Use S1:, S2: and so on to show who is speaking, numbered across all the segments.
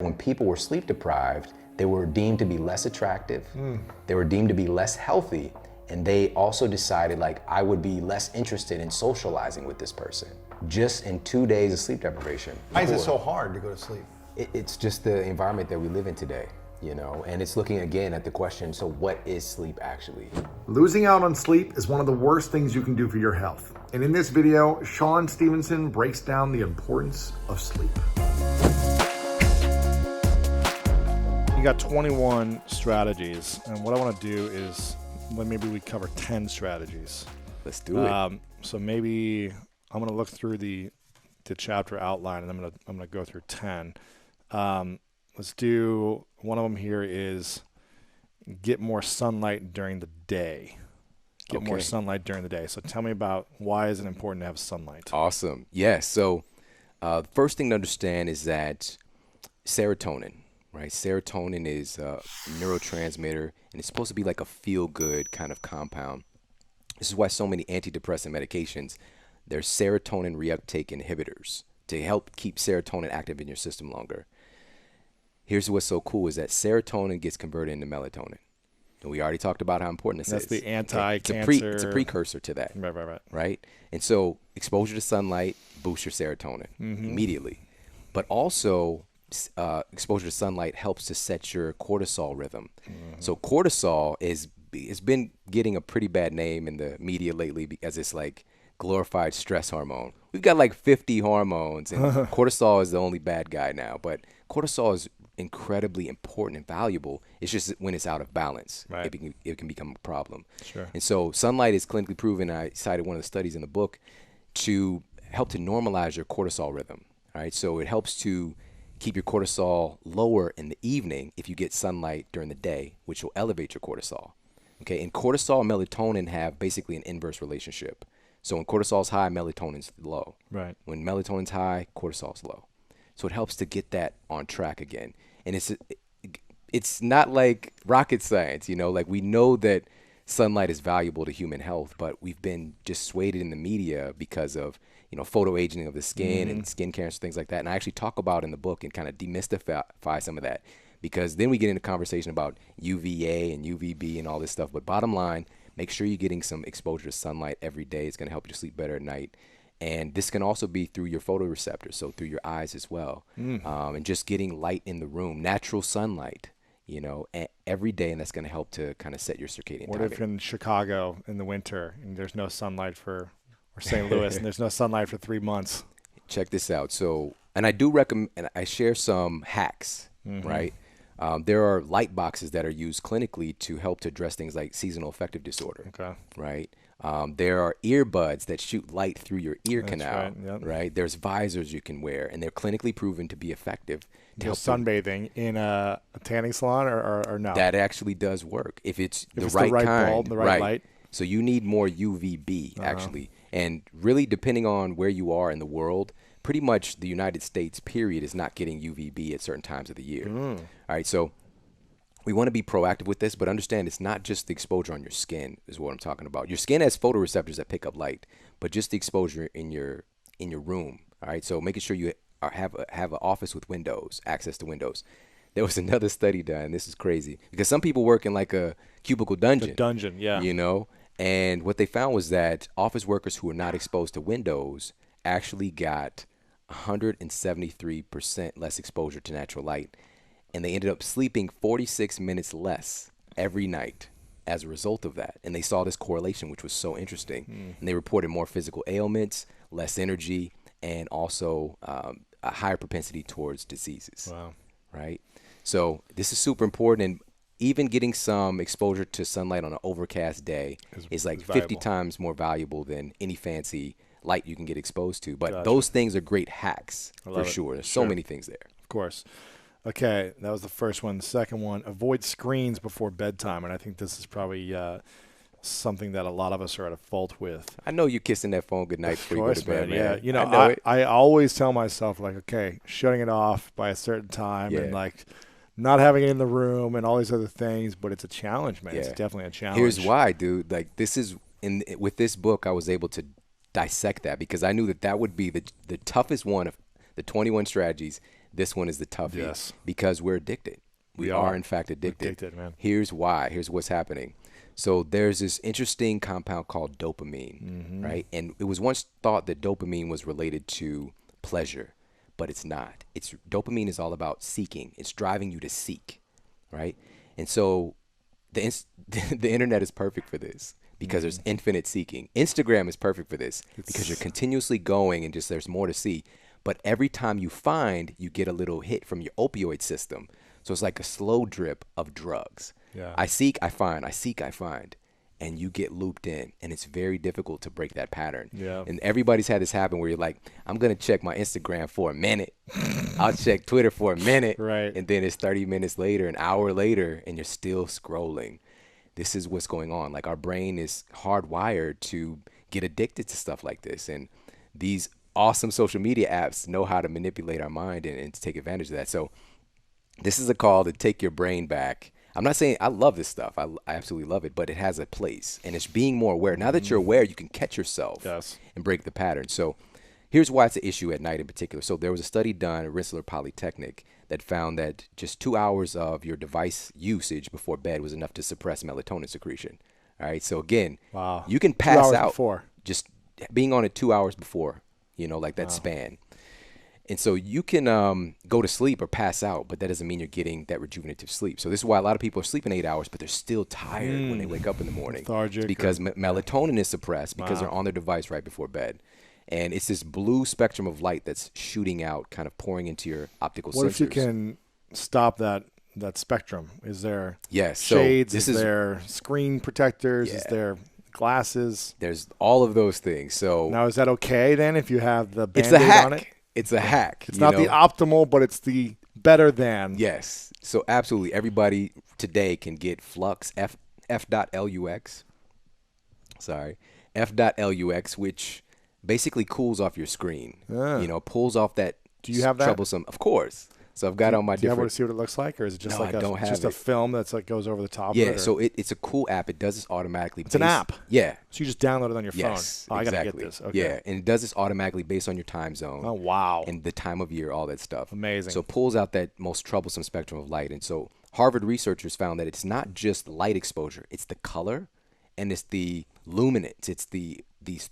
S1: When people were sleep deprived, they were deemed to be less attractive, they were deemed to be less healthy, and they also decided like I would be less interested in socializing with this person. Just in 2 days of sleep deprivation.
S2: Why is it so hard to go to sleep?
S1: It's just the environment that we live in today, you know, and it's looking again at the question, so what is sleep actually?
S2: Losing out on sleep is one of the worst things you can do for your health. And in this video, Shawn Stevenson breaks down the importance of sleep.
S3: You got 21 strategies, and what I want to do is maybe we cover 10 strategies.
S1: Let's do it.
S3: So maybe I'm going to look through the chapter outline, and I'm going to go through 10. Let's do one of them here is get more sunlight during the day. Get more sunlight during the day. So tell me about why is it important to have sunlight?
S1: Awesome. Yes. So the first thing to understand is that serotonin. Right, serotonin is a neurotransmitter, and it's supposed to be like a feel-good kind of compound. This is why so many antidepressant medications, they're serotonin reuptake inhibitors to help keep serotonin active in your system longer. Here's what's so cool is that serotonin gets converted into melatonin. And we already talked about how important this is.
S3: That's the anti-cancer.
S1: It's a precursor to that.
S3: Right.
S1: And so exposure to sunlight boosts your serotonin immediately. But also exposure to sunlight helps to set your cortisol rhythm. So cortisol it's been getting a pretty bad name in the media lately because it's like glorified stress hormone. We've got like 50 hormones, and cortisol is the only bad guy now. But cortisol is incredibly important and valuable. It's just when it's out of balance,
S3: right,
S1: it can become a problem.
S3: Sure.
S1: And so sunlight is clinically proven. I cited one of the studies in the book to help to normalize your cortisol rhythm. All right, so it helps to keep your cortisol lower in the evening if you get sunlight during the day, which will elevate your cortisol. Okay, and cortisol and melatonin have basically an inverse relationship. So when cortisol's high, melatonin's low.
S3: Right.
S1: When melatonin's high, cortisol's low. So it helps to get that on track again. And it's not like rocket science, you know, like we know that sunlight is valuable to human health, but we've been just swayed in the media because of, you know, photo aging of the skin and skin cancer, things like that. And I actually talk about in the book and kind of demystify some of that, because then we get into conversation about UVA and UVB and all this stuff. But bottom line, make sure you're getting some exposure to sunlight every day. It's going to help you sleep better at night. And this can also be through your photoreceptors, so through your eyes as well. And just getting light in the room, natural sunlight, you know, every day, and that's going to help to kind of set your circadian timing.
S3: What if in Chicago in the winter and there's no sunlight or St. Louis and there's no sunlight for 3 months?
S1: Check this out. So, and I do recommend, and I share some hacks, right? There are light boxes that are used clinically to help to address things like seasonal affective disorder, right? There are earbuds that shoot light through your ear canal, right? There's visors you can wear, and they're clinically proven to be effective.
S3: To sunbathing in a tanning salon or no?
S1: That actually does work if it's the
S3: it's
S1: right
S3: the right
S1: kind,
S3: bulb, the right light.
S1: So you need more UVB actually, and really depending on where you are in the world, pretty much the United States period is not getting UVB at certain times of the year. All right, so we want to be proactive with this, but understand it's not just the exposure on your skin is what I'm talking about. Your skin has photoreceptors that pick up light, but just the exposure in your room. All right, so making sure you have an office with windows, access to windows. There was another study done. This is crazy because some people work in like a cubicle dungeon.
S3: The dungeon, yeah.
S1: You know, and what they found was that office workers who were not exposed to windows actually got 173% less exposure to natural light. And they ended up sleeping 46 minutes less every night as a result of that. And they saw this correlation, which was so interesting. And they reported more physical ailments, less energy, and also a higher propensity towards diseases.
S3: Wow.
S1: Right? So this is super important. And even getting some exposure to sunlight on an overcast day is like 50 times more valuable than any fancy light you can get exposed to. But those things are great hacks for sure. There's so many things there.
S3: Of course. Okay, that was the first one. The second one, avoid screens before bedtime. And I think this is probably something that a lot of us are at a fault with.
S1: I know you kissing that phone goodnight before you go to bed, man.
S3: Yeah, you know, I always tell myself, like, okay, shutting it off by a certain time and, like, not having it in the room and all these other things. But it's a challenge, man. It's definitely a challenge.
S1: Here's why, dude. Like, this is with this book, I was able to dissect that because I knew that would be the toughest one of the 21 strategies This one is the toughie.
S3: Yes.
S1: Because we're addicted. We are in fact addicted.
S3: Addicted, man.
S1: Here's why. Here's what's happening. So there's this interesting compound called dopamine, right? And it was once thought that dopamine was related to pleasure, but it's not. Dopamine is all about seeking. It's driving you to seek, right? And so the internet is perfect for this because there's infinite seeking. Instagram is perfect for this because you're continuously going and just there's more to see. But every time you find, you get a little hit from your opioid system. So it's like a slow drip of drugs.
S3: Yeah.
S1: I seek, I find. I seek, I find. And you get looped in. And it's very difficult to break that pattern.
S3: Yeah.
S1: And everybody's had this happen where you're like, I'm going to check my Instagram for a minute. I'll check Twitter for a minute.
S3: Right.
S1: And then it's 30 minutes later, an hour later, and you're still scrolling. This is what's going on. Like our brain is hardwired to get addicted to stuff like this. And these awesome social media apps know how to manipulate our mind and to take advantage of that. So this is a call to take your brain back. I'm not saying I love this stuff. I absolutely love it, but it has a place, and it's being more aware. Now that you're aware, you can catch yourself and break the pattern. So here's why it's an issue at night in particular. So there was a study done at Rensselaer Polytechnic that found that just 2 hours of your device usage before bed was enough to suppress melatonin secretion. All right. So again, you can pass out
S3: before.
S1: Just being on it 2 hours before, like that span. And so you can go to sleep or pass out, but that doesn't mean you're getting that rejuvenative sleep. So this is why a lot of people are sleeping 8 hours, but they're still tired when they wake up in the morning.
S3: Lethargic.
S1: It's because melatonin is suppressed because they're on their device right before bed. And it's this blue spectrum of light that's shooting out, kind of pouring into your optical sensors.
S3: What if you can stop that spectrum? Is there
S1: shades?
S3: So is there screen protectors? Is there glasses?
S1: There's all of those things. So
S3: now, is that okay then if you have the
S1: It's
S3: Band-Aid
S1: a hack.
S3: on it?
S1: It's a hack.
S3: It's not the optimal, but it's the better than.
S1: Yes. So absolutely, everybody today can get Flux F.lux. Sorry, F.lux, which basically cools off your screen. Pulls off that.
S3: Do you have that?
S1: Troublesome? Of course. So I've got on my
S3: Do you
S1: different.
S3: have to see what it looks like, or is it just
S1: No,
S3: like
S1: I don't have
S3: a
S1: it.
S3: film that's like goes over the top?
S1: Yeah.
S3: of it,
S1: So it's a cool app. It does this automatically.
S3: It's an app.
S1: Yeah.
S3: So you just download it on your
S1: Yes.
S3: phone. Oh,
S1: exactly.
S3: I gotta get this. Okay.
S1: Yeah, and it does this automatically based on your time zone.
S3: Oh wow.
S1: And the time of year, all that stuff.
S3: Amazing.
S1: So it pulls out that most troublesome spectrum of light. And so Harvard researchers found that it's not just light exposure, it's the color and it's the luminance, it's the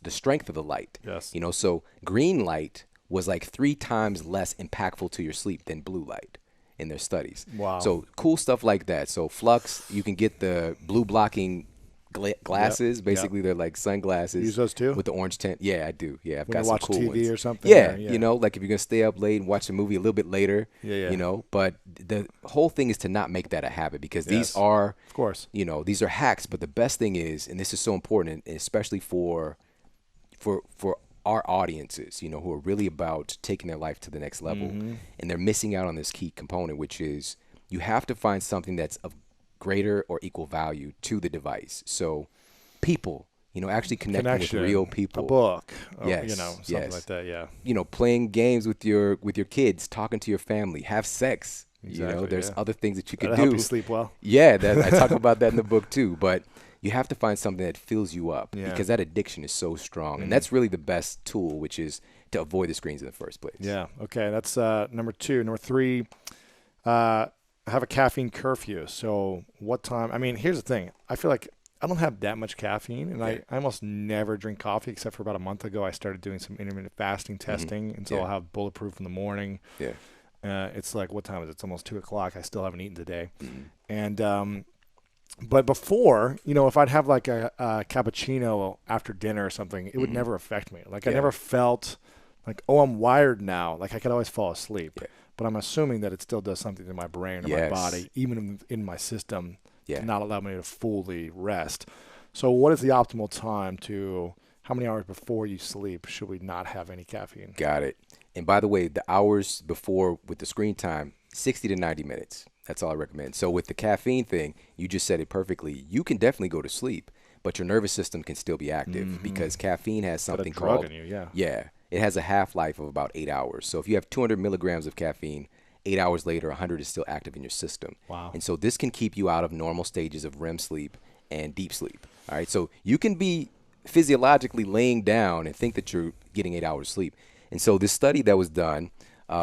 S1: strength of the light.
S3: Yes.
S1: So green light was like 3 times less impactful to your sleep than blue light in their studies.
S3: Wow.
S1: So cool stuff like that. So Flux, you can get the blue blocking glasses. Basically, they're like sunglasses.
S3: Use those too?
S1: With the orange tint. Yeah, I do. Yeah, I've
S3: When
S1: got
S3: you
S1: some
S3: watch
S1: cool
S3: TV
S1: ones.
S3: or something?
S1: Yeah,
S3: Or,
S1: like if you're gonna stay up late and watch a movie a little bit later.
S3: Yeah.
S1: But the whole thing is to not make that a habit because these are,
S3: of course,
S1: these are hacks. But the best thing is, and this is so important, especially for our audiences, who are really about taking their life to the next level, and they're missing out on this key component, which is you have to find something that's of greater or equal value to the device. So people, actually connecting with real people.
S3: A book.
S1: Yes.
S3: Something like that, yeah.
S1: Playing games with your kids, talking to your family, have sex.
S3: Exactly,
S1: there's other things that you could
S3: That'll
S1: do.
S3: help you sleep well.
S1: Yeah, I talk about that in the book too. But you have to find something that fills you up because that addiction is so strong. And that's really the best tool, which is to avoid the screens in the first place.
S3: Yeah. Okay. That's number 2. Number 3, have a caffeine curfew. So what time? I mean, here's the thing. I feel like I don't have that much caffeine, and I almost never drink coffee except for about a month ago. I started doing some intermittent fasting testing, and so I'll have Bulletproof in the morning.
S1: Yeah.
S3: It's like, what time is it? It's almost 2 o'clock. I still haven't eaten today. And but before, if I'd have like a cappuccino after dinner or something, it would never affect me. Like I never felt like, oh, I'm wired now. Like I could always fall asleep. Yeah. But I'm assuming that it still does something to my brain or my body, even in my system, to not allow me to fully rest. So what is the optimal time how many hours before you sleep should we not have any caffeine?
S1: Got it. And by the way, the hours before with the screen time, 60 to 90 minutes. That's all I recommend. So with the caffeine thing, you just said it perfectly. You can definitely go to sleep, but your nervous system can still be active because caffeine has something called.
S3: In you,
S1: it has a half-life of about 8 hours. So if you have 200 milligrams of caffeine, 8 hours later, 100 is still active in your system.
S3: Wow.
S1: And so this can keep you out of normal stages of REM sleep and deep sleep. All right. So you can be physiologically laying down and think that you're getting 8 hours sleep. And so this study that was done,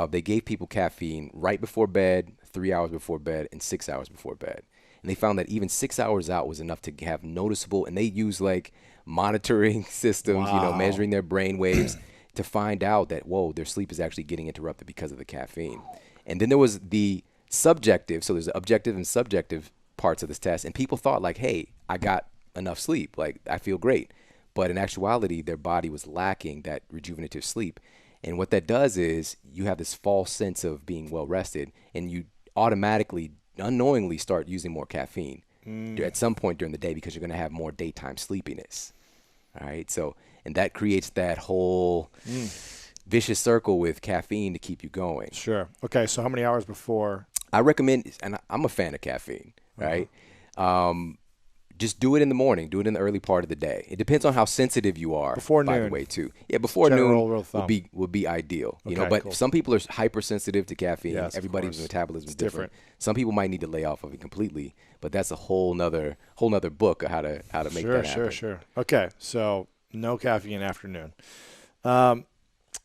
S1: They gave people caffeine right before bed, 3 hours before bed, and 6 hours before bed. And they found that even 6 hours out was enough to have noticeable, and they use like monitoring systems,
S3: Wow.
S1: measuring their brain waves to find out that, whoa, their sleep is actually getting interrupted because of the caffeine. And then there was the subjective, so there's the objective and subjective parts of this test. And people thought like, hey, I got enough sleep. Like, I feel great. But in actuality, their body was lacking that rejuvenative sleep. And what that does is you have this false sense of being well rested, and you automatically, unknowingly start using more caffeine at some point during the day because you're going to have more daytime sleepiness. All right. So, and that creates that whole vicious circle with caffeine to keep you going.
S3: Sure. Okay. So how many hours before?
S1: I recommend, and I'm a fan of caffeine, right? Just do it in the morning. Do it in the early part of the day. It depends on how sensitive you are.
S3: Before
S1: by
S3: noon.
S1: the way, too. Yeah, before
S3: General
S1: noon
S3: rule of thumb.
S1: would be ideal.
S3: Okay,
S1: But
S3: cool.
S1: some people are hypersensitive to caffeine.
S3: Yes, of
S1: Everybody's
S3: course.
S1: metabolism is
S3: It's
S1: different.
S3: different.
S1: Some people might need to lay off of it completely, but that's a whole nother book of how to make that happen.
S3: Sure. Okay. So no caffeine afternoon.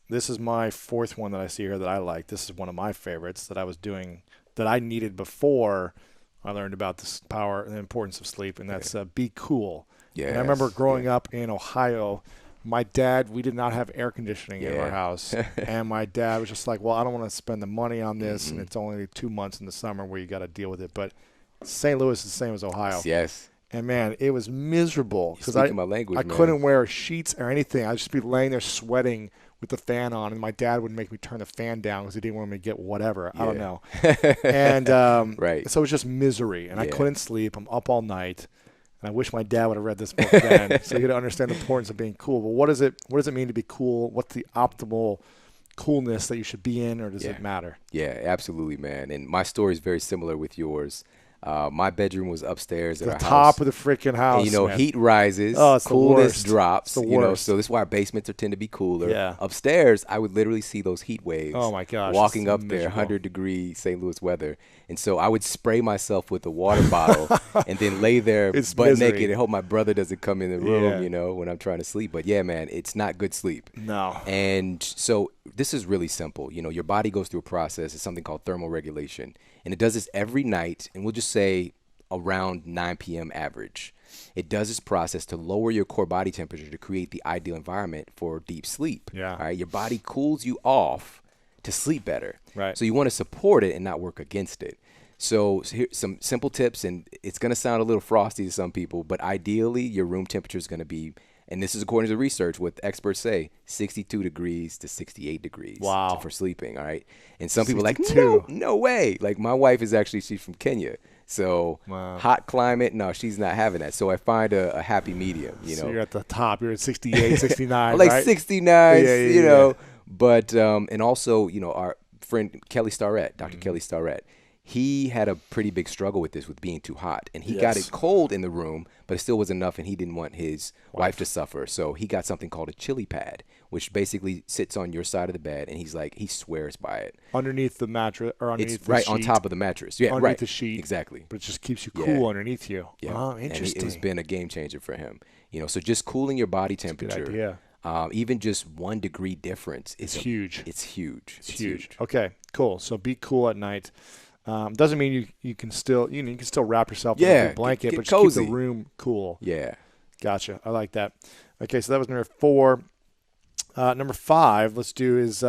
S3: This is my fourth one that I see here that I like. This is one of my favorites that I was doing that I needed before I learned about this power and the importance of sleep, and that's be cool.
S1: Yes.
S3: And I remember growing up in Ohio, my dad, we did not have air conditioning in our house. And my dad was just like, well, I don't want to spend the money on this, and it's only 2 months in the summer where you got to deal with it. But St. Louis is the same as Ohio.
S1: Yes.
S3: And, man, it was miserable because
S1: speaking my language,
S3: I
S1: man.
S3: couldn't wear sheets or anything. I'd just be laying there sweating with the fan on, and my dad would make me turn the fan down because he didn't want me to get whatever. I don't know. And
S1: Right.
S3: so it was just misery, and I
S1: Yeah.
S3: couldn't sleep. I'm up all night, and I wish my dad would have read this book then so he could understand the importance of being cool. But what does it mean to be cool? What's the optimal coolness that you should be in, or does it matter?
S1: Yeah, absolutely, man. And my story is very similar with yours. My bedroom was upstairs at
S3: The
S1: our
S3: top
S1: house.
S3: of the freaking house.
S1: And,
S3: man.
S1: heat rises,
S3: Oh, it's the
S1: coolness
S3: worst.
S1: drops.
S3: It's the worst.
S1: So this is why our basements tend to be cooler.
S3: Yeah.
S1: Upstairs, I would literally see those heat waves.
S3: Oh, my gosh,
S1: walking
S3: it's
S1: up there,
S3: miserable.
S1: 100-degree St. Louis weather, and so I would spray myself with a water bottle and then lay there
S3: It's
S1: butt
S3: misery.
S1: naked and hope my brother doesn't come in the room.
S3: Yeah.
S1: When I'm trying to sleep. But yeah, man, it's not good sleep.
S3: No.
S1: And so this is really simple. Your body goes through a process. It's something called thermal regulation, and it does this every night. And we'll just say around 9 p.m. average. It does this process to lower your core body temperature to create the ideal environment for deep sleep.
S3: Yeah.
S1: All right. Your body cools you off to sleep better.
S3: Right.
S1: So you want to support it and not work against it. So here's some simple tips, and it's going to sound a little frosty to some people, but ideally your room temperature is going to be, and this is according to research, what experts say, 62 degrees to 68 degrees
S3: Wow.
S1: for sleeping. All right. And some people are like,
S3: 62.
S1: no way. Like my wife she's from Kenya. So
S3: Wow.
S1: hot climate, no, she's not having that. So I find a happy medium,
S3: So you're at the top. You're at 68, 69,
S1: like
S3: right?
S1: 69,
S3: Yeah.
S1: But and also, our friend Kelly Starrett, Dr.
S3: Mm-hmm.
S1: Kelly Starrett, he had a pretty big struggle with this, with being too hot, and he got it cold in the room, but it still was enough, and he didn't want his wife to suffer. So he got something called a chili pad, which basically sits on your side of the bed, and he swears by it.
S3: Underneath the mattress or underneath
S1: It's
S3: the
S1: right
S3: sheet.
S1: on top of the mattress. Yeah,
S3: Underneath
S1: right.
S3: the sheet.
S1: Exactly.
S3: But it just keeps you
S1: Yeah.
S3: cool underneath you.
S1: Yeah.
S3: Oh,
S1: And
S3: interesting.
S1: it's been a game changer for him. So just cooling your body temperature.
S3: idea.
S1: Even just 1 degree difference is
S3: huge.
S1: It's huge.
S3: It's huge. Okay, cool. So be cool at night. Doesn't mean you can still you can still wrap yourself in a good blanket,
S1: get
S3: but just keep
S1: cozy.
S3: the room cool.
S1: Yeah.
S3: Gotcha. I like that. Okay, so that was number 4. Number 5, let's do is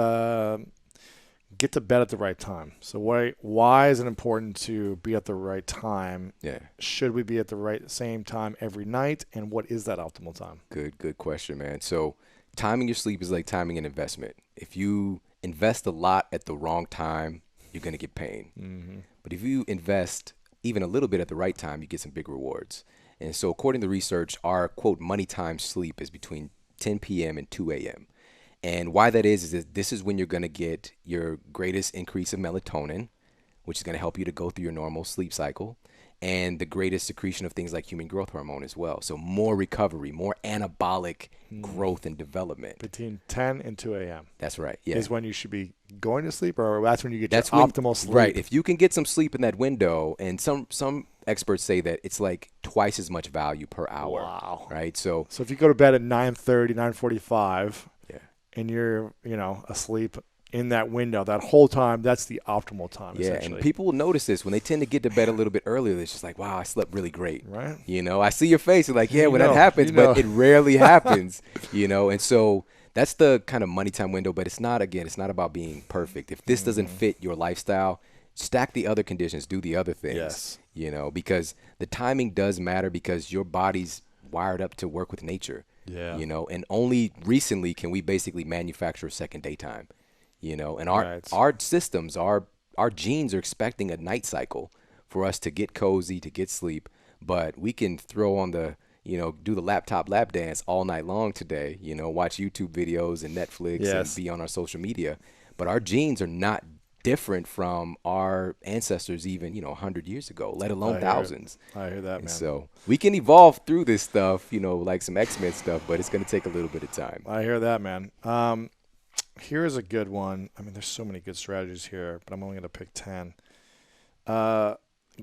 S3: get to bed at the right time. So why is it important to be at the right time?
S1: Yeah.
S3: Should we be at the same time every night? And what is that optimal time?
S1: Good question, man. So timing your sleep is like timing an investment. If you invest a lot at the wrong time, you're going to get pain.
S3: Mm-hmm.
S1: But if you invest even a little bit at the right time, you get some big rewards. And so according to research, our, quote, money time sleep is between 10 p.m. and 2 a.m. And why that is that this is when you're going to get your greatest increase of melatonin, which is going to help you to go through your normal sleep cycle, and the greatest secretion of things like human growth hormone as well. So more recovery, more anabolic growth and development.
S3: Between 10 and 2 a.m.
S1: That's right. Yeah.
S3: is when you should be going to sleep, or that's when you get
S1: That's
S3: your
S1: when,
S3: optimal sleep.
S1: Right. If you can get some sleep in that window, and some experts say that it's like twice as much value per hour.
S3: Wow.
S1: Right. So
S3: So if you go to bed at 9:30, 9:45,
S1: yeah.
S3: and you're asleep in that window, that whole time, that's the optimal time,
S1: Yeah,
S3: essentially.
S1: and people will notice this when they tend to get to bed a little bit earlier. It's just like, wow, I slept really great.
S3: Right.
S1: You know, I see your face. You're like, yeah,
S3: You
S1: when
S3: know,
S1: that happens,
S3: you know.
S1: but it rarely happens, you know. And so that's the kind of money time window. But it's not, again, it's not about being perfect. If this doesn't fit your lifestyle, stack the other conditions, do the other things,
S3: Yes.
S1: you know, because the timing does matter because your body's wired up to work with nature,
S3: Yeah.
S1: you know, and only recently can we basically manufacture a second daytime. You know, and our systems, our genes are expecting a night cycle for us to get cozy, to get sleep. But we can throw on the, you know, do the laptop lap dance all night long today, you know, watch YouTube videos and Netflix and be on our social media. But our genes are not different from our ancestors even, you know, 100 years ago, let alone thousands.
S3: I hear that, man.
S1: And so we can evolve through this stuff, you know, like some X-Men stuff, but it's going to take a little bit of time.
S3: I hear that, man. Here's a good one. I mean, there's so many good strategies here, but I'm only going to pick 10.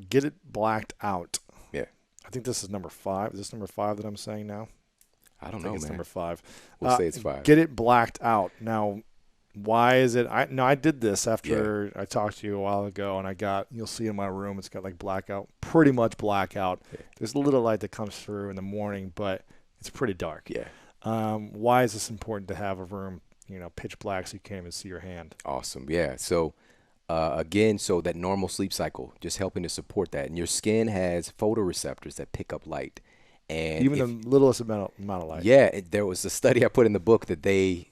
S3: Get it blacked out.
S1: Yeah.
S3: I think this is number 5. Is this number 5 that I'm saying now?
S1: I don't
S3: think
S1: know,
S3: it's
S1: man.
S3: number 5.
S1: We'll say it's 5.
S3: Get it blacked out. Now, why is it? I did this after I talked to you a while ago, and you'll see in my room, it's got like blackout, pretty much blackout. Yeah. There's a little light that comes through in the morning, but it's pretty dark.
S1: Yeah.
S3: Why is this important to have a room, you know, pitch black so you can't even see your hand?
S1: Awesome. Yeah. So again, so that normal sleep cycle, just helping to support that. And your skin has photoreceptors that pick up light. And
S3: even the littlest amount of light.
S1: Yeah. There was a study I put in the book that the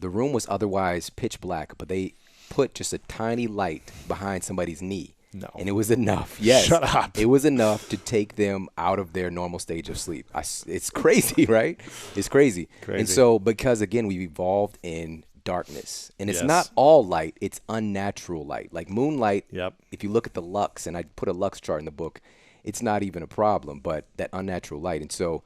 S1: room was otherwise pitch black, but they put just a tiny light behind somebody's knee.
S3: No.
S1: And it was enough. Yes.
S3: Shut up.
S1: It was enough to take them out of their normal stage of sleep. It's crazy, right? It's crazy. And so, because again, we've evolved in darkness, and it's not all light, it's unnatural light. Like moonlight, if you look at the lux, and I put a lux chart in the book, it's not even a problem, but that unnatural light. And so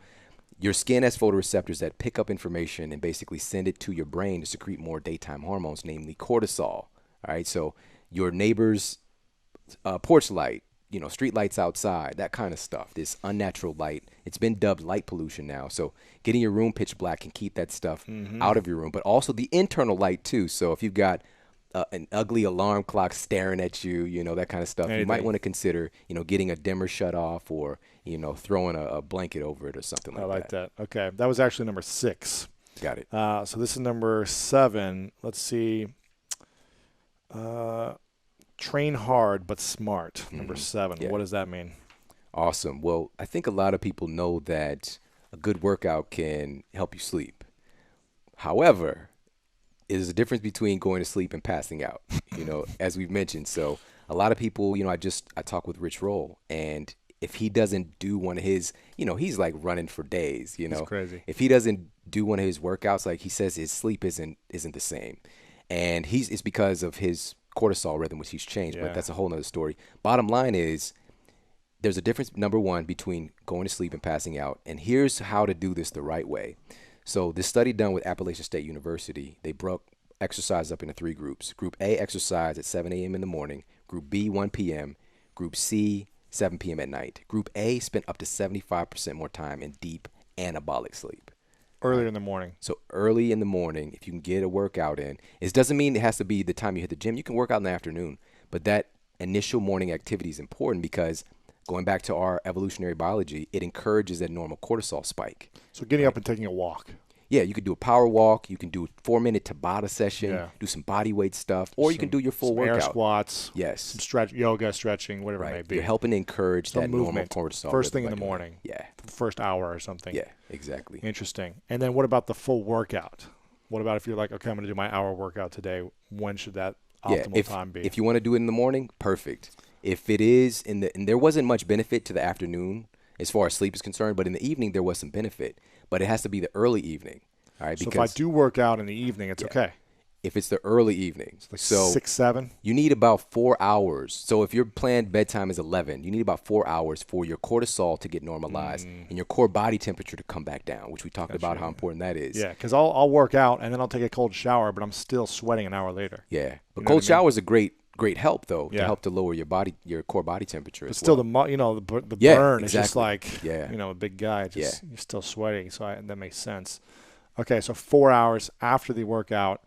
S1: your skin has photoreceptors that pick up information and basically send it to your brain to secrete more daytime hormones, namely cortisol. All right. So your neighbor's porch light, you know, street lights outside, that kind of stuff, this unnatural light, it's been dubbed light pollution now. So getting your room pitch black can keep that stuff out of your room, but also the internal light too. So if you've got an ugly alarm clock staring at you, you know, that kind of stuff, you might want to consider, you know, getting a dimmer shut off, or, you know, throwing a blanket over it or something like that.
S3: I like that. Okay. That was actually number 6.
S1: Got it.
S3: So this is number 7. Let's see. Train hard but smart. Number 7.
S1: Yeah.
S3: What does that mean?
S1: Awesome. Well, I think a lot of people know that a good workout can help you sleep. However, there's a difference between going to sleep and passing out, you know, as we've mentioned. So a lot of people, you know, I talk with Rich Roll, and if he doesn't do one of his, you know, he's like running for days, you know.
S3: That's crazy.
S1: If he doesn't do one of his workouts, like he says, his sleep isn't the same. And it's because of his cortisol rhythm, which he's changed, but that's a whole nother story. Bottom line is, there's a difference, number one, between going to sleep and passing out. And here's how to do this the right way. So this study done with Appalachian State University, they broke exercise up into 3 groups. Group A exercised at 7 a.m. in the morning. Group B, 1 p.m. Group C, 7 p.m. at night. Group A spent up to 75% more time in deep anabolic sleep.
S3: Earlier in the morning.
S1: So early in the morning, if you can get a workout in, it doesn't mean it has to be the time you hit the gym. You can work out in the afternoon, but that initial morning activity is important because, going back to our evolutionary biology, it encourages that normal cortisol spike.
S3: So getting up and taking a walk.
S1: Yeah, you can do a power walk. You can do a 4-minute Tabata session, do some body weight stuff, or you can do your full workout.
S3: Air squats.
S1: Yes.
S3: Some yoga, stretching, whatever it may be.
S1: You're helping to encourage that
S3: movement.
S1: normal cortisol.
S3: First thing in the morning.
S1: Yeah.
S3: The first hour or something.
S1: Yeah, exactly.
S3: Interesting. And then what about the full workout? What about if you're like, okay, I'm going to do my hour workout today. When should that optimal time be?
S1: If you want to do it in the morning, perfect. If it is and there wasn't much benefit to the afternoon as far as sleep is concerned, but in the evening there was some benefit. But it has to be the early evening. All right,
S3: so
S1: because
S3: if I do work out in the evening, it's okay.
S1: If it's the early evening,
S3: like
S1: so
S3: 6, 7,
S1: you need about 4 hours. So if your planned bedtime is 11, you need about 4 hours for your cortisol to get normalized and your core body temperature to come back down, which we talked about how important that is.
S3: Yeah, because I'll work out and then I'll take a cold shower, but I'm still sweating an hour later.
S1: Yeah, but cold shower is a great help though to help to lower your core body temperature.
S3: But
S1: as
S3: still,
S1: well.
S3: the burn is just like
S1: you're
S3: a big guy. You're still sweating, so that makes sense. Okay, so 4 hours after the workout,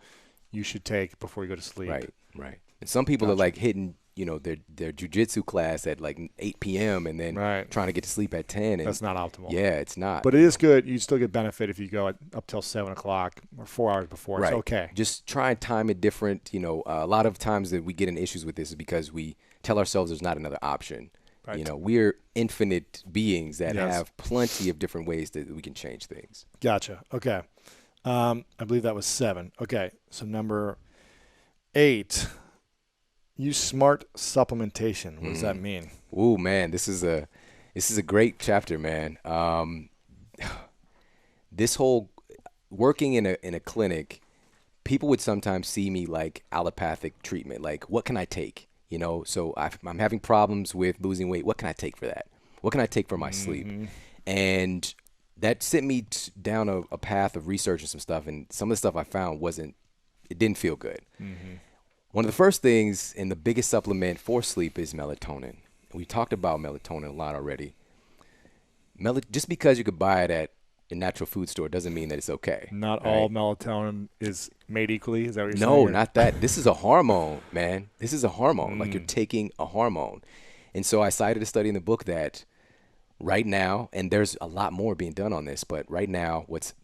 S3: you should take before you go to sleep.
S1: Right, right. And some people are like hitting, their jujitsu class at like 8 p.m. and then trying to get to sleep at 10. And
S3: that's not optimal.
S1: Yeah, it's not.
S3: But it is good. You still get benefit if you go up till 7 o'clock or 4 hours before.
S1: Right.
S3: It's okay.
S1: Just try and time it different. A lot of times that we get in issues with this is because we tell ourselves there's not another option. Right. We're infinite beings that have plenty of different ways that we can change things.
S3: Gotcha. Okay. I believe that was 7. Okay. So number 8, use smart supplementation. What does that mean?
S1: Ooh, man, this is a great chapter, man. This whole working in a clinic, people would sometimes see me like allopathic treatment. Like, what can I take? So I'm having problems with losing weight. What can I take for that? What can I take for my sleep? And that sent me down a path of research and some stuff. And some of the stuff I found it didn't feel good. One of the first things and the biggest supplement for sleep is melatonin. We talked about melatonin a lot already. Just because you could buy it at a natural food store doesn't mean that it's okay.
S3: Not all melatonin is made equally. Is that what you're saying?
S1: No, not that. This is a hormone, man. This is a hormone. Like you're taking a hormone. And so I cited a study in the book that right now, and there's a lot more being done on this, but right now what's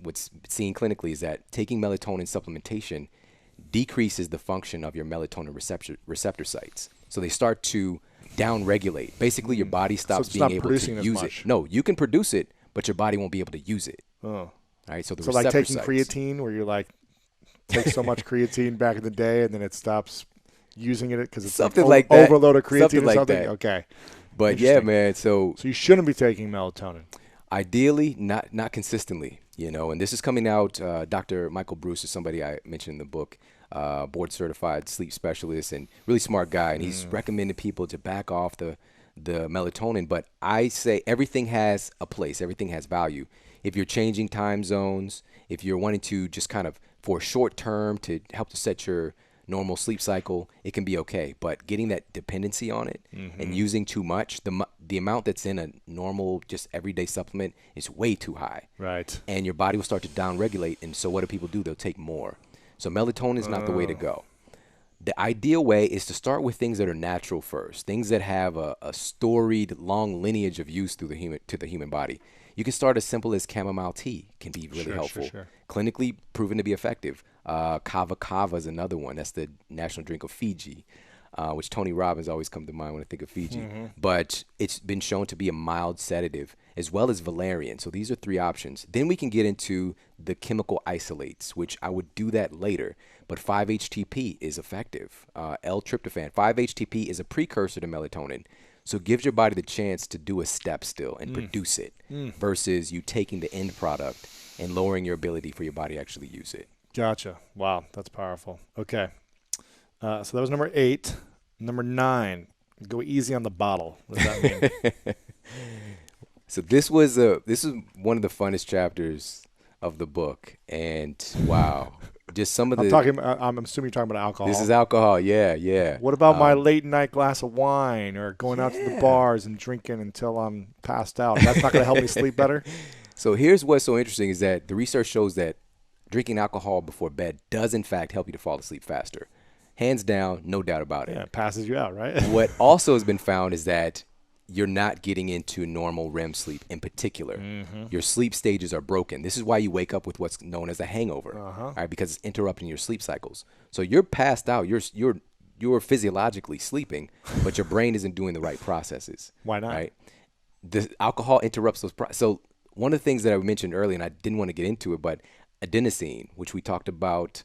S1: seen clinically is that taking melatonin supplementation decreases the function of your melatonin receptor sites. So they start to downregulate. Basically, your body stops being able to use it. No, you can produce it, but your body won't be able to use it. Oh. All right, so
S3: like taking creatine, where you like take so much creatine back in the day, and then it stops using it because it's
S1: something like that.
S3: Overload of creatine
S1: something
S3: or
S1: like
S3: something.
S1: That.
S3: Okay,
S1: but yeah, man. So
S3: you shouldn't be taking melatonin.
S1: Ideally, not consistently. And this is coming out. Dr. Michael Bruce is somebody I mentioned in the book. Board certified sleep specialist and really smart guy, and he's recommended people to back off the melatonin. But I say everything has a place, everything has value. If you're changing time zones, if you're wanting to just kind of for a short term to help to set your normal sleep cycle, it can be okay. But getting that dependency on it and using too much, the amount that's in a normal, just everyday supplement is way too high.
S3: Right.
S1: And your body will start to downregulate. And so what do people do? They'll take more. So melatonin is not the way to go. The ideal way is to start with things that are natural first, things that have a storied, long lineage of use to the human body. You can start as simple as chamomile tea, can be really helpful. Sure. Clinically proven to be effective. Kava kava is another one. That's the national drink of Fiji, which Tony Robbins always comes to mind when I think of Fiji. But it's been shown to be a mild sedative, as well as valerian. So these are 3 options. Then we can get into the chemical isolates, which I would do that later. But 5-HTP is effective. L-tryptophan. 5-HTP is a precursor to melatonin. So it gives your body the chance to do a step still and produce it versus you taking the end product and lowering your ability for your body to actually use it.
S3: Gotcha. Wow, that's powerful. Okay. So that was number 8. Number 9, go easy on the bottle. What does that mean?
S1: So this is one of the funnest chapters of the book, and wow, just some of the.
S3: I'm assuming you're talking about alcohol.
S1: This is alcohol, yeah.
S3: What about my late night glass of wine, or going out to the bars and drinking until I'm passed out? That's not going to help me sleep better.
S1: So here's what's so interesting is that the research shows that drinking alcohol before bed does in fact help you to fall asleep faster. Hands down, no doubt about it.
S3: Yeah, it passes you out, right?
S1: What also has been found is that you're not getting into normal REM sleep in particular. Your sleep stages are broken. This is why you wake up with what's known as a hangover, all right, because it's interrupting your sleep cycles. So you're passed out. You're physiologically sleeping, but your brain isn't doing the right processes.
S3: Why not?
S1: Right? The alcohol interrupts those so one of the things that I mentioned earlier, and I didn't want to get into it, but adenosine, which we talked about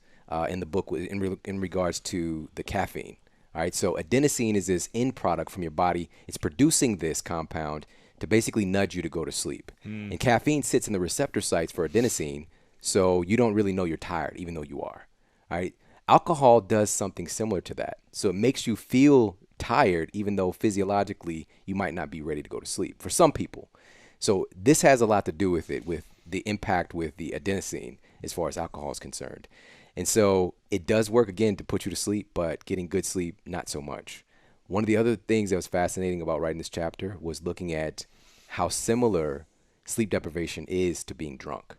S1: in the book in regards to the caffeine. All right, so adenosine is this end product from your body. It's producing this compound to basically nudge you to go to sleep. And caffeine sits in the receptor sites for adenosine, so you don't really know you're tired, even though you are. All right, alcohol does something similar to that. So it makes you feel tired, even though physiologically you might not be ready to go to sleep for some people. So this has a lot to do with it, with the impact with the adenosine as far as alcohol is concerned. And so it does work, again, to put you to sleep, but getting good sleep, not so much. One of the other things that was fascinating about writing this chapter was looking at how similar sleep deprivation is to being drunk.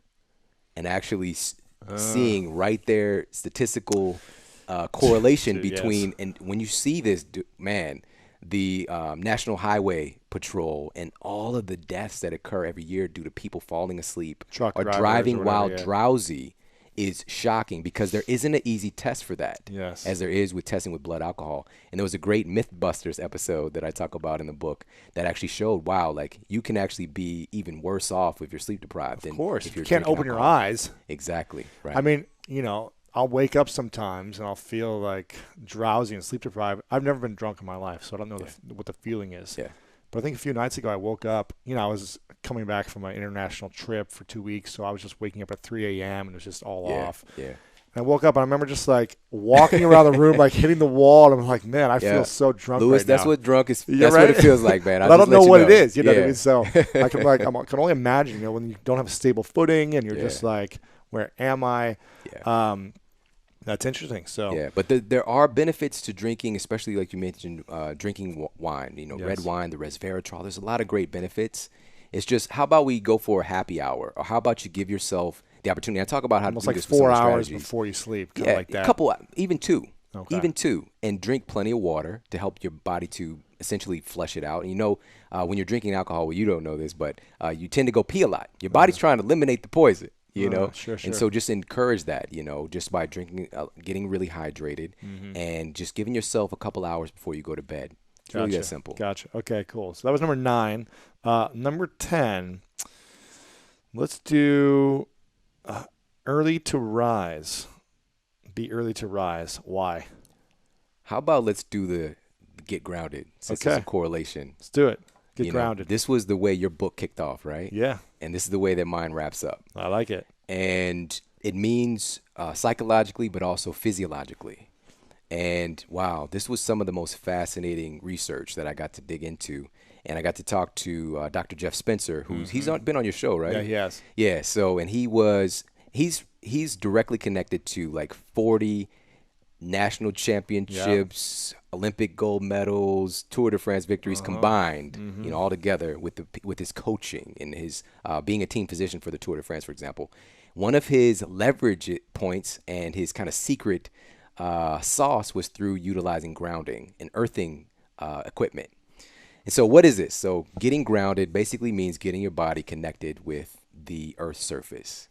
S1: And actually seeing right there statistical correlation
S3: Yes.
S1: between, and when you see this, man, the National Highway Patrol and all of the deaths that occur every year due to people falling asleep
S3: Truck
S1: or
S3: drivers or
S1: driving
S3: whatever,
S1: while
S3: yeah.
S1: drowsy is shocking, because there isn't an easy test for that,
S3: Yes.
S1: as there is with testing with blood alcohol. And there was a great Mythbusters episode that I talk about in the book that actually showed, wow, like you can actually be even worse off if you're sleep deprived.
S3: Of course.
S1: If you're
S3: You can't
S1: drinking
S3: open your
S1: alcohol.
S3: eyes.
S1: Exactly. Right.
S3: I mean, I'll wake up sometimes and I'll feel like drowsy and sleep deprived. I've never been drunk in my life, so I don't know what the feeling is.
S1: Yeah.
S3: But I think a few nights ago I woke up, I was coming back from my international trip for 2 weeks, so I was just waking up at 3 a.m. and it was just all off.
S1: Yeah.
S3: And I woke up and I remember just like walking around the room, like hitting the wall, and I'm like, man, I feel so drunk
S1: Lewis,
S3: right
S1: that's
S3: now.
S1: what drunk is.
S3: You're
S1: That's
S3: right.
S1: what it feels like, man.
S3: But I don't know what it is,
S1: Yeah.
S3: what I mean? So I can only imagine, when you don't have a stable footing and you're just like, where am I?
S1: Yeah.
S3: That's interesting. So
S1: Yeah, but there are benefits to drinking, especially like you mentioned, drinking wine. Red
S3: Yes.
S1: wine, the resveratrol. There's a lot of great benefits. It's just, how about we go for a happy hour, or how about you give yourself the opportunity? I talk about how
S3: almost
S1: to do
S3: like
S1: this with
S3: 4
S1: some
S3: hours
S1: strategies.
S3: before you sleep, kind
S1: Yeah,
S3: of like that.
S1: a couple, even two,
S3: Okay.
S1: and drink plenty of water to help your body to essentially flush it out. And when you're drinking alcohol, well, you don't know this, but you tend to go pee a lot. Your body's trying to eliminate the poison.
S3: Sure.
S1: And so just encourage that, just by drinking, getting really hydrated, and just giving yourself a couple hours before you go to bed. It's really that simple.
S3: Gotcha. Okay, cool. So that was number 9. Number 10, let's do early to rise. Be early to rise. Why?
S1: How about let's do the get grounded, since there's a
S3: Okay.
S1: correlation.
S3: Let's do it. Get
S1: You know,
S3: grounded.
S1: this was the way your book kicked off, right?
S3: Yeah,
S1: And this is the way that mine wraps up.
S3: I like it.
S1: And it means psychologically, but also physiologically. And wow, this was some of the most fascinating research that I got to dig into. And I got to talk to Dr. Jeff Spencer, who's been on your show, right?
S3: Yeah, he has.
S1: Yeah. So, and he's directly connected to like 40 national championships, Olympic gold medals, Tour de France victories combined, all together with his coaching and his being a team physician for the Tour de France, for example. One of his leverage points and his kind of secret sauce was through utilizing grounding and earthing equipment. And so what is this? So getting grounded basically means getting your body connected with the Earth's surface.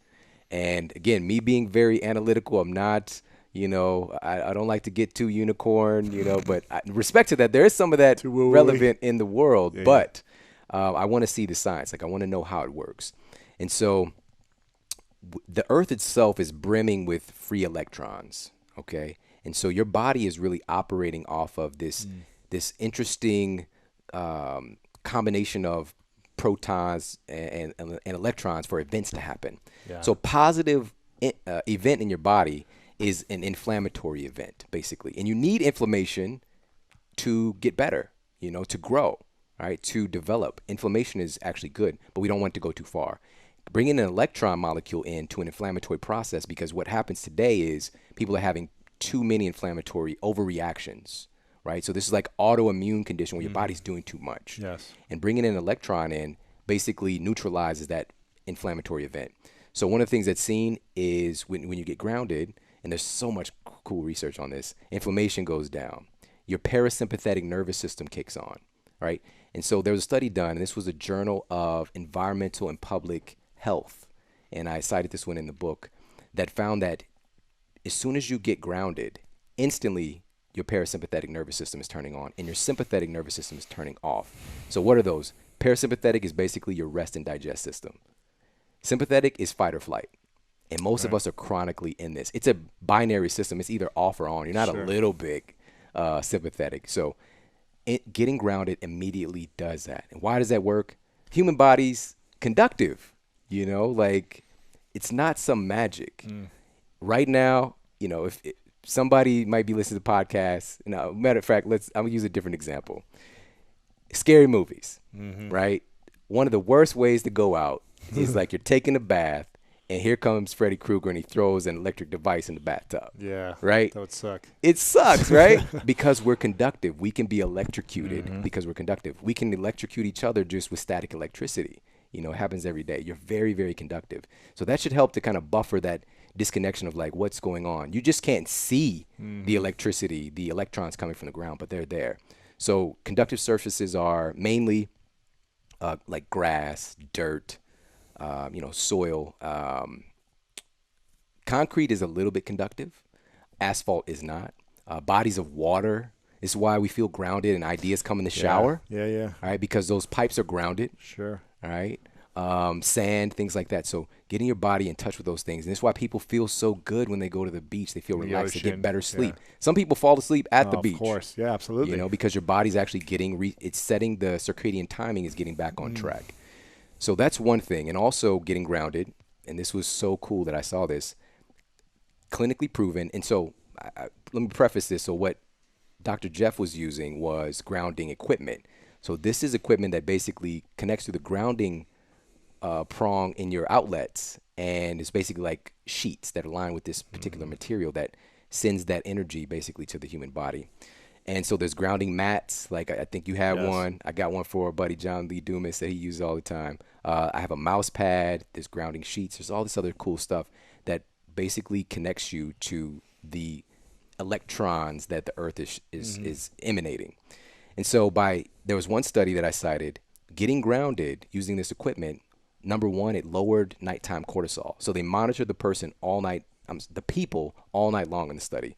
S1: And again, me being very analytical, I'm not, I don't like to get too unicorn, but respect to that, there is some of that
S3: woo-woo-y.
S1: relevant in the world, but I want to see the science. Like, I want to know how it works. And so the Earth itself is brimming with free electrons, okay? And so your body is really operating off of this interesting combination of protons and electrons for events to happen.
S3: Yeah.
S1: So positive event in your body is an inflammatory event, basically. And you need inflammation to get better, to grow, right? To develop. Inflammation is actually good, but we don't want it to go too far. Bringing an electron molecule into an inflammatory process, because what happens today is people are having too many inflammatory overreactions, right? So this is like autoimmune condition where your body's doing too much.
S3: Yes.
S1: And bringing an electron in basically neutralizes that inflammatory event. So one of the things that's seen is when you get grounded, and there's so much cool research on this, inflammation goes down. Your parasympathetic nervous system kicks on, right? And so there was a study done, and this was a Journal of Environmental and Public Health, and I cited this one in the book, that found that as soon as you get grounded, instantly your parasympathetic nervous system is turning on and your sympathetic nervous system is turning off. So what are those? Parasympathetic is basically your rest and digest system. Sympathetic is fight or flight. And most of us are chronically in this. It's a binary system. It's either off or on. You're not a little bit sympathetic. So getting grounded immediately does that. And why does that work? Human body's conductive, like it's not some magic. Right now, if somebody might be listening to podcasts, matter of fact, I'm gonna use a different example. Scary movies, right? One of the worst ways to go out is like you're taking a bath and here comes Freddy Krueger and he throws an electric device in the bathtub.
S3: Yeah.
S1: Right?
S3: That would suck.
S1: It sucks, right? Because we're conductive. We can be electrocuted because we're conductive. We can electrocute each other just with static electricity. It happens every day. You're very, very conductive. So that should help to kind of buffer that disconnection of like what's going on. You just can't see the electricity, the electrons coming from the ground, but they're there. So conductive surfaces are mainly like grass, dirt, soil. Concrete is a little bit conductive. Asphalt is not. Bodies of water. This is why we feel grounded and ideas come in the shower.
S3: Yeah.
S1: All right, because those pipes are grounded.
S3: Sure.
S1: All right. Sand, things like that. So getting your body in touch with those things. And this is why people feel so good when they go to the beach. They feel relaxed. They get better sleep.
S3: Yeah.
S1: Some people fall asleep at the beach.
S3: Of course. Yeah, absolutely.
S1: Because your body's actually getting, it's setting the circadian timing is getting back on track. So that's one thing. And also getting grounded. And this was so cool that I saw this. Clinically proven. And so let me preface this. So what Dr. Jeff was using was grounding equipment. So this is equipment that basically connects to the grounding prong in your outlets, and it's basically like sheets that align with this particular material that sends that energy basically to the human body. And so there's grounding mats. Like I think you have one. I got one for our buddy John Lee Dumas that he uses all the time. I have a mouse pad. There's grounding sheets. There's all this other cool stuff that basically connects you to the electrons that the earth is emanating. And so there was one study that I cited, getting grounded using this equipment. Number one, it lowered nighttime cortisol. So they monitored the person all night, the people all night long in the study,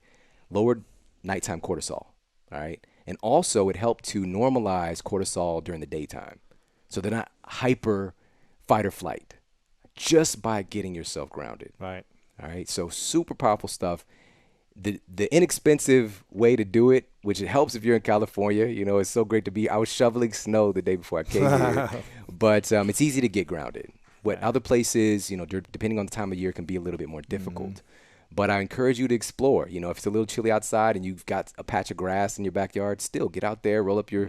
S1: lowered nighttime cortisol. All right. And also it helped to normalize cortisol during the daytime. So they're not hyper fight or flight just by getting yourself grounded.
S3: Right.
S1: All right. So super powerful stuff. The inexpensive way to do it, which it helps if you're in California, it's so great to be. I was shoveling snow the day before I came here, but it's easy to get grounded. What other places, depending on the time of year, can be a little bit more difficult. But I encourage you to explore. If it's a little chilly outside and you've got a patch of grass in your backyard, still get out there, roll up your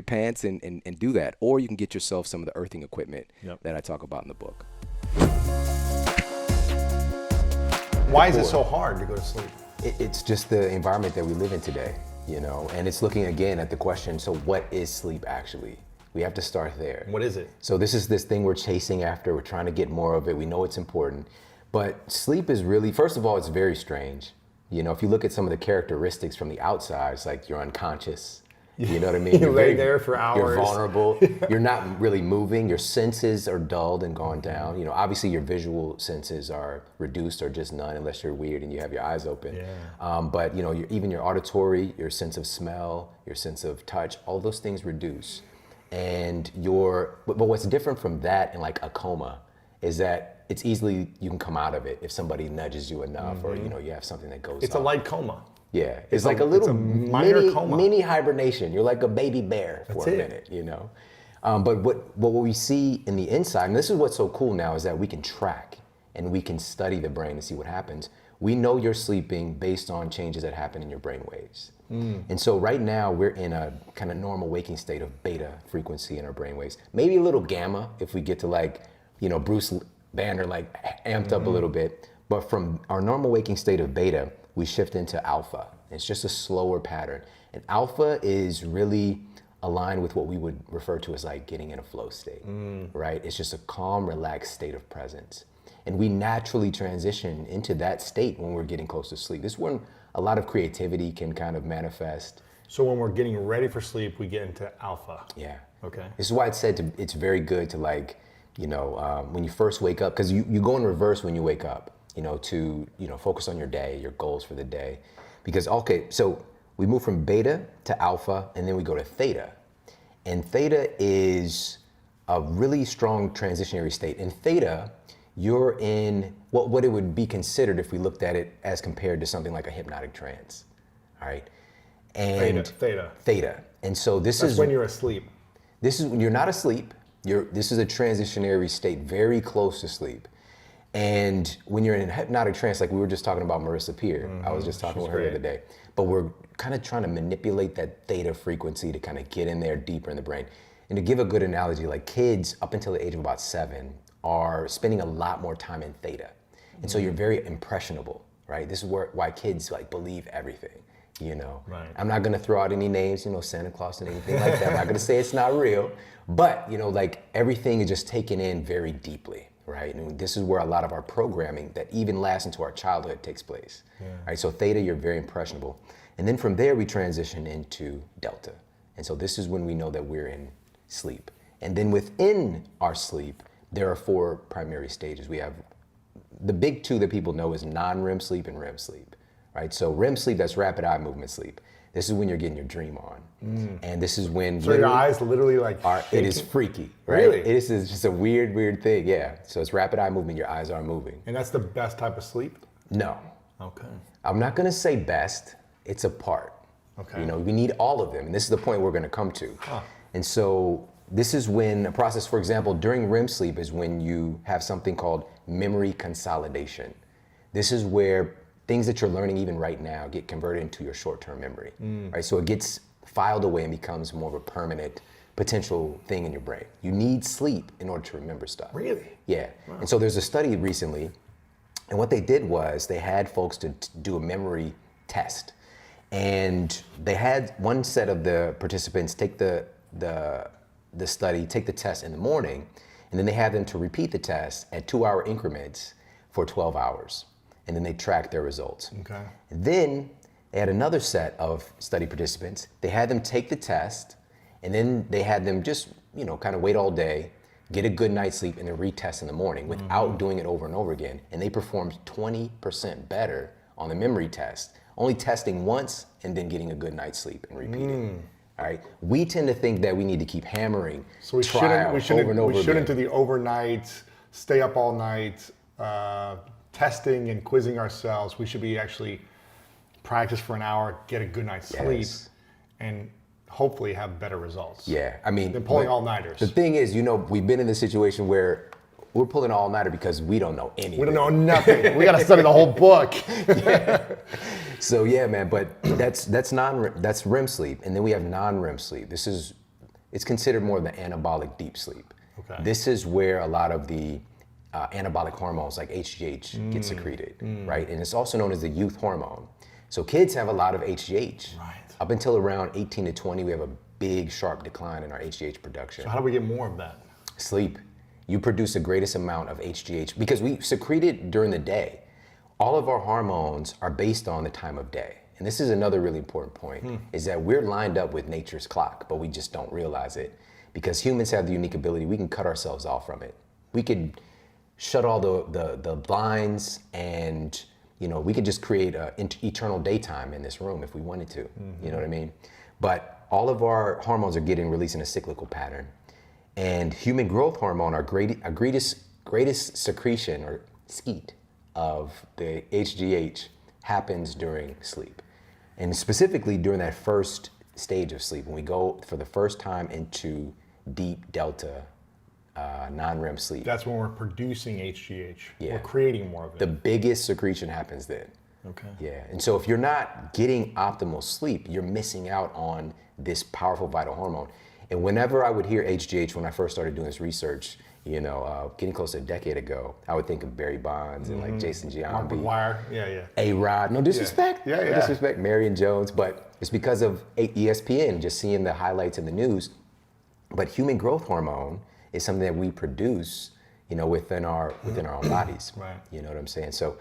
S1: pants and do that. Or you can get yourself some of the earthing equipment that I talk about in the book.
S2: Why is it so hard to go to sleep?
S1: It's just the environment that we live in today, and it's looking again at the question, so what is sleep actually? We have to start there.
S2: What is it?
S1: So this thing we're chasing after, we're trying to get more of it, we know it's important, but sleep is really, first of all, it's very strange. If you look at some of the characteristics from the outside, it's like you're unconscious. You know what I mean?
S2: You lay there for hours.
S1: You're vulnerable. You're not really moving. Your senses are dulled and gone down. Obviously your visual senses are reduced or just none unless you're weird and you have your eyes open.
S2: Yeah.
S1: But even your auditory, your sense of smell, your sense of touch, all those things reduce. And but what's different from that and like a coma is that it's easily, you can come out of it if somebody nudges you enough or you have something that goes
S2: It's
S1: off.
S2: a light coma.
S1: Yeah, it's like a little
S2: minor coma.
S1: Mini hibernation. You're like a baby bear for a minute, But what we see in the inside, and this is what's so cool now, is that we can track and we can study the brain to see what happens. We know you're sleeping based on changes that happen in your brain waves. And so right now we're in a kind of normal waking state of beta frequency in our brain waves. Maybe a little gamma if we get to Bruce Banner amped up a little bit. But from our normal waking state of beta, we shift into alpha. It's just a slower pattern. And alpha is really aligned with what we would refer to as getting in a flow state, right? It's just a calm, relaxed state of presence. And we naturally transition into that state when we're getting close to sleep. This is when a lot of creativity can kind of manifest.
S2: So when we're getting ready for sleep, we get into alpha.
S1: Yeah.
S2: Okay.
S1: This is why it's very good to when you first wake up, because you go in reverse when you wake up. To focus on your day, your goals for the day. Because, so we move from beta to alpha, and then we go to theta. And theta is a really strong transitionary state. In theta, you're in what it would be considered if we looked at it as compared to something like a hypnotic trance, all right? And Theta. And so that's
S2: when you're asleep.
S1: This is when you're not asleep. This is a transitionary state, very close to sleep. And when you're in a hypnotic trance, like we were just talking about Marissa Peer, I was just talking with her the other day, but we're kind of trying to manipulate that theta frequency to kind of get in there deeper in the brain. And to give a good analogy, kids up until the age of about 7 are spending a lot more time in theta. And so you're very impressionable, right? This is why kids believe everything,
S2: Right.
S1: I'm not gonna throw out any names, Santa Claus and anything like that. I'm not gonna say it's not real, but everything is just taken in very deeply. right? And this is where a lot of our programming that even lasts into our childhood takes place, right? So theta, you're very impressionable. And then from there, we transition into delta. And so this is when we know that we're in sleep. And then within our sleep, there are 4 primary stages. We have the big 2 that people know is non-REM sleep and REM sleep, right? So REM sleep, that's rapid eye movement sleep. This is when you're getting your dream on. And this is when
S2: So your eyes literally like
S1: it is freaky, right?
S2: Really?
S1: It is just a weird thing, yeah. So it's rapid eye movement, your eyes are moving.
S2: And that's the best type of sleep?
S1: No.
S2: Okay.
S1: I'm not gonna say best, it's a part.
S2: Okay.
S1: You know, we need all of them, and this is the point we're gonna come to. And so this is when a process, for example, during REM sleep is when you have something called memory consolidation. This is where things that you're learning even right now get converted into your short-term memory, right? So it gets filed away and becomes more of a permanent potential thing in your brain. You need sleep in order to remember stuff.
S2: Really?
S1: Yeah. Wow. And so there's a study recently, and what they did was they had folks to do a memory test. And they had one set of the participants take the study, take the test in the morning, and then they had them to repeat the test at 2-hour increments for 12 hours. And then they tracked their results.
S2: Okay.
S1: Then they had another set of study participants. They had them take the test, and then they had them just, you know, kind of wait all day, get a good night's sleep, and then retest in the morning without doing it over and over again. And they performed 20% better on the memory test, only testing once and then getting a good night's sleep and repeating. All right. We tend to think that we need to keep hammering
S2: So we
S1: trial over and over
S2: we shouldn't
S1: again.
S2: do the overnight, stay up all night, testing and quizzing ourselves. We should be actually practice for an hour, get a good night's sleep,
S1: Yes.
S2: and hopefully have better results.
S1: Yeah, I mean,
S2: Than pulling
S1: but
S2: all-nighters.
S1: The thing is, you know, we've been in this situation where we're pulling all-nighter because we don't know anything.
S2: We don't know nothing. We got to study the whole book.
S1: So yeah, man, but that's REM sleep, and then we have non-REM sleep. It's considered more the anabolic deep sleep.
S2: Okay.
S1: This is where a lot of the anabolic hormones like HGH get secreted, right? And it's also known as the youth hormone. So kids have a lot of HGH.
S2: Right.
S1: Up until around 18 to 20, we have a big sharp decline in our HGH production.
S2: So how do we get more of that?
S1: Sleep. You produce the greatest amount of HGH because we secrete it during the day. All of our hormones are based on the time of day. And this is another really important point, is that we're lined up with nature's clock, but we just don't realize it because humans have the unique ability, we can cut ourselves off from it. We could shut all the blinds and, you know, we could just create eternal daytime in this room if we wanted to, you know what I mean? But all of our hormones are getting released in a cyclical pattern. And human growth hormone, our greatest secretion or skeet of the HGH happens during sleep. And specifically during that first stage of sleep, when we go for the first time into deep delta non-REM sleep.
S2: That's when we're producing HGH.
S1: Yeah.
S2: We're creating more of it.
S1: The biggest secretion happens then.
S2: Okay.
S1: Yeah, and so if you're not getting optimal sleep, you're missing out on this powerful vital hormone. And whenever I would hear HGH when I first started doing this research, you know, getting close to a decade ago, I would think of Barry Bonds and like Jason
S2: Mark
S1: Giambi,
S2: McGuire. Yeah.
S1: A-Rod, no disrespect,
S2: Yeah.
S1: no disrespect, Marion Jones, but it's because of ESPN, just seeing the highlights in the news. But human growth hormone is something that we produce, you know, within our own bodies.
S2: Right.
S1: You know what I'm saying? So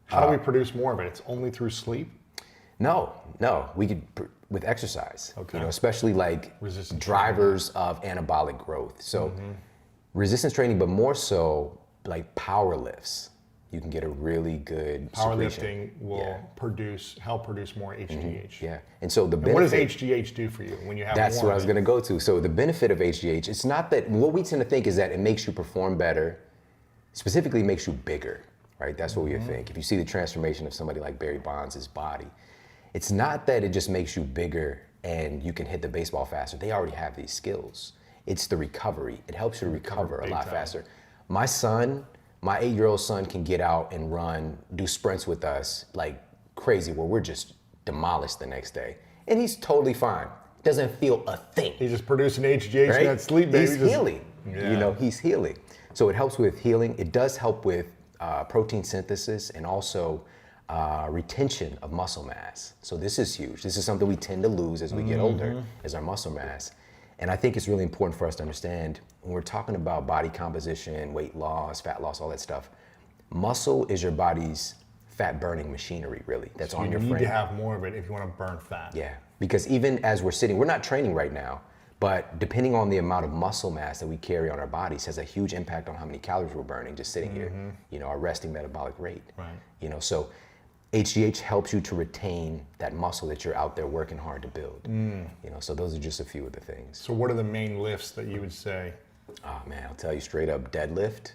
S2: How do we produce more of it? It's only through sleep?
S1: no, we could with exercise.
S2: Okay.
S1: You know, especially like
S2: Resistance
S1: drivers of anabolic growth. So resistance training, but more so like power lifts. You can get a really good secretion.
S2: Powerlifting will help produce more HGH.
S1: Yeah, and so the
S2: And
S1: benefit.
S2: what does HGH do for you when you have
S1: That's
S2: more
S1: what I
S2: of
S1: was
S2: it?
S1: going to go to. So the benefit of HGH, it's not that, what we tend to think is that it makes you perform better, specifically makes you bigger, right? That's what we would think. If you see the transformation of somebody like Barry Bonds' body, it's not that it just makes you bigger and you can hit the baseball faster. They already have these skills. It's the recovery. It helps you to recover a
S2: big
S1: lot
S2: time.
S1: faster. My 8-year-old son can get out and run, do sprints with us like crazy where we're just demolished the next day. And he's totally fine. Doesn't feel a thing.
S2: He's just producing HGH
S1: Right?
S2: in that sleep, baby.
S1: He's healing.
S2: Yeah.
S1: You know, he's healing. So it helps with healing. It does help with protein synthesis and also retention of muscle mass. So this is huge. This is something we tend to lose as we get older, is our muscle mass. And I think it's really important for us to understand when we're talking about body composition, weight loss, fat loss, all that stuff, muscle is your body's fat burning machinery, really, that's on your frame.
S2: You need to have more of it if you want to burn fat.
S1: Yeah, because even as we're sitting, we're not training right now, but depending on the amount of muscle mass that we carry on our bodies has a huge impact on how many calories we're burning just sitting here, our resting metabolic rate.
S2: Right.
S1: So HGH helps you to retain that muscle that you're out there working hard to build. So those are just a few of the things.
S2: So what are the main lifts that you would say?
S1: Oh man, I'll tell you straight up, deadlift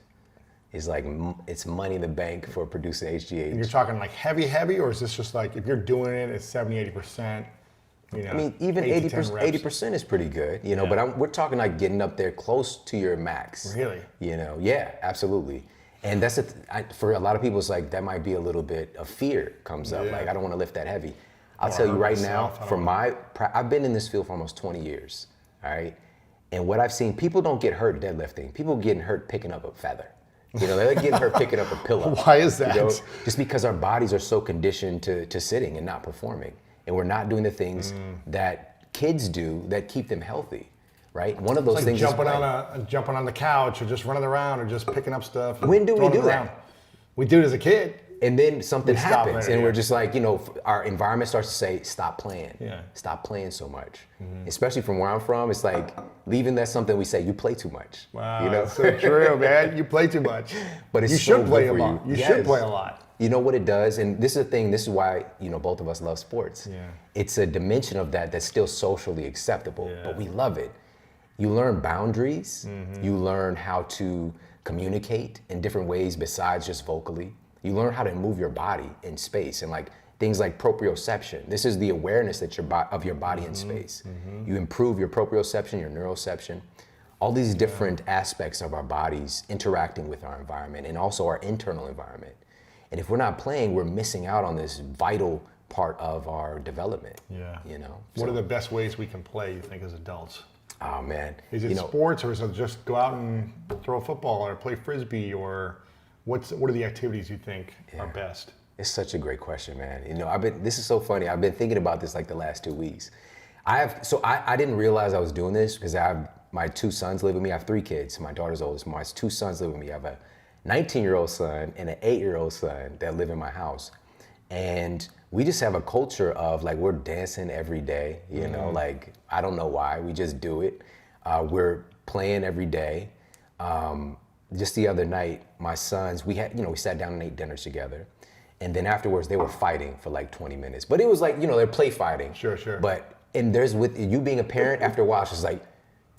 S1: is like, it's money in the bank for producing HGH.
S2: And you're talking like heavy, or is this just like, if you're doing it, it's 70, 80%?
S1: I mean, even 80% is pretty good, but we're talking like getting up there close to your max.
S2: Really?
S1: Yeah, absolutely. And that's for a lot of people, it's like that might be a little bit of fear comes up. Like, I don't want to lift that heavy. I'll tell you right now, I've been in this field for almost 20 years, all right? And what I've seen, people don't get hurt deadlifting. People getting hurt picking up a feather. They're like getting hurt picking up a pillow.
S2: Why is that?
S1: Just because our bodies are so conditioned to sitting and not performing. And we're not doing the things that kids do that keep them healthy, right? One of those things
S2: jumping on the couch, or just running around, or just picking up stuff.
S1: When do we do that?
S2: We do it as a kid.
S1: And then something happens, and we're just like, our environment starts to say, stop playing. Stop playing so much. Especially from where I'm from, it's like, leaving that's something we say, you play too much.
S2: Wow, that's so true, man. You play too much.
S1: But
S2: you should play a lot. You should play a lot.
S1: You know what it does, and this is the thing, this is why, both of us love sports. It's a dimension of that that's still socially acceptable, but we love it. You learn boundaries, you learn how to communicate in different ways besides just vocally. You learn how to move your body in space, and like things like proprioception. This is the awareness that of your body in space. You improve your proprioception, your neuroception, all these different aspects of our bodies interacting with our environment and also our internal environment. And if we're not playing, we're missing out on this vital part of our development.
S2: What are the best ways we can play, you think, as adults?
S1: Oh man.
S2: Is it sports, or is it just go out and throw a football or play frisbee, or what are the activities you think are best?
S1: It's such a great question, man. This is so funny. I've been thinking about this like the last 2 weeks. I didn't realize I was doing this because my 2 sons live with me. I have 3 kids. My daughter's oldest. My 2 sons live with me. I have a 19-year-old son and an 8-year-old son that live in my house. And we just have a culture of like, we're dancing every day, like, I don't know why, we just do it. We're playing every day. Just the other night, my sons, we sat down and ate dinner together. And then afterwards, they were fighting for like 20 minutes. But it was like, they're play fighting.
S2: Sure.
S1: And there's, with you being a parent, after a while, it's just like,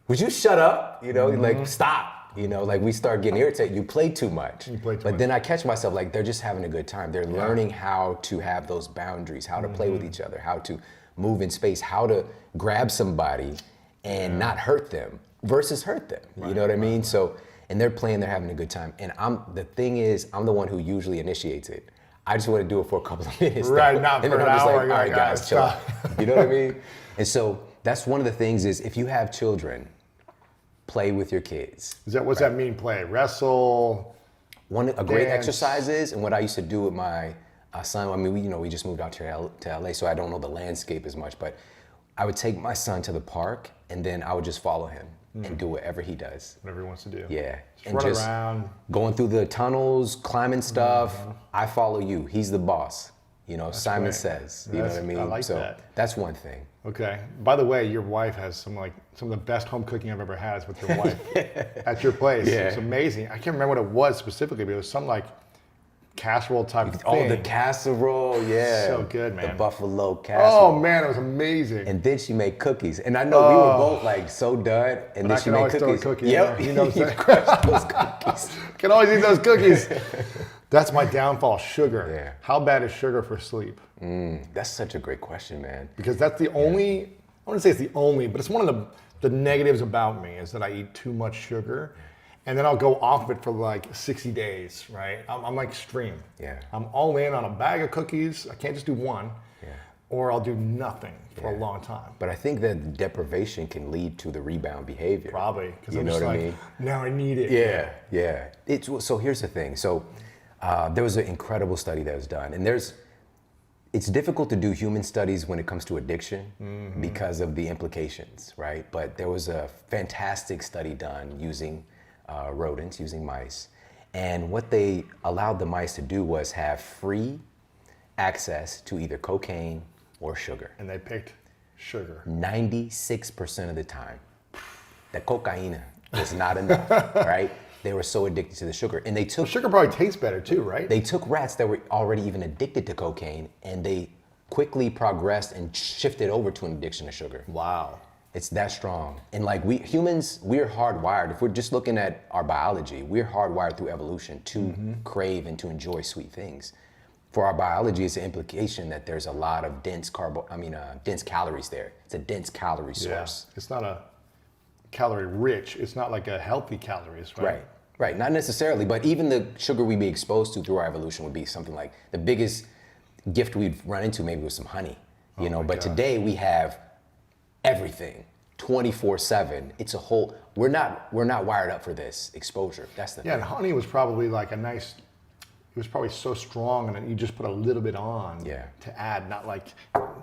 S1: would you shut up? Like, stop. Like we start getting irritated. You play too much. But then I catch myself like, they're just having a good time. They're learning how to have those boundaries, how to play with each other, how to move in space, how to grab somebody and not hurt them versus hurt them. You know what I mean? So, and they're playing, they're having a good time. And the thing is, I'm the one who usually initiates it. I just want to do it for a couple of minutes.
S2: Right, not for an hour.
S1: Just like, all right, guys, chill out. You know what I mean? And so that's one of the things is, if you have children, play with your kids.
S2: What's that mean, play? Wrestle?
S1: A great exercise is, and what I used to do with my son, I mean, we just moved out to LA, so I don't know the landscape as much, but I would take my son to the park, and then I would just follow him and do whatever he does.
S2: Whatever he wants to do.
S1: Yeah.
S2: Just run around.
S1: Going through the tunnels, climbing stuff. I follow you. He's the boss. Simon says. You know what I mean?
S2: I like that.
S1: That's one thing.
S2: Okay. By the way, your wife has some of the best home cooking I've ever had is with your wife at your place. Yeah. It's amazing. I can't remember what it was specifically, but it was some like casserole type of thing.
S1: Oh, the casserole, yeah.
S2: So good, man.
S1: The buffalo casserole.
S2: Oh man, it was amazing.
S1: And then she made cookies. And I know we were both like so done. And then she made cookies.
S2: Throw a cookie
S1: yep.
S2: You know what I'm saying?
S1: Crush those cookies.
S2: Can always eat those cookies. That's my downfall, sugar.
S1: Yeah.
S2: How bad is sugar for sleep?
S1: That's such a great question, man.
S2: Because that's the only, I wouldn't say it's the only, but it's one of the negatives about me is that I eat too much sugar. And then I'll go off of it for like 60 days, right? I'm like extreme.
S1: Yeah.
S2: I'm all in on a bag of cookies. I can't just do one.
S1: Yeah.
S2: Or I'll do nothing for a long time.
S1: But I think that deprivation can lead to the rebound behavior.
S2: Probably. Because
S1: You
S2: I'm
S1: know
S2: just
S1: what
S2: like,
S1: I mean?
S2: now I need it.
S1: Yeah. So here's the thing. So there was an incredible study that was done. And It's difficult to do human studies when it comes to addiction because of the implications, right? But there was a fantastic study done using rodents, using mice. And what they allowed the mice to do was have free access to either cocaine or sugar.
S2: And they picked sugar.
S1: 96% of the time. The cocaine was not enough, right? They were so addicted to the sugar. And they took...
S2: Well, sugar probably tastes better too, right?
S1: They took rats that were already even addicted to cocaine, and they quickly progressed and shifted over to an addiction to sugar.
S2: Wow.
S1: It's that strong. And like we humans, we're hardwired. If we're just looking at our biology, we're hardwired through evolution to crave and to enjoy sweet things. For our biology, it's an implication that there's a lot of dense calories there. It's a dense calorie source.
S2: Yeah. It's not a calorie rich. It's not like a healthy calories, right?
S1: Right. Not necessarily, but even the sugar we'd be exposed to through our evolution would be something like the biggest gift we'd run into maybe was some honey, you know. But today we have everything 24/7. It's a whole. We're not wired up for this exposure. That's the thing.
S2: And honey was probably like a nice. It was probably so strong, and then you just put a little bit on to add, not like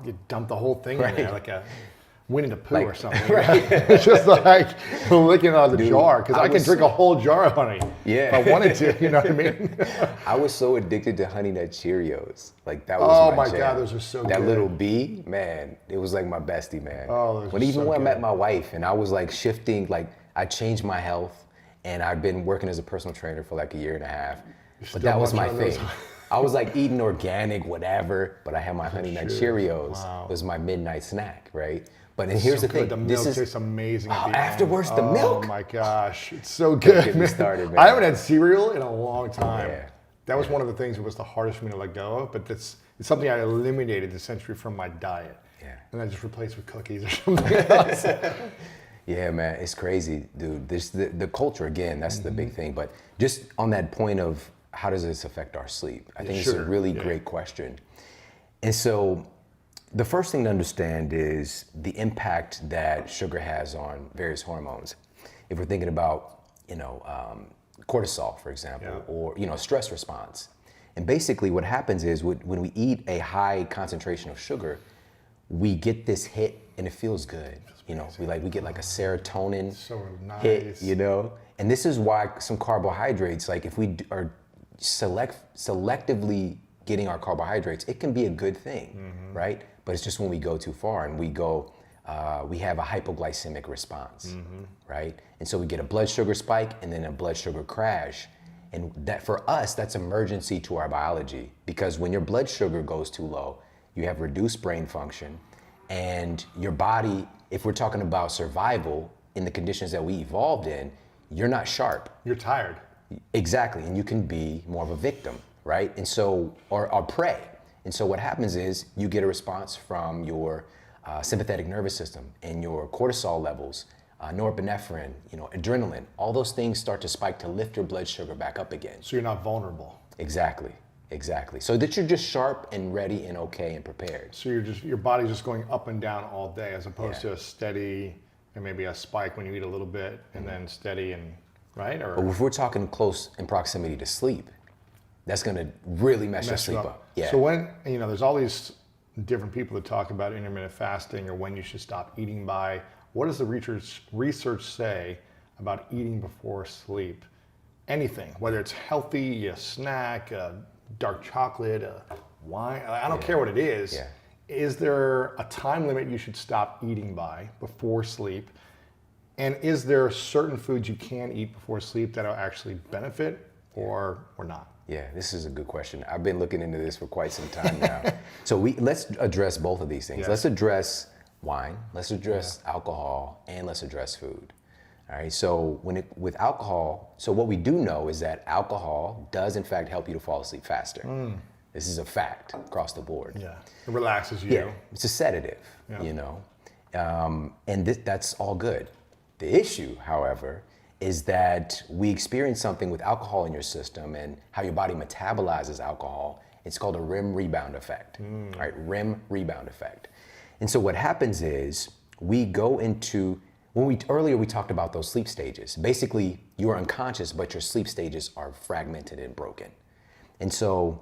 S2: you dump the whole thing in there like a Winnie the Pooh or something.
S1: Right.
S2: It's just like licking out of the jar, because I can drink a whole jar of honey if I wanted to. You know what I mean?
S1: I was so addicted to Honey Nut Cheerios. Like that was my jam.
S2: God, those are so good.
S1: That little bee, man, it was like my bestie, man.
S2: Oh, those
S1: when I met my wife and I was like shifting, like I changed my health, and I've been working as a personal trainer for like a year and a half. But that was my thing. I was like eating organic, whatever, but I had my Honey Nut Cheerios. Wow. It was my midnight snack, right? But and here's the thing.
S2: The milk tastes amazing.
S1: Afterwards, the milk.
S2: Oh my gosh, it's so good.
S1: Get me started, man.
S2: I haven't had cereal in a long time.
S1: Yeah.
S2: That was one of the things that was the hardest for me to let go of. But it's something I eliminated essentially from my diet.
S1: Yeah.
S2: And I just replaced with cookies or something else.
S1: Yeah, man, it's crazy, dude. This the culture again. That's the big thing. But just on that point of how does this affect our sleep? I think it's a really great question. And so the first thing to understand is the impact that sugar has on various hormones. If we're thinking about, cortisol, for example, or, stress response. And basically what happens is when we eat a high concentration of sugar, we get this hit and it feels good. We get like a serotonin hit, and this is why some carbohydrates, like if we are selectively getting our carbohydrates, it can be a good thing, right? But it's just when we go too far and we have a hypoglycemic response, right? And so we get a blood sugar spike and then a blood sugar crash. And that for us, that's emergency to our biology, because when your blood sugar goes too low, you have reduced brain function, and your body, if we're talking about survival in the conditions that we evolved in, you're not sharp.
S2: You're tired.
S1: Exactly, and you can be more of a victim, right? And so, or prey. And so what happens is you get a response from your sympathetic nervous system and your cortisol levels, norepinephrine, adrenaline, all those things start to spike to lift your blood sugar back up again.
S2: So you're not vulnerable.
S1: Exactly. So that you're just sharp and ready and okay and prepared.
S2: So your body's just going up and down all day, as opposed to a steady and maybe a spike when you eat a little bit and then steady and right? Or
S1: if we're talking close in proximity to sleep, that's going to really mess your sleep up. Yeah.
S2: So when, there's all these different people that talk about intermittent fasting or when you should stop eating by, what does the research say about eating before sleep? Anything, whether it's healthy, a snack, a dark chocolate, a wine, I don't care what it is.
S1: Yeah.
S2: Is there a time limit you should stop eating by before sleep? And is there certain foods you can eat before sleep that'll actually benefit or not?
S1: Yeah, this is a good question. I've been looking into this for quite some time now. So let's address both of these things.
S2: Yes.
S1: Let's address wine, let's address alcohol, and let's address food. All right, so with alcohol, so what we do know is that alcohol does in fact help you to fall asleep faster. This is a fact across the board.
S2: Yeah, it relaxes you.
S1: Yeah, it's a sedative, and that's all good. The issue, however, is that we experience something with alcohol in your system and how your body metabolizes alcohol. It's called a REM rebound effect, right? REM rebound effect. And so what happens is we go into, earlier we talked about those sleep stages. Basically, you are unconscious, but your sleep stages are fragmented and broken. And so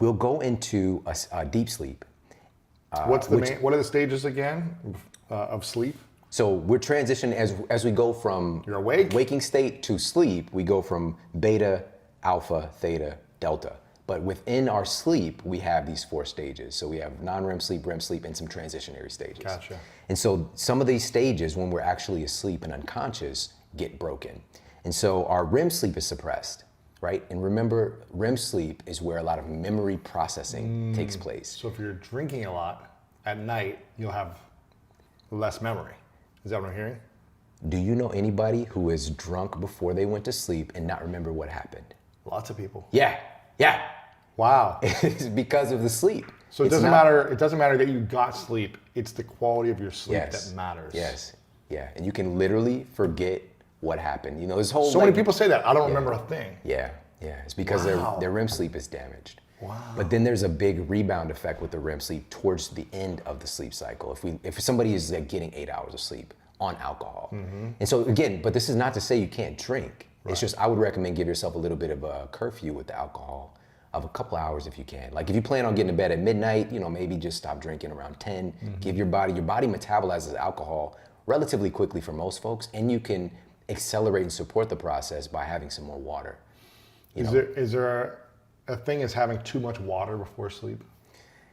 S1: we'll go into a deep sleep.
S2: What are the stages again of sleep?
S1: So we're transitioning as we go from
S2: You're awake?
S1: waking state to sleep. We go from beta, alpha, theta, delta. But within our sleep, we have these 4 stages. So we have non-REM sleep, REM sleep, and some transitionary stages.
S2: Gotcha.
S1: And so some of these stages, when we're actually asleep and unconscious, get broken. And so our REM sleep is suppressed, right? And remember, REM sleep is where a lot of memory processing takes place.
S2: So if you're drinking a lot at night, you'll have less memory. Is that what I'm hearing?
S1: Do you know anybody who is drunk before they went to sleep and not remember what happened?
S2: Lots of people.
S1: Yeah.
S2: Wow.
S1: It's because of the sleep.
S2: So it doesn't matter. It doesn't matter that you got sleep. It's the quality of your sleep that matters.
S1: Yes. Yeah. And you can literally forget what happened. You know, this whole
S2: So many people say that. I don't remember a thing.
S1: Yeah. It's because their REM sleep is damaged.
S2: Wow.
S1: But then there's a big rebound effect with the REM sleep towards the end of the sleep cycle. If somebody is like getting 8 hours of sleep on alcohol. And so again, but this is not to say you can't drink. It's just I would recommend give yourself a little bit of a curfew with the alcohol of a couple hours if you can. Like if you plan on getting to bed at midnight, you know, maybe just stop drinking around 10. Give your body metabolizes alcohol relatively quickly for most folks, and you can accelerate and support the process by having some more water.
S2: Is there a thing as having too much water before sleep?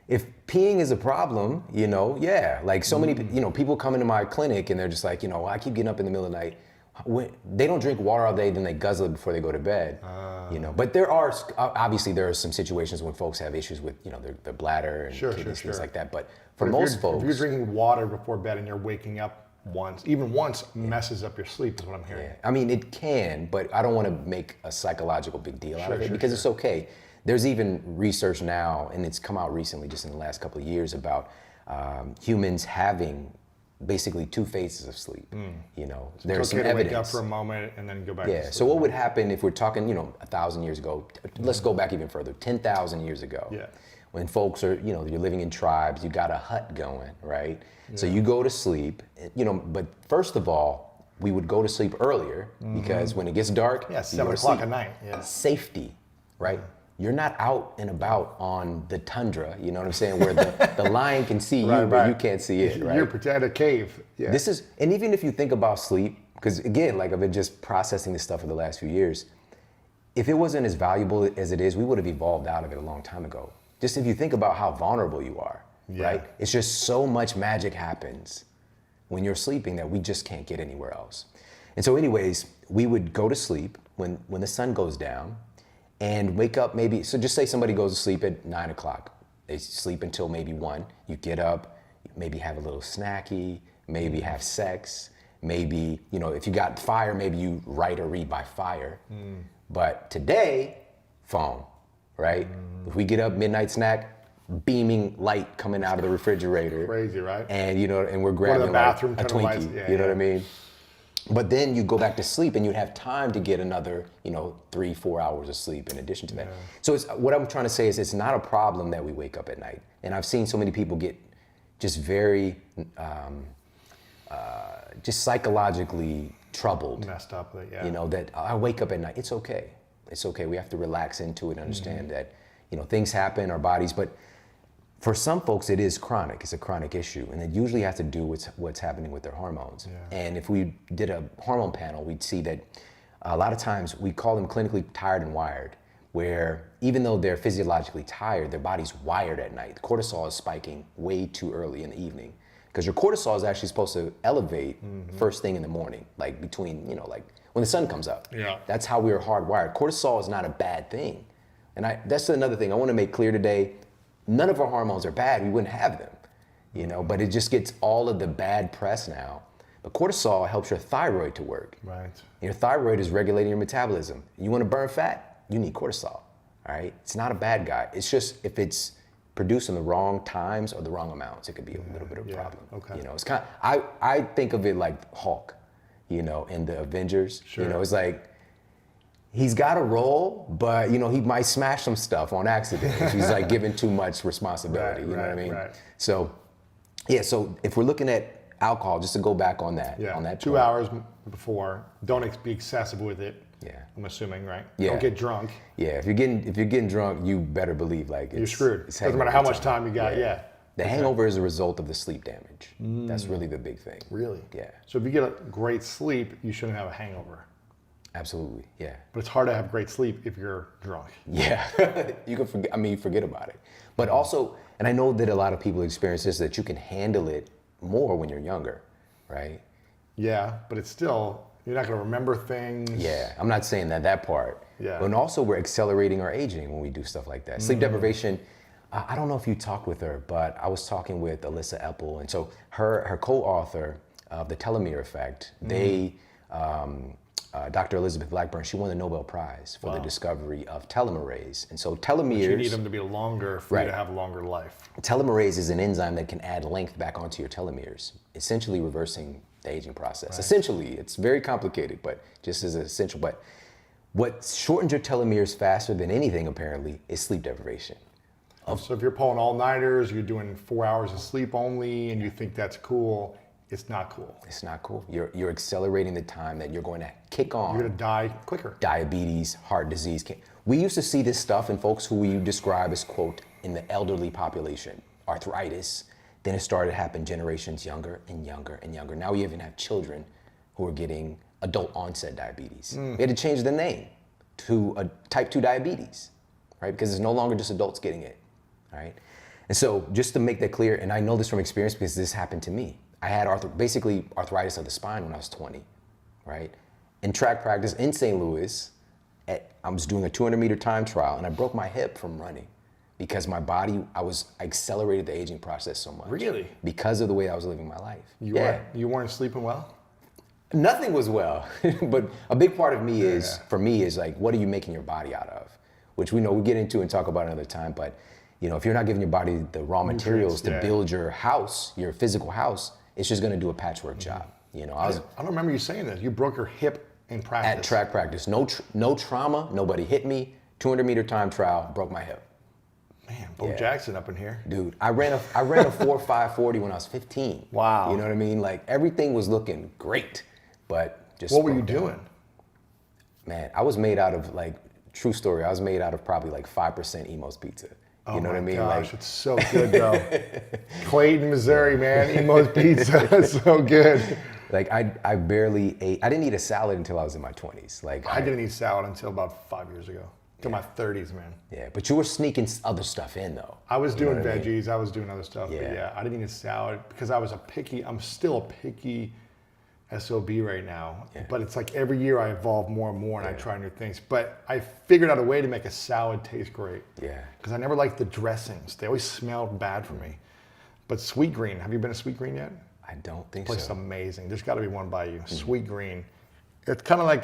S1: If peeing is a problem, you know, like so many, you know, people come into my clinic and they're just like, you know, I keep getting up in the middle of the night. They don't drink water all day, then they guzzle it before they go to bed, you know. But there are some situations when folks have issues with, you know, their bladder and kidneys, things like that. But for most folks,
S2: if you're drinking water before bed and you're waking up even once messes up your sleep is what I'm hearing.
S1: I mean, it can, but I don't want to make a psychological big deal out of it because it's okay. There's even research now, and it's come out recently, just in the last couple of years, about humans having basically 2 phases of sleep. You know,
S2: So
S1: there's
S2: it's okay
S1: some
S2: to
S1: evidence.
S2: wake up for a moment and then go back to sleep.
S1: So what would happen if we're talking, you know, 1,000 years ago? Let's go back even further, 10,000 years ago.
S2: Yeah.
S1: When folks are, you know, you're living in tribes, you got a hut going, right? So you go to sleep, you know, but first of all, we would go to sleep earlier because when it gets dark,
S2: 7 o'clock at night. Yeah.
S1: Safety, right? You're not out and about on the tundra, you know what I'm saying, where the lion can see you, but you can't see it, right?
S2: You're protected a cave. Yeah.
S1: This is, and even if you think about sleep, because again, like I've been just processing this stuff for the last few years, if it wasn't as valuable as it is, we would have evolved out of it a long time ago. Just if you think about how vulnerable you are, right? It's just so much magic happens when you're sleeping that we just can't get anywhere else. And so anyways, we would go to sleep when the sun goes down and wake up maybe, so just say somebody goes to sleep at 9 o'clock. They sleep until maybe 1. You get up, maybe have a little snacky, maybe have sex, maybe, you know, if you got fire, maybe you write or read by fire. But today, phone, right? If we get up, midnight snack, beaming light coming out of the refrigerator.
S2: Crazy, right?
S1: And, you know, and we're grabbing like a Twinkie, you know what I mean? But then you go back to sleep and you have time to get another, you know, 3-4 hours of sleep in addition to that. So what I'm trying to say is it's not a problem that we wake up at night. And I've seen so many people get just very, just psychologically troubled.
S2: Messed up,
S1: you know, that I wake up at night. It's okay. It's okay. We have to relax into it and understand that, you know, things happen, our bodies, but for some folks, it is chronic. It's a chronic issue, and it usually has to do with what's happening with their hormones. And if we did a hormone panel, we'd see that a lot of times we call them clinically tired and wired, where even though they're physiologically tired, their body's wired at night. The cortisol is spiking way too early in the evening, because your cortisol is actually supposed to elevate first thing in the morning, like between, you know, like when the sun comes up. That's how we're hardwired. Cortisol is not a bad thing. And that's another thing I want to make clear today. None of our hormones are bad. We wouldn't have them, you know, but it just gets all of the bad press now. But cortisol helps your thyroid to work.
S2: Right.
S1: Your thyroid is regulating your metabolism. You want to burn fat, you need cortisol, all right? It's not a bad guy. It's just if it's produced in the wrong times or the wrong amounts, it could be a little bit of a problem.
S2: Okay.
S1: You know, it's kind of, I think of it like Hulk, you know, in the Avengers. You know, it's like, he's got a role, but, you know, he might smash some stuff on accident if he's like given too much responsibility, you know what I mean? So, yeah, so if we're looking at alcohol, just to go back on that, on that
S2: 2
S1: point.
S2: hours before, don't be excessive with it.
S1: Yeah.
S2: I'm assuming, right?
S1: Yeah.
S2: Don't get drunk.
S1: Yeah, if you're getting drunk, you better believe like
S2: You're screwed. Doesn't matter how much time you got. Yeah.
S1: The hangover is a result of the sleep damage. That's really the big thing.
S2: Really?
S1: Yeah.
S2: So if you get a great sleep, you shouldn't have a hangover.
S1: Absolutely. Yeah.
S2: But it's hard to have great sleep if you're drunk.
S1: Yeah. You can forget. I mean, forget about it. But also, and I know that a lot of people experience this, that you can handle it more when you're younger, right?
S2: Yeah, but it's still, you're not going to remember things.
S1: Yeah, I'm not saying that part.
S2: Yeah.
S1: And also we're accelerating our aging when we do stuff like that. Sleep deprivation, I don't know if you talked with her, but I was talking with Alyssa Epple. And so her co-author of The Telomere Effect, Dr. Elizabeth Blackburn, she won the Nobel Prize for the discovery of telomerase. And so telomeres...
S2: You need them to be longer for you to have a longer life.
S1: Telomerase is an enzyme that can add length back onto your telomeres, essentially reversing the aging process. Essentially, it's very complicated, but just as essential. But what shortens your telomeres faster than anything, apparently, is sleep deprivation.
S2: So if you're pulling all-nighters, you're doing 4 hours of sleep only, and you think that's cool, it's not cool.
S1: It's not cool. You're accelerating the time that you're going to kick on.
S2: You're going to die quicker.
S1: Diabetes, heart disease. We used to see this stuff in folks who we describe as, quote, in the elderly population, arthritis. Then it started to happen generations younger and younger and younger. Now we even have children who are getting adult onset diabetes. We had to change the name to a type 2 diabetes, right? Because it's no longer just adults getting it, right? And so just to make that clear, and I know this from experience because this happened to me. I had basically arthritis of the spine when I was 20, right? In track practice in St. Louis, I was doing a 200-meter time trial and I broke my hip from running because my body, I accelerated the aging process so much.
S2: Really?
S1: Because of the way I was living my life.
S2: You weren't sleeping well?
S1: Nothing was well, but a big part of me for me is like, what are you making your body out of? Which we know we'll get into and talk about another time, but if you're not giving your body the raw materials to build your house, your physical house, it's just gonna do a patchwork job.
S2: I don't remember you saying this. You broke your hip in practice.
S1: At track practice, no trauma, nobody hit me, 200-meter time trial, broke my hip.
S2: Man, Bo Jackson up in here.
S1: Dude, I ran a 4.540 when I was 15.
S2: Wow.
S1: You know what I mean? Like everything was looking great, but just.
S2: What were you doing?
S1: Man, I was made out of true story. I was made out of probably 5% Emo's pizza. You know what I mean?
S2: Oh my gosh, it's so good though. Clayton, Missouri, man, Emo's pizza, it's so good.
S1: I barely ate. I didn't eat a salad until I was in my 20s.
S2: I didn't eat salad until about 5 years ago. Till my 30s, man.
S1: Yeah, but you were sneaking other stuff in though.
S2: I was doing veggies. I was doing other stuff. But yeah, I didn't eat a salad because I'm still a picky SOB right now. Yeah. But it's like every year I evolve more and more and I try new things. But I figured out a way to make a salad taste great.
S1: Yeah.
S2: Because I never liked the dressings. They always smelled bad for me. But Sweet Green, have you been to Sweet Green yet?
S1: I don't think
S2: so. It's
S1: so.
S2: Amazing. There's got to be one by you. Sweet Green. It's kind of like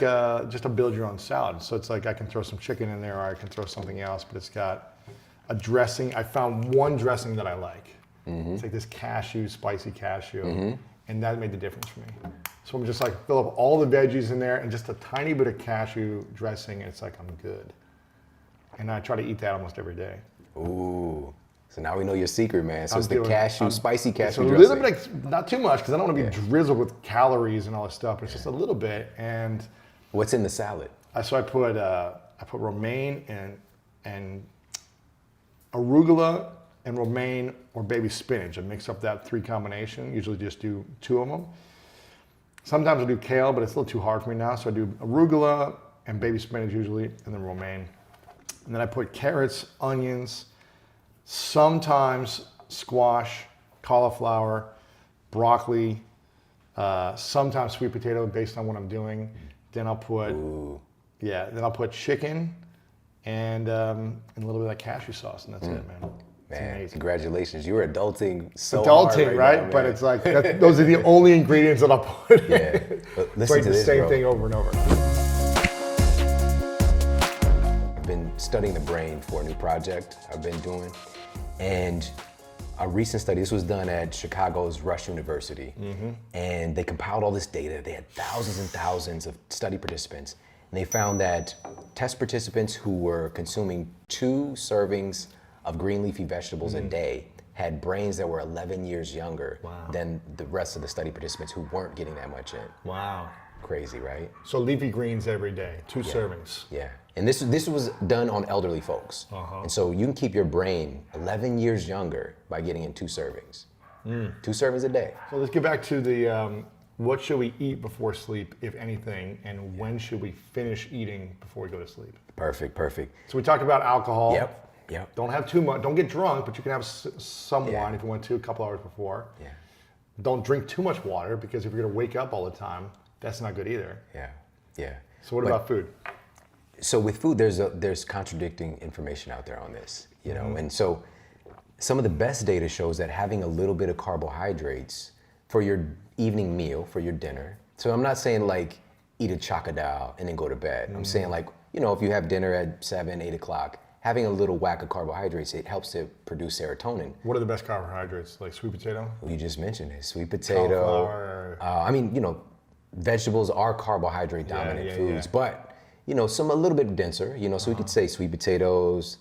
S2: just a build your own salad. So it's like I can throw some chicken in there or I can throw something else, but it's got a dressing. I found one dressing that I like. It's like this spicy cashew, and that made the difference for me. So I'm just fill up all the veggies in there and just a tiny bit of cashew dressing, and it's like I'm good. And I try to eat that almost every day.
S1: Ooh. So now we know your secret, man. So it's the spicy cashew
S2: dressing.
S1: It's a
S2: little bit, not too much, because I don't want to be drizzled with calories and all this stuff. It's just a little bit. And
S1: what's in the salad?
S2: So I put romaine and arugula and romaine or baby spinach. I mix up that 3 combination. Usually just do 2 of them. Sometimes I do kale, but it's a little too hard for me now. So I do arugula and baby spinach usually, and then romaine. And then I put carrots, onions, sometimes squash, cauliflower, broccoli, sometimes sweet potato based on what I'm doing. Then I'll put, chicken and a little bit of that cashew sauce, and that's it, man.
S1: Man, congratulations. You were adulting so
S2: hard
S1: right?
S2: Now, but it's like, those are the only ingredients that I'll put.
S1: Yeah. Listen to
S2: the
S1: this,
S2: same thing over and over.
S1: I've been studying the brain for a new project I've been doing. And a recent study, this was done at Chicago's Rush University, and they compiled all this data. They had thousands and thousands of study participants, and they found that test participants who were consuming 2 servings of green leafy vegetables a day had brains that were 11 years younger than the rest of the study participants who weren't getting that much in.
S2: Wow.
S1: Crazy, right?
S2: So leafy greens every day, 2 servings.
S1: Yeah. And this was done on elderly folks. And so you can keep your brain 11 years younger by getting in 2 servings. 2 servings a day.
S2: So let's get back to the what should we eat before sleep, if anything, and when should we finish eating before we go to sleep?
S1: Perfect.
S2: So we talked about alcohol.
S1: Yep.
S2: Don't have too much. Don't get drunk, but you can have some
S1: Yeah.
S2: wine if you want to, a couple hours before.
S1: Yeah.
S2: Don't drink too much water, because if you're going to wake up all the time, that's not good either.
S1: Yeah.
S2: So what about food?
S1: So with food, there's contradicting information out there on this, you know, and so some of the best data shows that having a little bit of carbohydrates for your evening meal, for your dinner. So I'm not saying like eat a chocodile and then go to bed. I'm saying like, you know, if you have dinner at 7, 8 o'clock, having a little whack of carbohydrates, it helps to produce serotonin.
S2: What are the best carbohydrates? Like sweet potato?
S1: Well, you just mentioned it, sweet potato.
S2: Cauliflower.
S1: I mean, you know, vegetables are carbohydrate dominant foods, but you know, some a little bit denser, you know, so we could say sweet potatoes,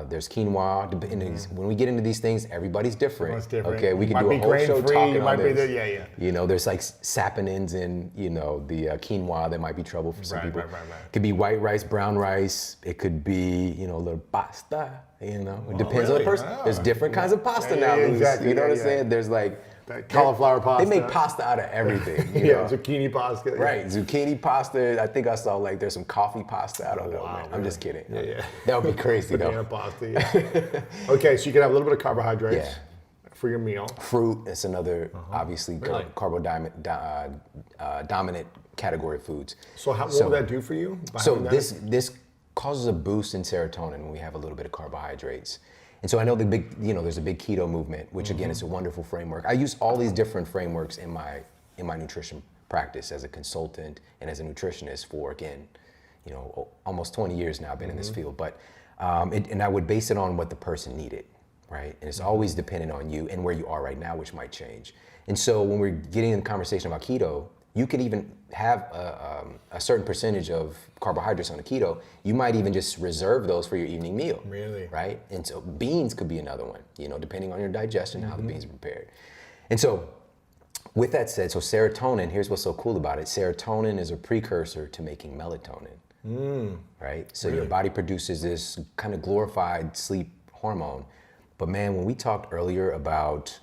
S1: there's quinoa. When we get into these things, everybody's different.
S2: Everyone's different.
S1: Okay, we could
S2: Might
S1: do a
S2: be
S1: whole show
S2: grain-free,
S1: talking
S2: it might
S1: on
S2: be
S1: this.
S2: yeah.
S1: You know, there's like saponins in, you know, the quinoa that might be trouble for some people.
S2: Right.
S1: It could be white rice, brown rice. It could be, you know, a little pasta. You know, it depends on the person.
S2: Oh.
S1: There's different kinds of pasta now. Luz.
S2: Exactly.
S1: You know what I'm saying? There's like
S2: cauliflower pasta.
S1: They make pasta out of everything. You know?
S2: Zucchini pasta.
S1: Right, zucchini pasta. I think I saw like there's some coffee pasta. I don't know,
S2: wow,
S1: man. I'm
S2: really?
S1: just kidding.
S2: Yeah.
S1: That would be crazy
S2: Banana
S1: though.
S2: pasta. Yeah. Okay, so you can have a little bit of carbohydrates for your meal.
S1: Fruit is another obviously
S2: Really?
S1: dominant category of foods.
S2: So what will that do for you?
S1: So this causes a boost in serotonin when we have a little bit of carbohydrates. And so I know there's a big keto movement, which again is a wonderful framework. I use all these different frameworks in my nutrition practice as a consultant and as a nutritionist for, again, you know, almost 20 years now I've been in this field. But and I would base it on what the person needed, right? And it's always dependent on you and where you are right now, which might change. And so when we're getting in the conversation about keto, you could even have a certain percentage of carbohydrates on a keto. You might even just reserve those for your evening meal.
S2: Really?
S1: Right? And so beans could be another one, you know, depending on your digestion, how the beans are prepared. And so with that said, so serotonin, here's what's so cool about it. Serotonin is a precursor to making melatonin, right? So your body produces this kind of glorified sleep hormone. But man, when we talked earlier about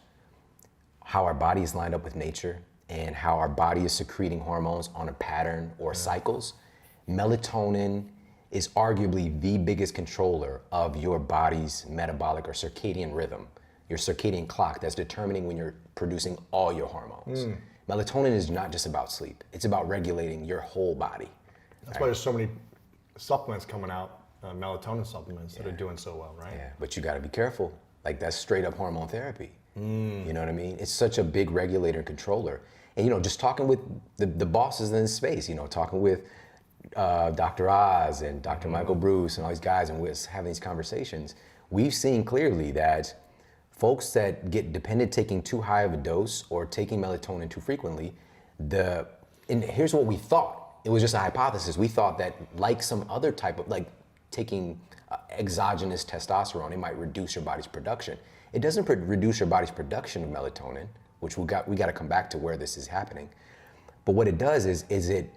S1: how our body is lined up with nature, and how our body is secreting hormones on a pattern or cycles, melatonin is arguably the biggest controller of your body's metabolic or circadian rhythm, your circadian clock that's determining when you're producing all your hormones. Melatonin is not just about sleep, it's about regulating your whole body.
S2: That's why there's so many supplements coming out, melatonin supplements that are doing so well, right?
S1: Yeah, but you gotta be careful. Like that's straight up hormone therapy. You know what I mean? It's such a big regulator and controller. And you know, just talking with the bosses in this space, you know, talking with Dr. Oz and Dr. Michael Bruce and all these guys, and we're having these conversations, we've seen clearly that folks that get dependent taking too high of a dose or taking melatonin too frequently, and here's what we thought. It was just a hypothesis. We thought that like some other type of, like taking exogenous testosterone, it might reduce your body's production. It doesn't reduce your body's production of melatonin, which we got to come back to where this is happening. But what it does is it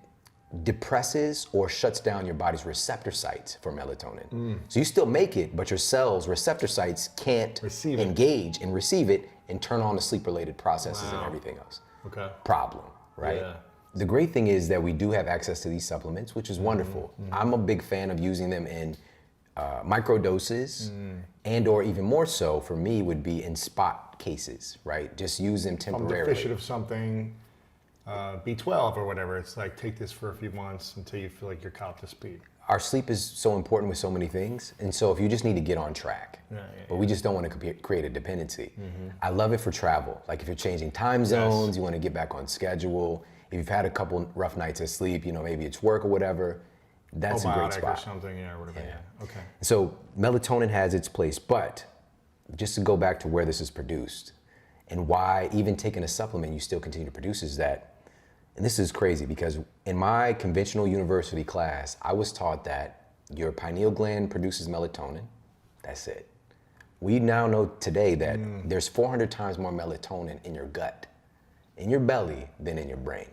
S1: depresses or shuts down your body's receptor sites for melatonin. So you still make it, but your cells' receptor sites can't engage and receive it and turn on the sleep-related processes and everything else.
S2: Okay.
S1: Problem, right?
S2: Yeah.
S1: The great thing is that we do have access to these supplements, which is wonderful. I'm a big fan of using them in micro doses, and or even more so for me would be in spot cases, right? Just use them temporarily.
S2: I'm deficient of something, B12 or whatever. It's like take this for a few months until you feel like you're caught up to speed.
S1: Our sleep is so important with so many things, and so if you just need to get on track, but we just don't want to create a dependency. I love it for travel. Like if you're changing time zones, you want to get back on schedule. If you've had a couple rough nights of sleep, you know, maybe it's work or whatever, that's a great spot.
S2: Or something, yeah, or whatever. Yeah. Okay.
S1: So melatonin has its place, but just to go back to where this is produced and why even taking a supplement you still continue to produce is that, and this is crazy because in my conventional university class, I was taught that your pineal gland produces melatonin. That's it. We now know today that there's 400 times more melatonin in your gut, in your belly, than in your brain.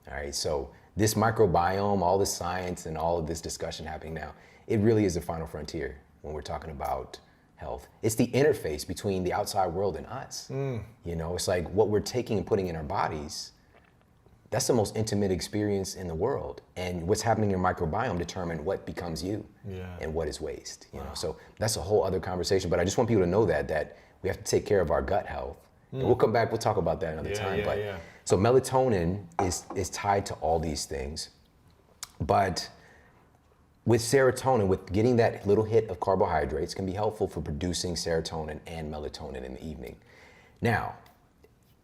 S1: All right, so this microbiome, all this science and all of this discussion happening now, it really is the final frontier when we're talking about health. It's the interface between the outside world and us. You know, it's like what we're taking and putting in our bodies. That's the most intimate experience in the world. And what's happening in your microbiome determine what becomes you and what is waste. You know, so that's a whole other conversation. But I just want people to know that we have to take care of our gut health. And we'll come back, we'll talk about that another time. So melatonin is tied to all these things. But with serotonin, with getting that little hit of carbohydrates can be helpful for producing serotonin and melatonin in the evening. Now,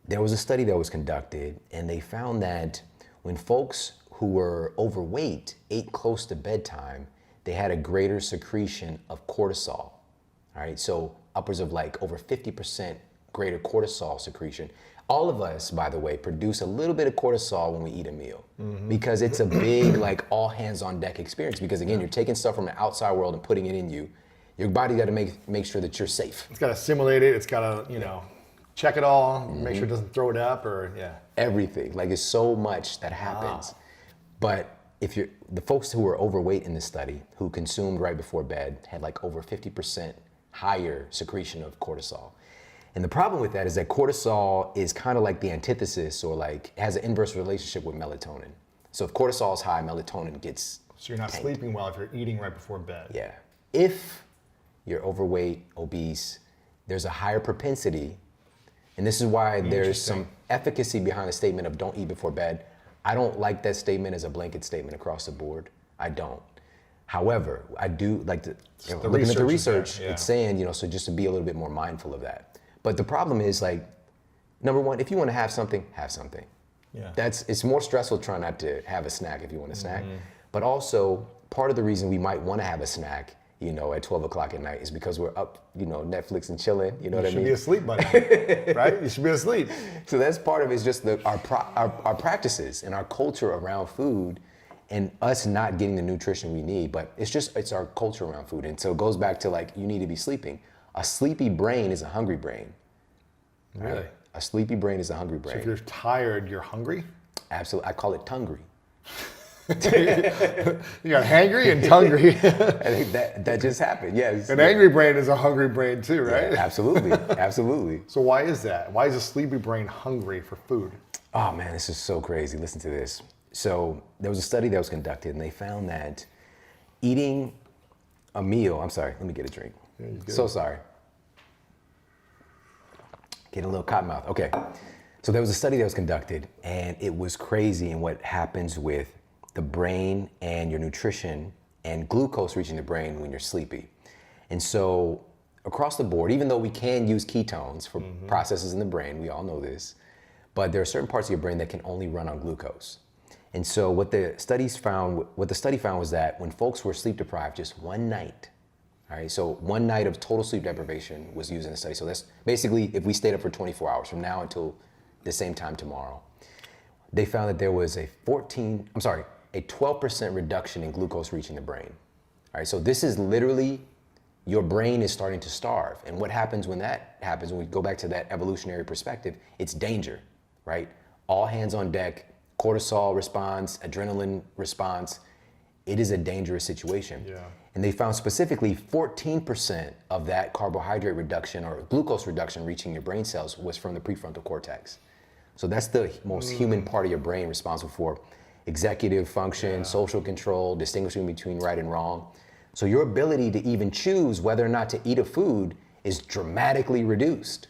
S1: there was a study that was conducted and they found that when folks who were overweight ate close to bedtime, they had a greater secretion of cortisol. All right, so upwards of like over 50% greater cortisol secretion. All of us, by the way, produce a little bit of cortisol when we eat a meal because it's a big, like all hands on deck experience. Because again, you're taking stuff from the outside world and putting it in you. Your body got to make sure that you're safe.
S2: It's got to assimilate it. It's got to, you know, check it all, make sure it doesn't throw it up or
S1: everything. Like it's so much that happens. But if you're the folks who were overweight in the study who consumed right before bed had like over 50% higher secretion of cortisol. And the problem with that is that cortisol is kind of like the antithesis or like has an inverse relationship with melatonin. So if cortisol is high, melatonin gets
S2: So you're not
S1: tanked.
S2: sleeping well if you're eating right before bed.
S1: Yeah. If you're overweight, obese, there's a higher propensity, and this is why there's some efficacy behind the statement of don't eat before bed. I don't like that statement as a blanket statement across the board. I don't. However, I do like to, looking at the research, it's saying, you know, so just to be a little bit more mindful of that. But the problem is like, number one, if you want to have something, have something.
S2: Yeah.
S1: It's more stressful trying not to have a snack if you want a snack. But also part of the reason we might want to have a snack, you know, at 12 o'clock at night is because we're up, you know, Netflix and chilling, you know what I mean?
S2: You should be asleep, buddy, right? You should be asleep.
S1: So that's part of it, is just our practices and our culture around food and us not getting the nutrition we need. But it's our culture around food. And so it goes back to like, you need to be sleeping. A sleepy brain is a hungry brain.
S2: Really?
S1: Right? A sleepy brain is a hungry brain.
S2: So if you're tired, you're hungry?
S1: Absolutely. I call it tungry.
S2: You got hangry and tungry.
S1: I think that just happened. Yes.
S2: An angry brain is a hungry brain too, right?
S1: Yeah, absolutely. Absolutely.
S2: So why is that? Why is a sleepy brain hungry for food?
S1: Oh man, this is so crazy. Listen to this. So there was a study that was conducted and they found that eating a meal, I'm sorry, let me get a drink.
S2: Yeah, you're good.
S1: So sorry. Getting a little cotton mouth. Okay. So there was a study that was conducted and it was crazy in what happens with the brain and your nutrition and glucose reaching the brain when you're sleepy. And so across the board, even though we can use ketones for processes in the brain, we all know this, but there are certain parts of your brain that can only run on glucose. And so what the study found was that when folks were sleep deprived just one night, all right, so one night of total sleep deprivation was used in the study. So that's basically if we stayed up for 24 hours from now until the same time tomorrow, they found that there was a 12% reduction in glucose reaching the brain. All right, so this is literally your brain is starting to starve. And what happens when that happens, when we go back to that evolutionary perspective, it's danger, right? All hands on deck, cortisol response, adrenaline response. It is a dangerous situation.
S2: Yeah.
S1: And they found specifically 14% of that carbohydrate reduction or glucose reduction reaching your brain cells was from the prefrontal cortex. So that's the most human part of your brain responsible for executive function, social control, distinguishing between right and wrong. So your ability to even choose whether or not to eat a food is dramatically reduced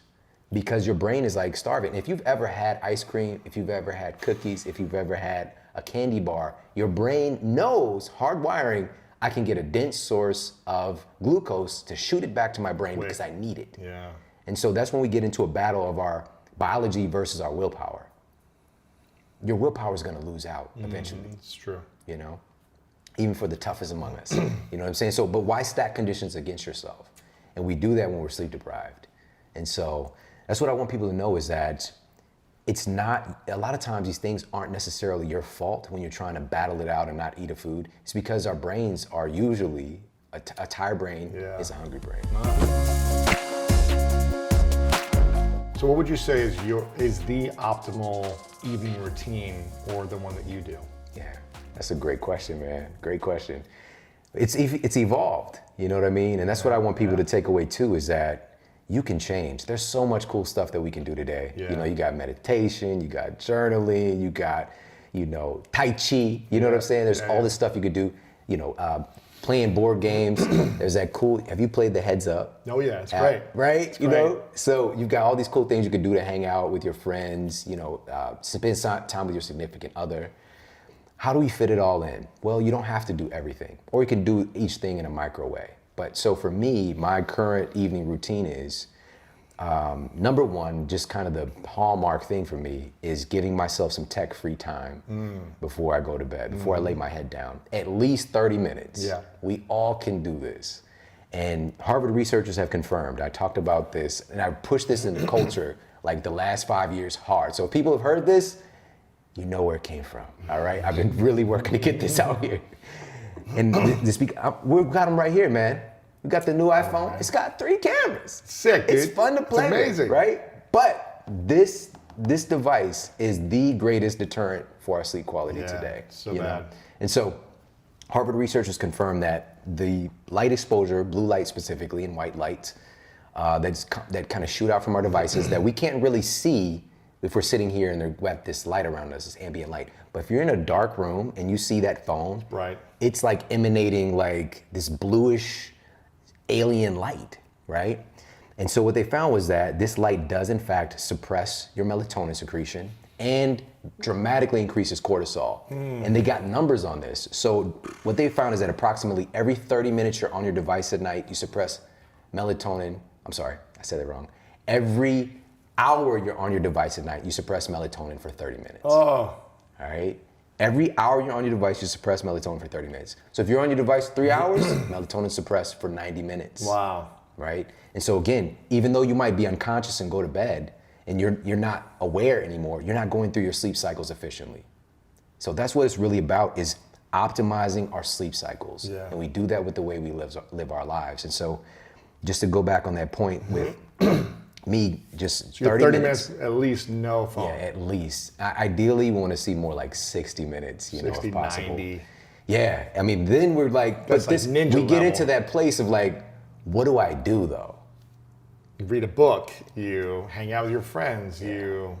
S1: because your brain is like starving. If you've ever had ice cream, if you've ever had cookies, if you've ever had a candy bar, your brain knows, hardwiring, I can get a dense source of glucose to shoot it back to my brain because I need it.
S2: Yeah.
S1: And so that's when we get into a battle of our biology versus our willpower. Your willpower is going to lose out eventually.
S2: It's true.
S1: You know, even for the toughest among us. You know what I'm saying? So, but why stack conditions against yourself? And we do that when we're sleep deprived. And so that's what I want people to know is that it's not, a lot of times these things aren't necessarily your fault when you're trying to battle it out and not eat a food. It's because our brains are usually, a tired brain is a hungry brain.
S2: So what would you say is the optimal evening routine, or the one that you do?
S1: Yeah, that's a great question, man. Great question. It's evolved, you know what I mean? And that's what I want people to take away too, is that you can change. There's so much cool stuff that we can do today.
S2: Yeah.
S1: You know, you got meditation, you got journaling, you got, Tai Chi, you know what I'm saying? There's all this stuff you could do, playing board games. There's that cool, have you played the Heads Up?
S2: Oh yeah, it's great.
S1: Right?
S2: It's
S1: you
S2: great.
S1: know? So you've got all these cool things you could do to hang out with your friends, spend time with your significant other. How do we fit it all in? Well, you don't have to do everything, or you can do each thing in a micro way. But so for me, my current evening routine is, number one, just kind of the hallmark thing for me is giving myself some tech-free time before I go to bed, before I lay my head down. At least 30 minutes.
S2: Yeah.
S1: We all can do this. And Harvard researchers have confirmed, I talked about this, and I've pushed this into culture like the last 5 years hard. So if people have heard this, you know where it came from, all right? I've been really working to get this out here. And we've got them right here, man. We got the new iPhone. It's got 3 cameras.
S2: Sick, dude.
S1: It's fun to play
S2: It's amazing.
S1: with, right? But this device is the greatest deterrent for our sleep quality today.
S2: So bad.
S1: And so Harvard researchers confirmed that the light exposure, blue light specifically, and white light, that kind of shoot out from our devices that we can't really see if we're sitting here and we have this light around us, this ambient light. But if you're in a dark room and you see that phone,
S2: right,
S1: it's like emanating like this bluish alien light, right? And so what they found was that this light does in fact suppress your melatonin secretion and dramatically increases cortisol. And they got numbers on this. So what they found is that approximately every 30 minutes you're on your device at night, you suppress melatonin. I'm sorry, I said it wrong. Every hour you're on your device at night, you suppress melatonin for 30 minutes.
S2: Oh.
S1: All right? Every hour you're on your device, you suppress melatonin for 30 minutes. So if you're on your device 3 hours, melatonin suppressed for 90 minutes.
S2: Wow.
S1: Right? And so again, even though you might be unconscious and go to bed and you're not aware anymore, you're not going through your sleep cycles efficiently. So that's what it's really about, is optimizing our sleep cycles.
S2: Yeah.
S1: And we do that with the way we live our lives. And so just to go back on that point with me, just 30 minutes
S2: at least, no phone.
S1: Yeah, at least. Ideally, we want to see more like 60 minutes,
S2: 60,
S1: if possible.
S2: 90.
S1: Yeah, I mean, then we're like,
S2: That's
S1: but
S2: like ninja
S1: we get
S2: level.
S1: into that place of like, what do I do though?
S2: You read a book, you hang out with your friends, you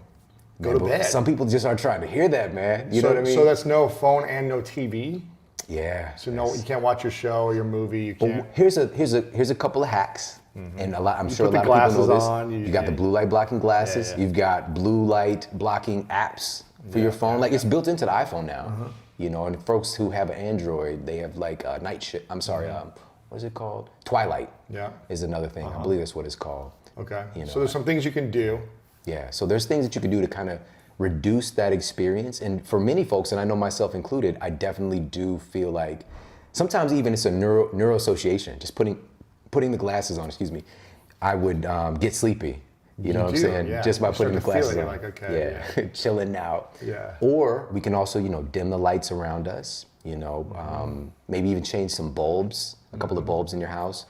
S2: go to bed.
S1: Some people just aren't trying to hear that, man. You know what I mean?
S2: So that's no phone and no TV?
S1: Yeah.
S2: So no, you can't watch your show or your movie, you
S1: But
S2: can't.
S1: here's a couple of hacks. And I'm sure a
S2: put the
S1: lot of people know this.
S2: glasses on,
S1: You got the blue light blocking glasses.
S2: Yeah.
S1: You've got blue light blocking apps for your phone. Like it's built into the iPhone now. And folks who have an Android, they have like night shift. I'm sorry, what is it called? Twilight.
S2: Yeah.
S1: Is another thing. I believe that's what it's called.
S2: Okay.
S1: You
S2: So
S1: know.
S2: there's some things you can do.
S1: Yeah, so there's things that you can do to kind of reduce that experience. And for many folks, and I know myself included, I definitely do feel like sometimes even it's a neuroassociation. Just putting the glasses on, I would get sleepy. You know what I'm saying?
S2: Yeah.
S1: Just by
S2: You start
S1: putting the
S2: to feel
S1: glasses
S2: it,
S1: on.
S2: you're like, okay,
S1: yeah. Chilling out.
S2: Yeah.
S1: Or we can also, dim the lights around us. Maybe even change some bulbs, a couple of bulbs in your house.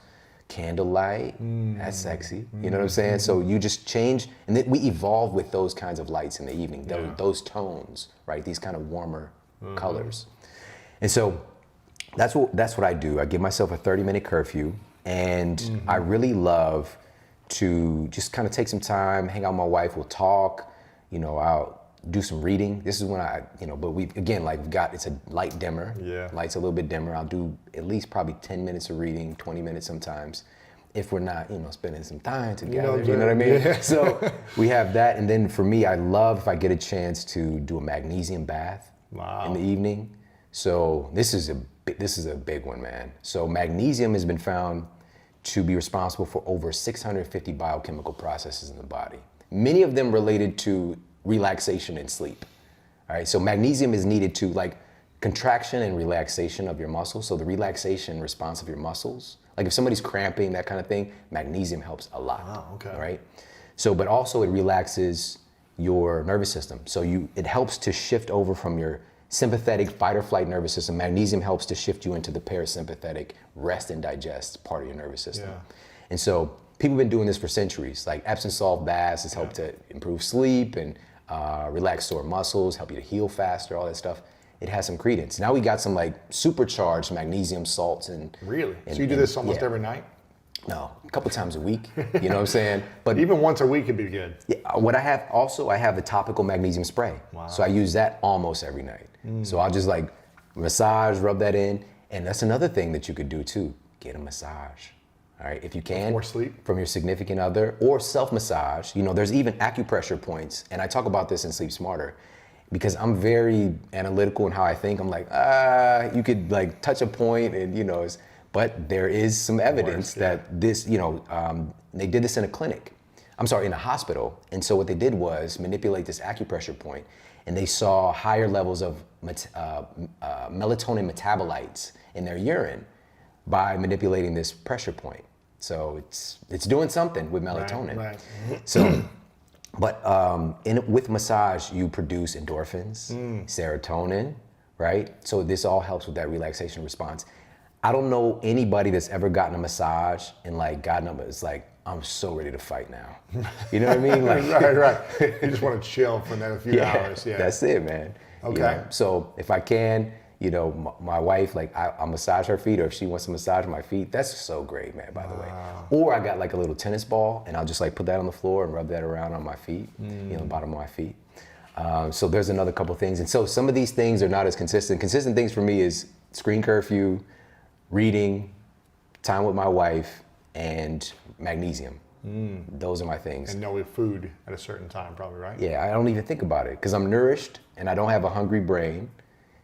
S1: Candlelight, that's sexy. You know what I'm saying? So you just change, and then we evolve with those kinds of lights in the evening, those tones, right? These kind of warmer colors. And so that's what I do. I give myself a 30-minute curfew, and I really love to just kind of take some time, hang out with my wife, we'll talk, I'll do some reading. This is when but it's a light dimmer.
S2: Yeah.
S1: Light's a little bit dimmer. I'll do at least probably 10 minutes of reading, 20 minutes sometimes, if we're not, spending some time together, you know what I mean?
S2: Yeah.
S1: So we have that, and then for me, I love if I get a chance to do a magnesium bath in the evening. So this is a big one, man. So magnesium has been found to be responsible for over 650 biochemical processes in the body, many of them related to relaxation and sleep. All right, so magnesium is needed to contraction and relaxation of your muscles. So the relaxation response of your muscles, like if somebody's cramping, that kind of thing, magnesium helps a lot.
S2: Wow, okay.
S1: All right. So, but also it relaxes your nervous system. So it helps to shift over from your sympathetic fight or flight nervous system. Magnesium helps to shift you into the parasympathetic rest and digest part of your nervous system.
S2: Yeah.
S1: And so people have been doing this for centuries. Like Epsom salt baths has helped to improve sleep and relax sore muscles, help you to heal faster, all that stuff. It has some credence. Now we got some like supercharged magnesium salts and
S2: Really? So you do this almost every night?
S1: No, a couple times a week. You know what I'm saying? But
S2: even once a week could be good.
S1: yeah, what I have also, I have the topical magnesium spray.
S2: Wow.
S1: So I use that almost every night. So I'll just like massage, rub that in. And that's another thing that you could do too. Get a massage. All right, if you can.
S2: Before sleep?
S1: From your significant other or self-massage. You know, there's even acupressure points. And I talk about this in Sleep Smarter because I'm very analytical in how I think. I'm like, you could like touch a point and, you know, but there is some evidence that this, you know, they did this in a clinic. I'm sorry, in a hospital. And so what they did was manipulate this acupressure point, and they saw higher levels of melatonin metabolites in their urine by manipulating this pressure point. So it's doing something with melatonin.
S2: Right.
S1: So, but with massage, you produce endorphins, serotonin, right? So this all helps with that relaxation response. I don't know anybody that's ever gotten a massage and like gotten up. It's like, I'm so ready to fight now. You know what I mean? Like,
S2: right. You just want to chill for another few hours. Yeah.
S1: That's it, man.
S2: Okay.
S1: You know? So if I can, you know, my wife, like I'll massage her feet, or if she wants to massage my feet, that's so great, man, by the way. Or I got like a little tennis ball and I'll just like put that on the floor and rub that around on my feet, you know, the bottom of my feet. So there's another couple things. And so some of these things are not as consistent. Consistent things for me is screen curfew, reading, time with my wife, and magnesium. Those are my things.
S2: And no food at a certain time, probably, right?
S1: Yeah, I don't even think about it because I'm nourished and I don't have a hungry brain.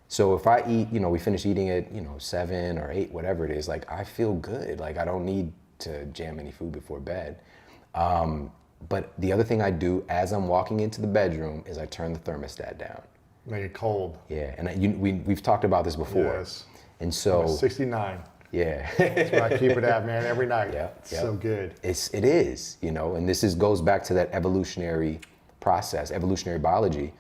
S1: So if I eat, you know, we finish eating at, you know, 7 or 8, whatever it is, like I feel good. Like I don't need to jam any food before bed. But the other thing I do as I'm walking into the bedroom is I turn the thermostat down.
S2: Make it cold.
S1: Yeah, and we've talked about this before.
S2: Yes.
S1: And so
S2: 69.
S1: Yeah.
S2: That's what I keep it at, man, every night.
S1: Yeah.
S2: It's so good.
S1: It is, you know, and this goes back to that evolutionary process, evolutionary biology.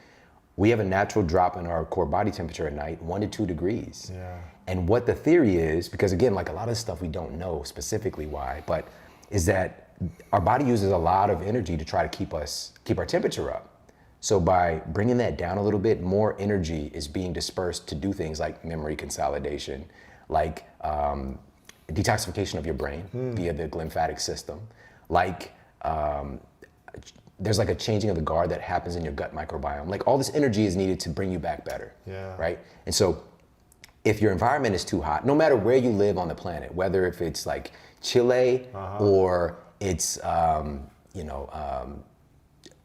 S1: We have a natural drop in our core body temperature at night, 1 to 2 degrees.
S2: Yeah.
S1: And what the theory is, because again, like a lot of stuff we don't know specifically why, but is that our body uses a lot of energy to try to keep our temperature up. So by bringing that down a little bit, more energy is being dispersed to do things like memory consolidation, like detoxification of your brain via the glymphatic system, like there's like a changing of the guard that happens in your gut microbiome. Like all this energy is needed to bring you back better, right? And so if your environment is too hot, no matter where you live on the planet, whether if it's like Chile or it's,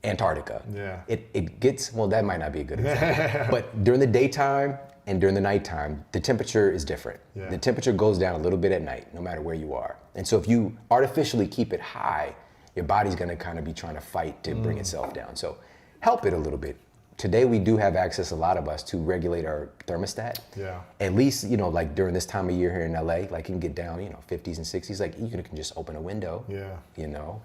S1: Antarctica, it gets, well, that might not be a good example, but during the daytime and during the nighttime, the temperature is different. The temperature goes down a little bit at night, no matter where you are. And so if you artificially keep it high, your body's gonna kind of be trying to fight to bring itself down. So help it a little bit. Today we do have access, a lot of us, to regulate our thermostat. At least, you know, like during this time of year here in LA, like you can get down, you know, 50s and 60s, like you can just open a window, you know.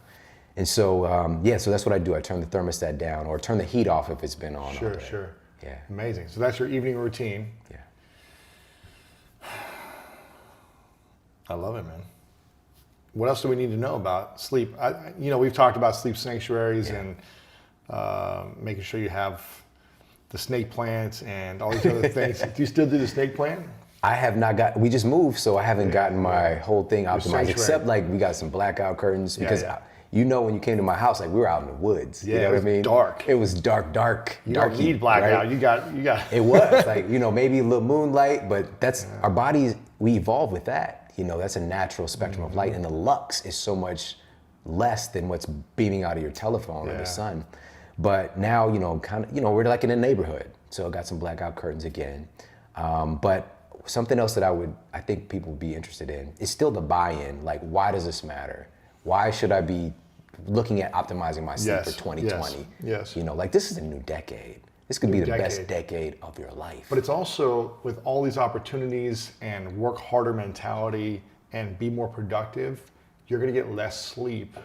S1: And so, so that's what I do. I turn the thermostat down or turn the heat off if it's been on.
S2: Sure.
S1: Yeah.
S2: Amazing. So that's your evening routine.
S1: Yeah.
S2: I love it, man. What else do we need to know about sleep? We've talked about sleep sanctuaries and making sure you have the snake plants and all these other things. Do you still do the snake plant?
S1: I have not we just moved, so I haven't gotten my whole thing optimized, except like we got some blackout curtains because you know, when you came to my house, like we were out in the woods. You know what I mean?
S2: Dark.
S1: It was dark.
S2: You don't need blackout. Right? You got.
S1: It was like, you know, maybe a little moonlight, but that's our bodies. We evolved with that. You know, that's a natural spectrum of light, and the lux is so much less than what's beaming out of your telephone or the sun. But now, you know, we're like in a neighborhood, so I got some blackout curtains again. But something else that I think people would be interested in is still the buy-in. Like, why does this matter? Why should I be looking at optimizing my sleep for 2020?
S2: Yes.
S1: You know, like this is a new decade. This could be the best decade of your life.
S2: But it's also with all these opportunities and work harder mentality and be more productive, you're going to get less sleep,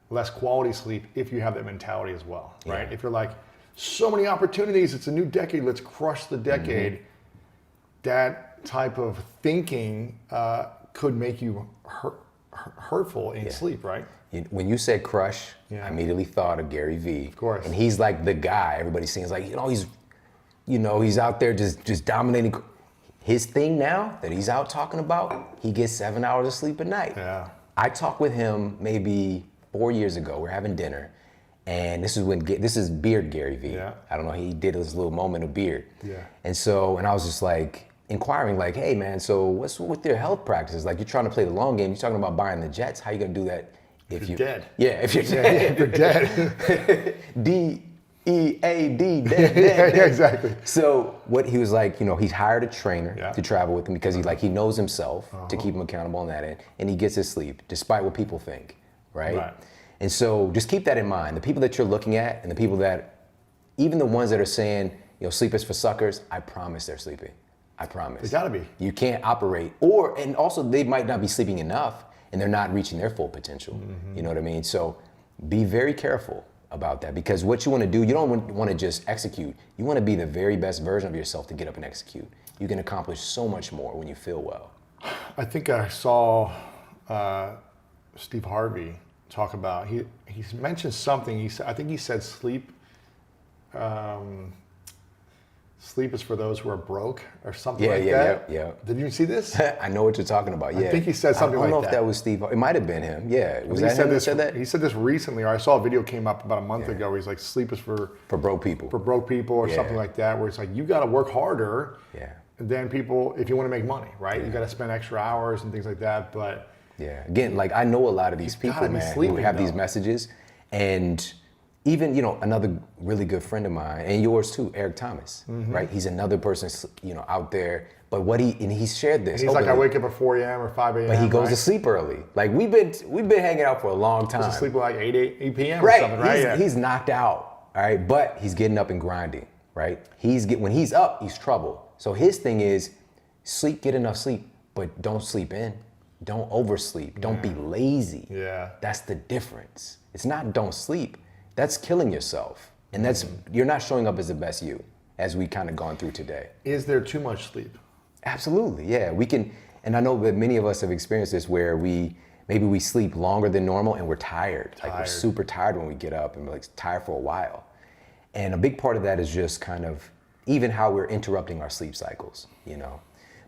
S2: less quality sleep if you have that mentality as well, right? If you're like, so many opportunities, it's a new decade, let's crush the decade. That type of thinking could make you hurtful in sleep, right?
S1: When you said crush,
S2: Yeah.
S1: I immediately thought of Gary Vee.
S2: Of course.
S1: And he's like the guy everybody seems like, he's out there just dominating. His thing now that he's out talking about, he gets 7 hours of sleep a night.
S2: Yeah.
S1: I talked with him maybe 4 years ago. We're having dinner, and this is Beard Gary Vee.
S2: Yeah.
S1: I don't know. He did his little moment of beard.
S2: Yeah.
S1: And I was just like inquiring, like, hey man, so what's with your health practices? Like, you're trying to play the long game. You're talking about buying the jets. How you gonna do that
S2: if you're dead?
S1: Yeah, if you're dead.
S2: If you're dead.
S1: D-E-A-D, dead.
S2: Yeah, exactly.
S1: So what he was like, he's hired a trainer
S2: Yeah.
S1: to travel with him because he knows himself to keep him accountable on that end, and he gets his sleep despite what people think, right?
S2: Right.
S1: And so just keep that in mind. The people that you're looking at and the people that, even the ones that are saying, sleep is for suckers, I promise they're sleeping. I promise.
S2: They gotta be.
S1: You can't operate, and also they might not be sleeping enough and they're not reaching their full potential. You know what I mean? So be very careful about that, because what you want to do, you don't want to just execute. You want to be the very best version of yourself to get up and execute. You can accomplish so much more when you feel well.
S2: I think I saw Steve Harvey talk about, he mentioned something. I think he said sleep is for those who are broke or something like that.
S1: Yeah.
S2: Did you see this?
S1: I know what you're talking about. Yeah.
S2: I think he said something like that.
S1: I don't know if that was Steve. It might have been him. Yeah. Was
S2: he
S1: that
S2: said
S1: him that
S2: this,
S1: said that?
S2: He said this recently, or I saw a video came up about a month ago. He's like, sleep is for
S1: broke people.
S2: For broke people or something like that, where it's like, you got to work harder than people if you want to make money, right? You got to spend extra hours and things like that. But
S1: again, like I know a lot of these people, man, who have these messages, and even, another really good friend of mine, and yours too, Eric Thomas, right? He's another person, out there. But he's shared this.
S2: And he's like, I wake up at 4 a.m. or 5 a.m.
S1: But he goes to sleep early. Like we've been hanging out for a long time.
S2: He goes to sleep at like 8 p.m. or something, right?
S1: He's knocked out, all right? But he's getting up and grinding, right? When he's up, he's trouble. So his thing is, get enough sleep, but don't sleep in. Don't oversleep. Don't be lazy.
S2: Yeah.
S1: That's the difference. It's not don't sleep. That's killing yourself. And you're not showing up as the best you, as we kind of gone through today.
S2: Is there too much sleep?
S1: Absolutely, yeah. We can, and I know that many of us have experienced this where maybe we sleep longer than normal and we're tired. Like we're super tired when we get up and we're like tired for a while. And a big part of that is just kind of even how we're interrupting our sleep cycles,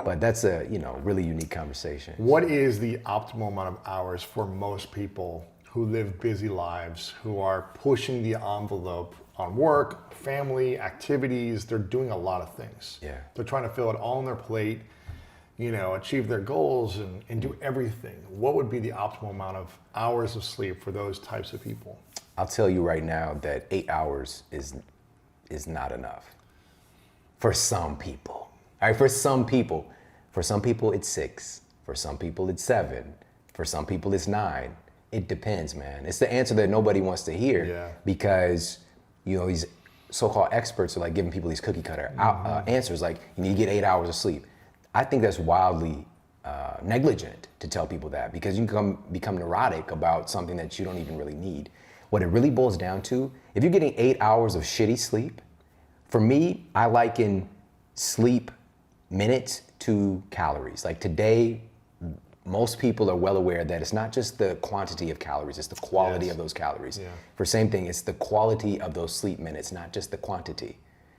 S1: But that's a, really unique conversation.
S2: What is the optimal amount of hours for most people who live busy lives, who are pushing the envelope on work, family, activities? They're doing a lot of things.
S1: Yeah.
S2: They're trying to fill it all on their plate, achieve their goals and do everything. What would be the optimal amount of hours of sleep for those types of people?
S1: I'll tell you right now that 8 hours is not enough for some people. All right, for some people it's 6. For some people it's 7. For some people it's 9. It depends, man. It's the answer that nobody wants to hear because, these so-called experts are like giving people these cookie cutter answers like, you need to get 8 hours of sleep. I think that's wildly negligent to tell people that, because you can become neurotic about something that you don't even really need. What it really boils down to, if you're getting 8 hours of shitty sleep, for me, I liken sleep minutes to calories. Like today, most people are well aware that it's not just the quantity of calories, it's the quality of those calories. Yeah. For same thing, it's the quality of those sleep minutes, not just the quantity,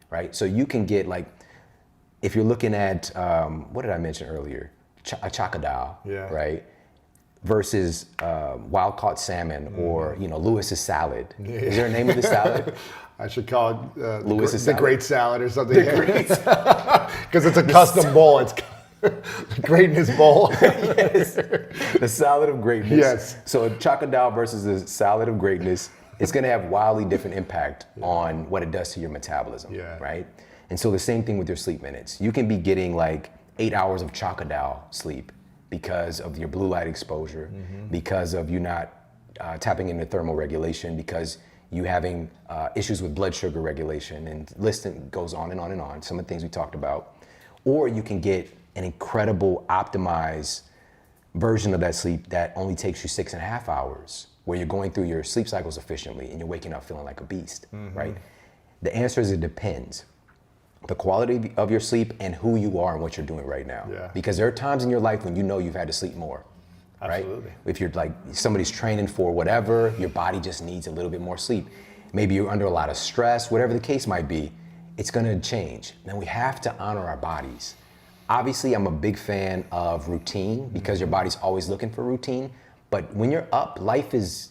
S1: right? So you can get if you're looking at, what did I mention earlier? A chocodile, right? Versus wild caught salmon or, Lewis's salad. Yeah. Is there a name of the salad?
S2: I should call it
S1: Lewis's
S2: the
S1: salad.
S2: Great Salad or something. Because it's a custom bowl. It's the greatness bowl.
S1: Yes. The salad of greatness.
S2: Yes.
S1: So a chocodile versus the salad of greatness, it's going to have wildly different impact on what it does to your metabolism, right? And so the same thing with your sleep minutes. You can be getting 8 hours of chocodile sleep because of your blue light exposure, because of you not tapping into thermal regulation, because you having issues with blood sugar regulation, and listing goes on and on and on, some of the things we talked about. Or you can get an incredible optimized version of that sleep that only takes you 6.5 hours, where you're going through your sleep cycles efficiently and you're waking up feeling like a beast, right? The answer is it depends. The quality of your sleep and who you are and what you're doing right now. Yeah. Because there are times in your life when you've had to sleep more.
S2: Absolutely.
S1: right? If you're like somebody's training for whatever, your body just needs a little bit more sleep. Maybe you're under a lot of stress, whatever the case might be, it's gonna change. Now we have to honor our bodies. Obviously, I'm a big fan of routine because your body's always looking for routine. But when you're up, life is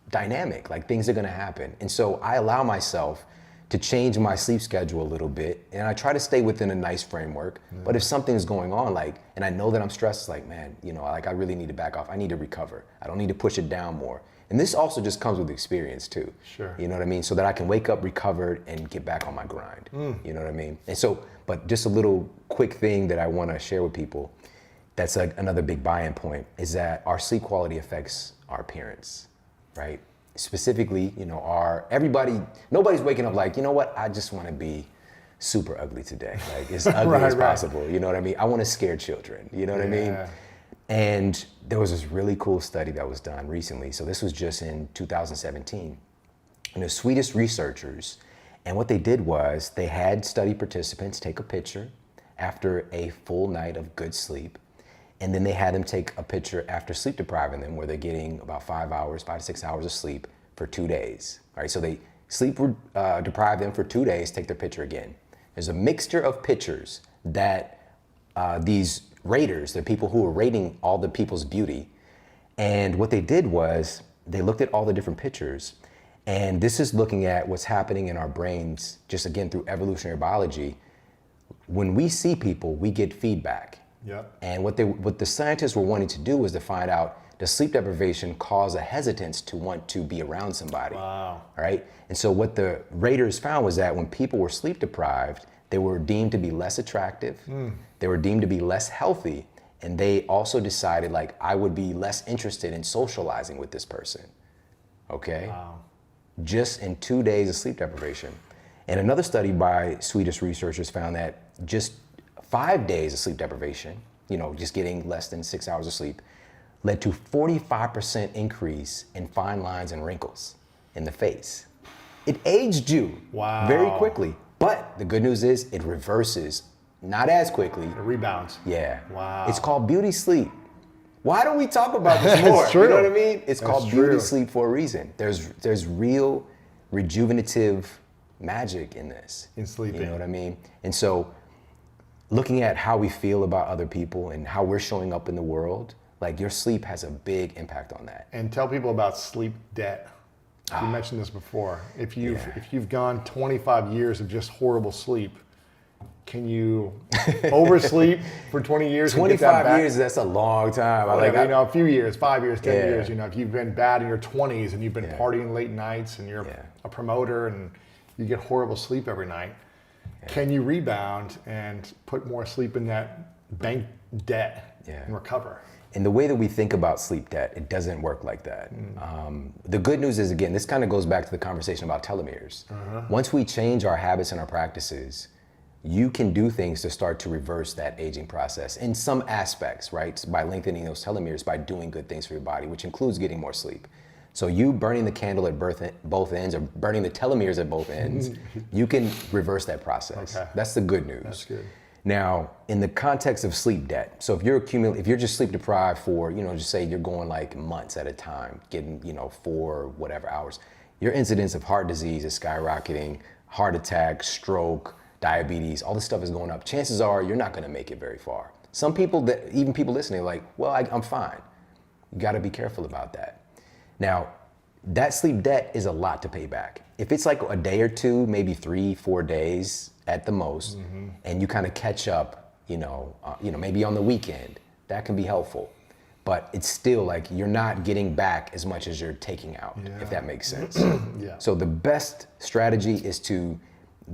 S1: dynamic, like things are gonna happen. And so I allow myself to change my sleep schedule a little bit, and I try to stay within a nice framework. But if something's going on, like, and I know that I'm stressed, like, man, you know, like I really need to back off. I need to recover. I don't need to push it down more. And this also just comes with experience too.
S2: Sure.
S1: You know what I mean? So that I can wake up recovered and get back on my grind. You know what I mean? And so, but just a little quick thing that I wanna share with people, that's another big buy-in point, is that our sleep quality affects our appearance, right? Specifically, you know, nobody's waking up like, you know what, I just want to be super ugly today. Like, as ugly as possible. You know what I mean? I want to scare children. You know what I mean? And there was this really cool study that was done recently. So this was just in 2017. And the Swedish researchers, and what they did was they had study participants take a picture after a full night of good sleep. And then they had them take a picture after sleep depriving them, where they're getting about 5 to 6 hours of sleep for 2 days. All right, so they sleep deprive them for 2 days, take their picture again. There's a mixture of pictures that these raters, the people who were rating all the people's beauty, and what they did was they looked at all the different pictures, and this is looking at what's happening in our brains, just again through evolutionary biology. When we see people, we get feedback.
S2: Yep.
S1: And what the scientists were wanting to do was to find out, does sleep deprivation cause a hesitance to want to be around somebody?
S2: Wow.
S1: All right. And so what the raters found was that when people were sleep deprived, they were deemed to be less attractive. They were deemed to be less healthy. And they also decided, like, I would be less interested in socializing with this person. Okay.
S2: Wow.
S1: Just in 2 days of sleep deprivation. And another study by Swedish researchers found that just 5 days of sleep deprivation, you know, just getting less than 6 hours of sleep, led to 45% increase in fine lines and wrinkles in the face. It aged you very quickly. But the good news is it reverses, not as quickly.
S2: It rebounds.
S1: Yeah.
S2: Wow.
S1: It's called beauty sleep. Why don't we talk about this more?
S2: It's true.
S1: You know what I mean? It's
S2: That's
S1: called
S2: true.
S1: beauty sleep for a reason. There's real rejuvenative magic in this.
S2: In sleeping.
S1: You know what I mean? And so looking at how we feel about other people and how we're showing up in the world, like your sleep has a big impact on that.
S2: And tell people about sleep debt. You mentioned this before. If you've gone 25 years of just horrible sleep, can you oversleep for 20 years?
S1: 25 years, that's a long time.
S2: A few years, 5 years, 10 years. You know, if you've been bad in your 20s and you've been partying late nights and you're a promoter and you get horrible sleep every night, can you rebound and put more sleep in that bank debt and recover?
S1: And the way that we think about sleep debt, it doesn't work like that. The good news is, again, this kind of goes back to the conversation about telomeres. Once we change our habits and our practices, you can do things to start to reverse that aging process in some aspects, right? By lengthening those telomeres, by doing good things for your body, which includes getting more sleep. So you burning the candle at both ends, or burning the telomeres at both ends, you can reverse that process. Okay. That's the good news.
S2: That's good.
S1: Now, in the context of sleep debt, so if you're just sleep deprived for, just say you're going like months at a time, getting, 4 whatever hours, your incidence of heart disease is skyrocketing, heart attack, stroke, diabetes, all this stuff is going up. Chances are you're not going to make it very far. Some people, even people listening, are like, well, I'm fine. You got to be careful about that. Now, that sleep debt is a lot to pay back. If it's like a day or two, maybe 3-4 days at the most, and you kind of catch up, maybe on the weekend, that can be helpful. But it's still like you're not getting back as much as you're taking out, if that makes sense. So the best strategy is to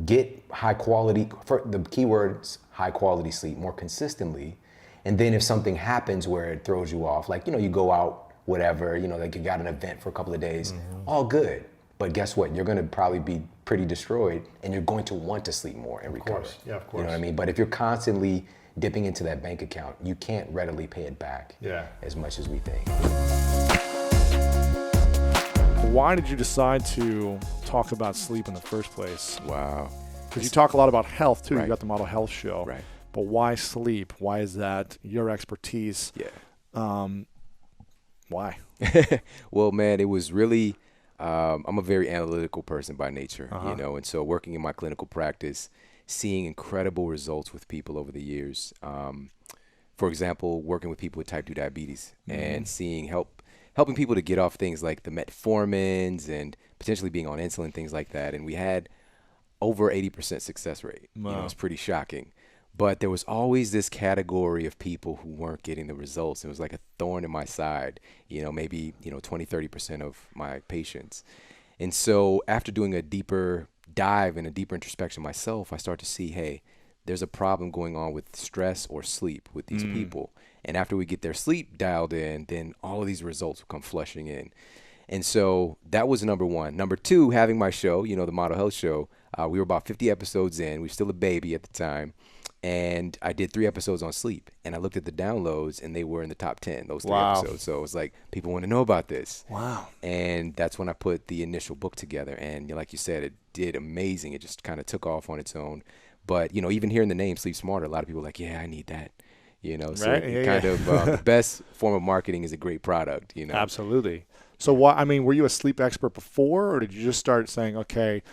S1: get high quality, for the keywords, high quality sleep more consistently. And then if something happens where it throws you off, like, you go out, whatever, like you got an event for a couple of days, all good. But guess what? You're going to probably be pretty destroyed, and you're going to want to sleep more and recover.
S2: Of course. Yeah, of course.
S1: You know what I mean? But if you're constantly dipping into that bank account, you can't readily pay it back as much as we think.
S3: Why did you decide to talk about sleep in the first place?
S1: Wow.
S3: Because you talk a lot about health too.
S1: Right.
S3: You got the Model Health Show.
S1: Right.
S3: But why sleep? Why is that your expertise?
S1: Yeah.
S3: Why?
S1: Well, man, it was really, I'm a very analytical person by nature,
S3: Uh-huh.
S1: and so working in my clinical practice, seeing incredible results with people over the years. For example, working with people with type 2 diabetes
S3: Mm-hmm.
S1: and helping people to get off things like the metformins and potentially being on insulin, things like that. And we had over 80% success rate.
S3: Wow.
S1: It's pretty shocking. But there was always this category of people who weren't getting the results. It was like a thorn in my side, maybe, 20, 30% of my patients. And so after doing a deeper dive and a deeper introspection myself, I start to see, hey, there's a problem going on with stress or sleep with these
S3: Mm.
S1: people. And after we get their sleep dialed in, then all of these results will come flushing in. And so that was number one. Number two, having my show, the Model Health Show. We were about 50 episodes in. We were still a baby at the time. And I did 3 episodes on sleep. And I looked at the downloads, and they were in the top 10, those 3 episodes. So it was like, people want to know about this.
S3: Wow.
S1: And that's when I put the initial book together. And like you said, it did amazing. It just kind of took off on its own. But, even hearing the name Sleep Smarter, a lot of people are like, yeah, I need that. So
S3: Right?
S1: it
S3: Yeah,
S1: kind
S3: yeah.
S1: of the best form of marketing is a great product.
S3: Absolutely. So what, I mean, were you a sleep expert before, or did you just start saying, okay,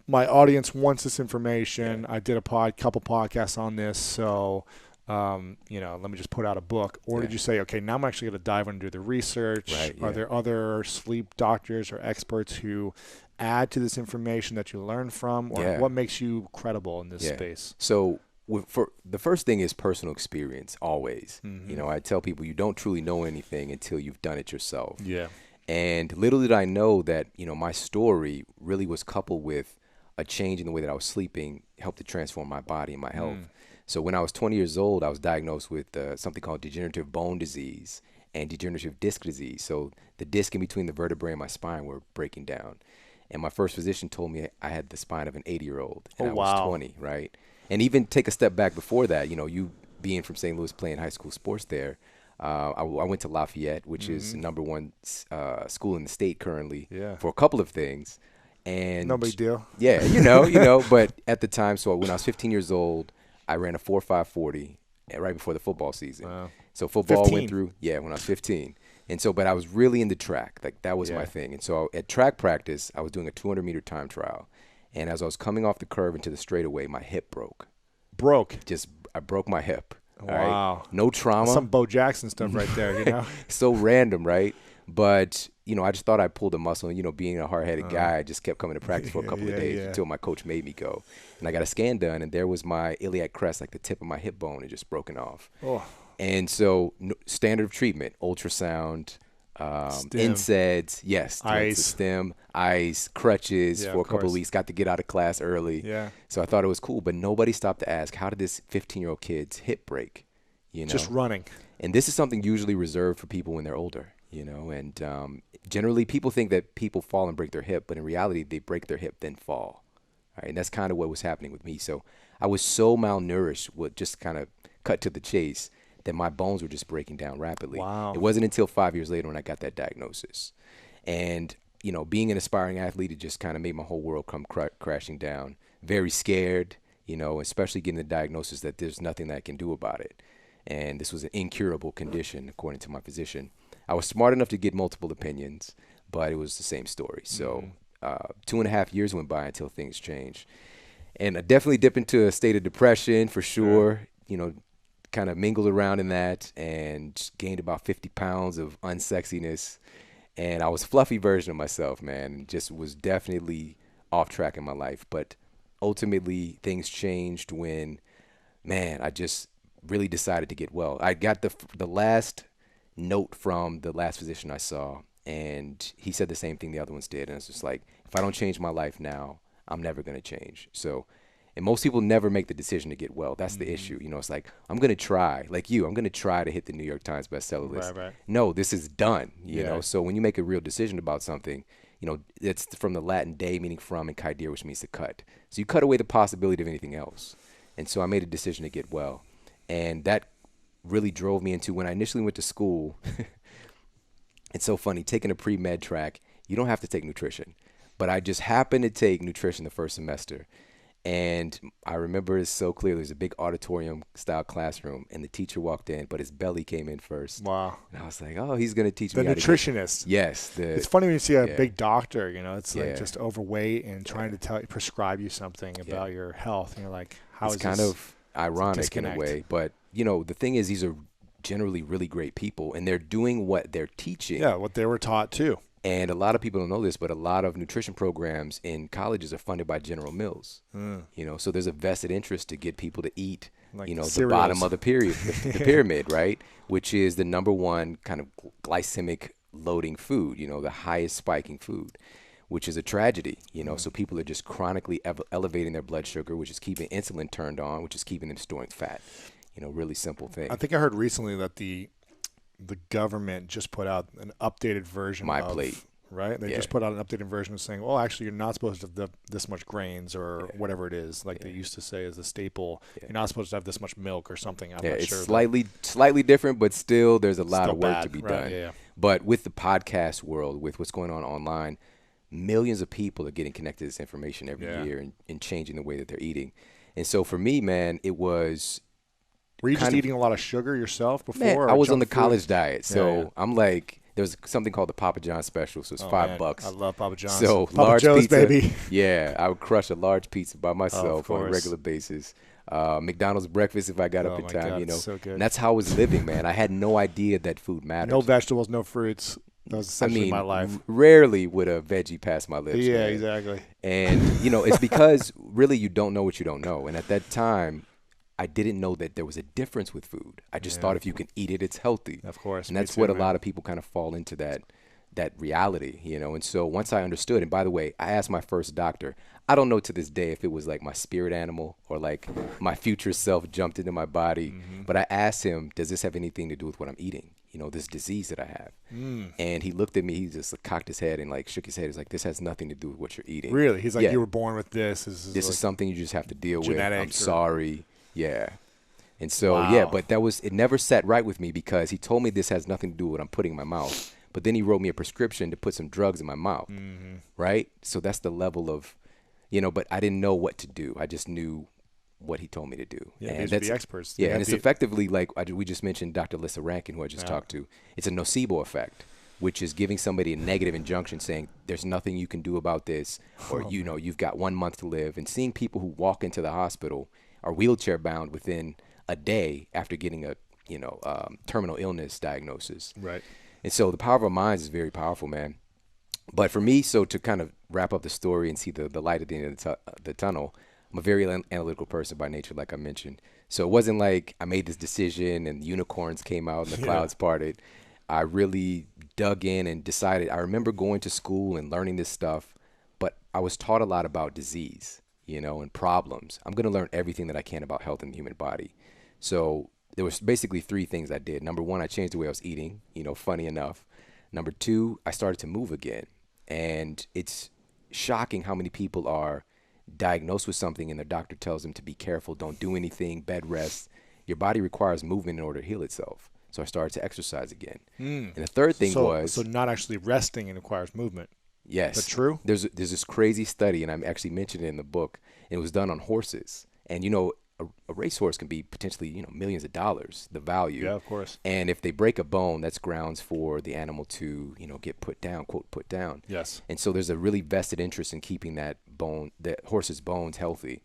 S3: my audience wants this information. I did couple podcasts on this. So, let me just put out a book. Or did
S1: Yeah.
S3: you say, okay, now I'm actually going to dive in and do the research.
S1: Right,
S3: Are
S1: yeah.
S3: there other sleep doctors or experts who add to this information that you learn from, or
S1: Yeah.
S3: what makes you credible in this
S1: Yeah.
S3: space?
S1: So for the first thing is personal experience always.
S3: Mhm.
S1: I tell people you don't truly know anything until you've done it yourself.
S3: Yeah.
S1: And little did I know that, my story really was coupled with a change in the way that I was sleeping helped to transform my body and my health. So when I was 20 years old, I was diagnosed with something called degenerative bone disease and degenerative disc disease. So the disc in between the vertebrae and my spine were breaking down. And my first physician told me I had the spine of an 80-year-old, and
S3: Oh,
S1: I was
S3: wow.
S1: 20, right? And even take a step back before that, you being from St. Louis playing high school sports there, I went to Lafayette, which is the number one school in the state currently
S3: Yeah.
S1: for a couple of things.
S3: No
S1: And
S3: big deal.
S1: yeah, but at the time, so when I was 15 years old, I ran a 4.5 40 right before the football season.
S3: Wow.
S1: So football
S3: 15.
S1: went through, when I was 15. And so, but I was really into track. Like that was
S3: Yeah.
S1: my thing. And so at track practice, I was doing a 200-meter time trial. And as I was coming off the curve into the straightaway, my hip broke.
S3: Broke.
S1: I broke my hip. All right?
S3: Wow.
S1: No trauma.
S3: Some Bo Jackson stuff right there, you know?
S1: So random, right? But, I just thought I pulled a muscle. And, being a hard-headed guy, I just kept coming to practice for a couple of days until my coach made me go. And I got a scan done, and there was my iliac crest, like the tip of my hip bone, had just broken off.
S3: Oh.
S1: And so standard of treatment, ultrasound,
S3: Stim.
S1: NSAIDs, yes,
S3: Ice.
S1: the stem, ice, crutches
S3: Yeah,
S1: for a
S3: of
S1: couple of
S3: course.
S1: weeks, got to get out of class early.
S3: Yeah.
S1: So I thought it was cool, but nobody stopped to ask, how did this 15-year-old kid's hip break?
S3: Just running.
S1: And this is something usually reserved for people when they're older, and generally people think that people fall and break their hip, but in reality, they break their hip, then fall. All right, and that's kind of what was happening with me. So I was so malnourished, with just kind of cut to the chase, that my bones were just breaking down rapidly.
S3: Wow.
S1: It wasn't until 5 years later when I got that diagnosis. And, being an aspiring athlete, it just kind of made my whole world come crashing down. Very scared, especially getting the diagnosis that there's nothing that I can do about it. And this was an incurable condition, according to my physician. I was smart enough to get multiple opinions, but it was the same story. So 2.5 years went by until things changed. And I definitely dipped into a state of depression for sure, kind of mingled around in that and gained about 50 pounds of unsexiness. And I was a fluffy version of myself, man, and just was definitely off track in my life. But ultimately, things changed when, man, I just really decided to get well. I got the last note from the last physician I saw, and he said the same thing the other ones did. And it's just like, if I don't change my life now, I'm never going to change. So, and most people never make the decision to get well. That's the issue. It's like, I'm going to try, like you, I'm going to try to hit the New York Times bestseller list.
S3: Right.
S1: No, this is done, you
S3: Yeah.
S1: know? So when you make a real decision about something, it's from the Latin de, meaning from, and kaidere, which means to cut. So you cut away the possibility of anything else. And so I made a decision to get well. And that really drove me into when I initially went to school. It's so funny, taking a pre-med track, you don't have to take nutrition. But I just happened to take nutrition the first semester. And I remember it so clearly. There's a big auditorium style classroom, and the teacher walked in, but his belly came in first.
S3: Wow.
S1: And I was like, oh, he's going to teach
S3: The
S1: me how to
S3: nutritionist.
S1: Yes.
S3: It's funny when you see a
S1: yeah.
S3: big doctor, it's like
S1: Yeah.
S3: just overweight and trying to prescribe you something about your health. And you're like, how
S1: it's
S3: is
S1: kind
S3: this?
S1: of ironic in a
S3: disconnect.
S1: way. But, the thing is, these are generally really great people, and they're doing what they're teaching.
S3: Yeah, what they were taught too.
S1: And a lot of people don't know this, but a lot of nutrition programs in colleges are funded by General Mills. So there's a vested interest to get people to eat,
S3: Like
S1: the
S3: cereals.
S1: bottom of the the pyramid, right? Which is the number one kind of glycemic loading food, the highest spiking food, which is a tragedy, So people are just chronically elevating their blood sugar, which is keeping insulin turned on, which is keeping them storing fat. Really simple thing.
S3: I think I heard recently that the government just put out an updated version
S1: My
S3: of
S1: Plate.
S3: Right? They just put out an updated version of saying, well, actually, you're not supposed to have this much grains or whatever it is. Like they used to say as a staple, you're not supposed to have this much milk or something. I'm not
S1: it's
S3: sure.
S1: slightly different, but still there's a lot
S3: Still
S1: of work
S3: bad,
S1: to be
S3: right,
S1: done.
S3: yeah.
S1: But with the podcast world, with what's going on online, millions of people are getting connected to this information every year and changing the way that they're eating. And so for me, man, it was...
S3: Were you just eating a lot of sugar yourself before?
S1: Man,
S3: or
S1: I was on
S3: junk
S1: the
S3: food?
S1: college diet, so
S3: Yeah.
S1: I'm like, there's something called the Papa John's special, so it's $5.
S3: I love Papa John's.
S1: So
S3: Papa
S1: large
S3: Joe's,
S1: pizza,
S3: baby.
S1: yeah, I would crush a large pizza by myself on a
S3: course.
S1: regular basis. McDonald's breakfast if I got up in
S3: my
S1: time,
S3: God, so good.
S1: And that's how I was living, man. I had no idea that food mattered.
S3: No vegetables, no fruits. That was essentially my life.
S1: Rarely would a veggie pass my lips.
S3: Yeah,
S1: man.
S3: exactly.
S1: And it's because really you don't know what you don't know. And at that time, I didn't know that there was a difference with food. I just thought if you can eat it, it's healthy.
S3: Of course.
S1: And that's what a lot of people kind of fall into that reality, And so once I understood, and by the way, I asked my first doctor, I don't know to this day if it was like my spirit animal or like my future self jumped into my body, but I asked him, does this have anything to do with what I'm eating? This disease that I have. And he looked at me, he just cocked his head and like shook his head. He's like, this has nothing to do with what you're eating.
S3: Really? He's like,
S1: Yeah.
S3: you were born with this. This
S1: Is something you just have to deal with.
S3: genetic
S1: I'm
S3: or-
S1: sorry. Yeah. And so,
S3: Wow.
S1: but it never sat right with me because he told me this has nothing to do with what I'm putting in my mouth. But then he wrote me a prescription to put some drugs in my mouth. Right? So that's the level of, but I didn't know what to do. I just knew what he told me to do.
S3: Yeah,
S1: and
S3: these are the experts.
S1: Yeah,
S3: They
S1: and
S3: have
S1: it's effectively like we just mentioned Dr. Lissa Rankin, who I just talked to. It's a nocebo effect, which is giving somebody a negative injunction saying there's nothing you can do about this, or you've got 1 month to live. And seeing people who walk into the hospital are wheelchair bound within a day after getting a terminal illness diagnosis.
S3: Right.
S1: And so the power of our minds is very powerful, man. But for me, so to kind of wrap up the story and see the light at the end of the tunnel, I'm a very analytical person by nature, like I mentioned. So it wasn't like I made this decision and unicorns came out and the clouds parted. I really dug in and decided. I remember going to school and learning this stuff, but I was taught a lot about disease, and problems. I'm going to learn everything that I can about health in the human body. So there was basically 3 things I did. Number 1, I changed the way I was eating, funny enough. Number 2, I started to move again. And it's shocking how many people are diagnosed with something and their doctor tells them to be careful, don't do anything, bed rest. Your body requires movement in order to heal itself. So I started to exercise again. And the third thing was...
S3: So not actually resting and requires movement.
S1: Yes.
S3: Is that true?
S1: There's this crazy study, and I actually mentioned it in the book. It was done on horses. And, a racehorse can be potentially, millions of dollars, the value.
S3: Yeah, of course.
S1: And if they break a bone, that's grounds for the animal to, get put down, quote, put down.
S3: Yes.
S1: And so there's a really vested interest in keeping that horse's bones healthy.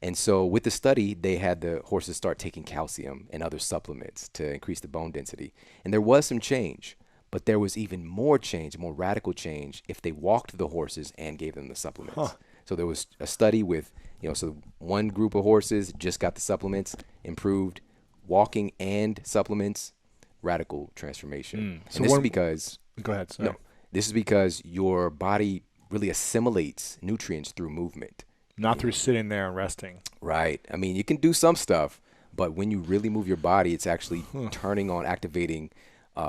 S1: And so with the study, they had the horses start taking calcium and other supplements to increase the bone density. And there was some change, but there was even more change, more radical change, if they walked the horses and gave them the supplements. So there was a study with, so one group of horses just got the supplements, improved, walking and supplements, radical transformation.
S3: So
S1: And this is because...
S3: Go ahead. Sorry.
S1: No, this is because your body really assimilates nutrients through movement.
S3: Not through sitting there and resting.
S1: Right. I mean, you can do some stuff, but when you really move your body, it's actually turning on, activating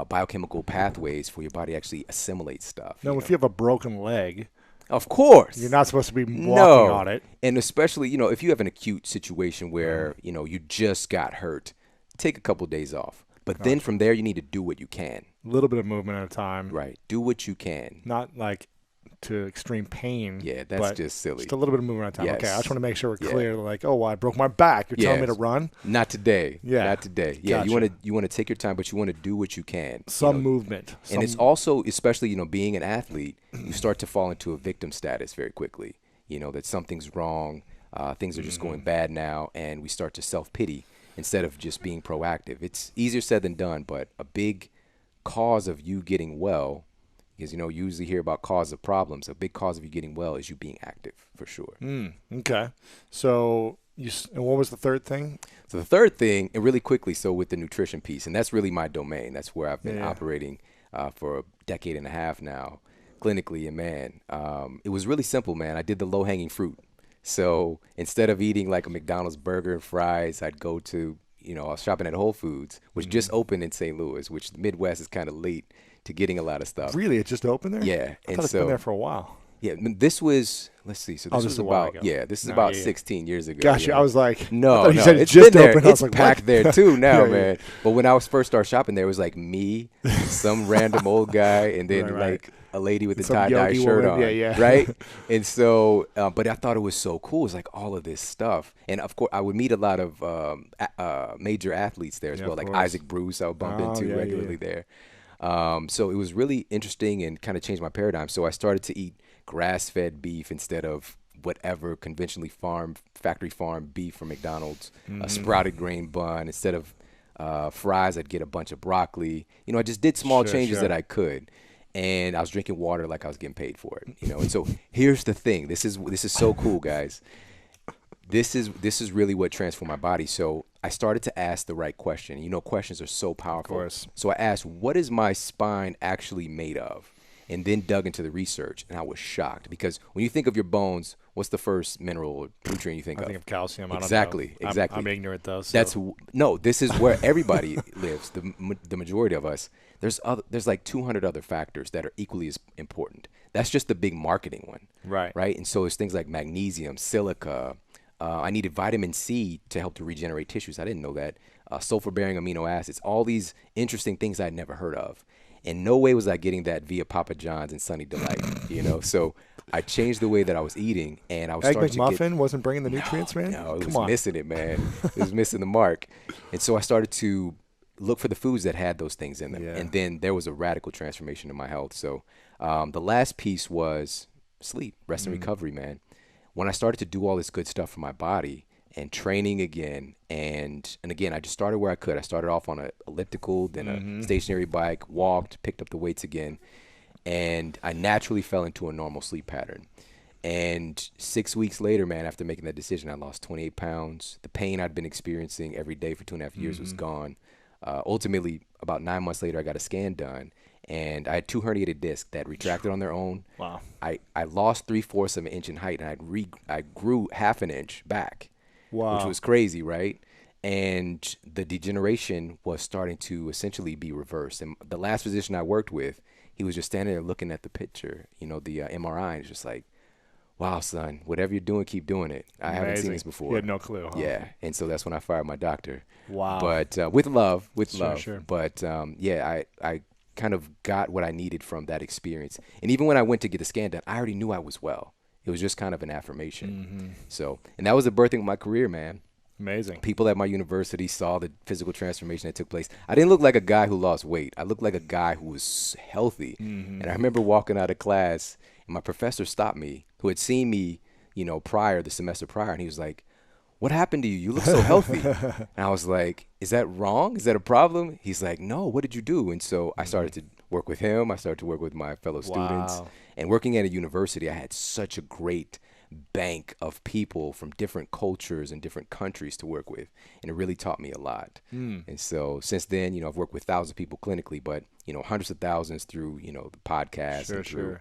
S1: biochemical pathways for your body to actually assimilate stuff.
S3: No, if you have a broken leg,
S1: of course,
S3: you're not supposed to be walking on it.
S1: And especially, if you have an acute situation where, you just got hurt, take a couple of days off. But then from there, you need to do what you can.
S3: A little bit of movement at a time.
S1: Right. Do what you can.
S3: Not like to extreme pain.
S1: Yeah, that's
S3: but
S1: just silly.
S3: Just a little bit of movement around time.
S1: Yes.
S3: Okay, I just want to make sure we're
S1: Yeah.
S3: clear. Like, oh, well, I broke my back. You're telling me to run?
S1: Not today.
S3: Yeah.
S1: Not today. Yeah,
S3: Gotcha.
S1: you want to take your time, but you want to do what you can.
S3: Some movement.
S1: And it's also, especially, being an athlete, you start to fall into a victim status very quickly. That something's wrong, things are just going bad now, and we start to self-pity instead of just being proactive. It's easier said than done, but a big cause of you getting well, because, you usually hear about cause of problems. A big cause of you getting well is you being active, for sure.
S3: Okay. So and what was the third thing?
S1: So the third thing, and really quickly, so with the nutrition piece, and that's really my domain. That's where I've been operating for a decade and a half now, clinically. And man, it was really simple, man. I did the low-hanging fruit. So instead of eating like a McDonald's burger and fries, I'd go to, I was shopping at Whole Foods, which just opened in St. Louis, which the Midwest is kind of late to getting a lot of stuff.
S3: Really? It just opened there?
S1: Yeah.
S3: I thought it's been there for a while.
S1: Yeah, this was, let's see. So this was
S3: a while
S1: about,
S3: ago.
S1: this is about 16 years ago.
S3: Gotcha. I was like,
S1: no,
S3: I thought you said it
S1: it's
S3: just
S1: been there.
S3: opened. I was
S1: It's
S3: like,
S1: packed
S3: what?
S1: there too now,
S3: Yeah,
S1: man. But when I was first started shopping there, it was like me, some random old guy, and then
S3: Right.
S1: like a lady with a
S3: Some
S1: tie-dye
S3: yogi
S1: shirt
S3: woman.
S1: on,
S3: Yeah.
S1: right? And so, but I thought it was so cool. It's like all of this stuff. And of course, I would meet a lot of major athletes there as well,
S3: of
S1: like
S3: course.
S1: Isaac Bruce I would bump into regularly there. So it was really interesting and kind of changed my paradigm. So I started to eat grass-fed beef instead of whatever conventionally factory farm beef from McDonald's, a sprouted grain bun. Instead of fries, I'd get a bunch of broccoli. I just did small changes that I could. And I was drinking water like I was getting paid for it, And so here's the thing. This is so cool, guys. This is really what transformed my body. So I started to ask the right question. Questions are so powerful.
S3: Of course.
S1: So I asked, what is my spine actually made of? And then dug into the research, and I was shocked because when you think of your bones, what's the first mineral or nutrient you think of?
S3: I think of calcium.
S1: Exactly.
S3: I don't know. I'm ignorant though. So.
S1: This is where everybody lives. The majority of us. There's like 200 other factors that are equally as important. That's just the big marketing one.
S3: Right.
S1: Right. And so it's things like magnesium, silica. I needed vitamin C to help to regenerate tissues. I didn't know that. Sulfur-bearing amino acids. All these interesting things I'd never heard of. And no way was I getting that via Papa John's and Sunny Delight, So I changed the way that I was eating, and I was
S3: Egg
S1: starting
S3: McMuffin wasn't bringing the nutrients, man?
S1: No, it
S3: Come
S1: was
S3: on.
S1: missing it, man. It was missing the mark. And so I started to look for the foods that had those things in them.
S3: Yeah.
S1: And then there was a radical transformation in my health. So the last piece was sleep, rest and recovery, man. When I started to do all this good stuff for my body and training again, and again, I just started where I could. I started off on an elliptical, then a stationary bike, walked, picked up the weights again, and I naturally fell into a normal sleep pattern. And 6 weeks later, man, after making that decision, I lost 28 pounds. The pain I'd been experiencing every day for 2.5 years was gone. Ultimately, about 9 months later, I got a scan done, and I had 2 herniated discs that retracted on their own.
S3: Wow.
S1: I lost 3/4 of an inch in height, and I grew 1/2 an inch back.
S3: Wow.
S1: Which was crazy, right? And the degeneration was starting to essentially be reversed. And the last physician I worked with, he was just standing there looking at the picture, the MRI, and it's just like, wow, son, whatever you're doing, keep doing it. I haven't seen this before.
S3: You had no clue, huh?
S1: Yeah, and so that's when I fired my doctor.
S3: Wow.
S1: But with love.
S3: Sure.
S1: But I kind of got what I needed from that experience. And even when I went to get the scan done, I already knew I was well. It was just kind of an affirmation. So, and that was the birthing of my career, man.
S3: Amazing.
S1: People at my university saw the physical transformation that took place. I didn't look like a guy who lost weight. I looked like a guy who was healthy. And I remember walking out of class, and my professor stopped me, who had seen me, the semester prior, and he was like, "What happened to you? You look so healthy." And I was like, "Is that wrong? Is that a problem?" He's like, "No, what did you do?" And so I started to work with him. I started to work with my fellow students. And working at a university, I had such a great bank of people from different cultures and different countries to work with. And it really taught me a lot. And so since then, I've worked with thousands of people clinically, but, hundreds of thousands through, the podcast and through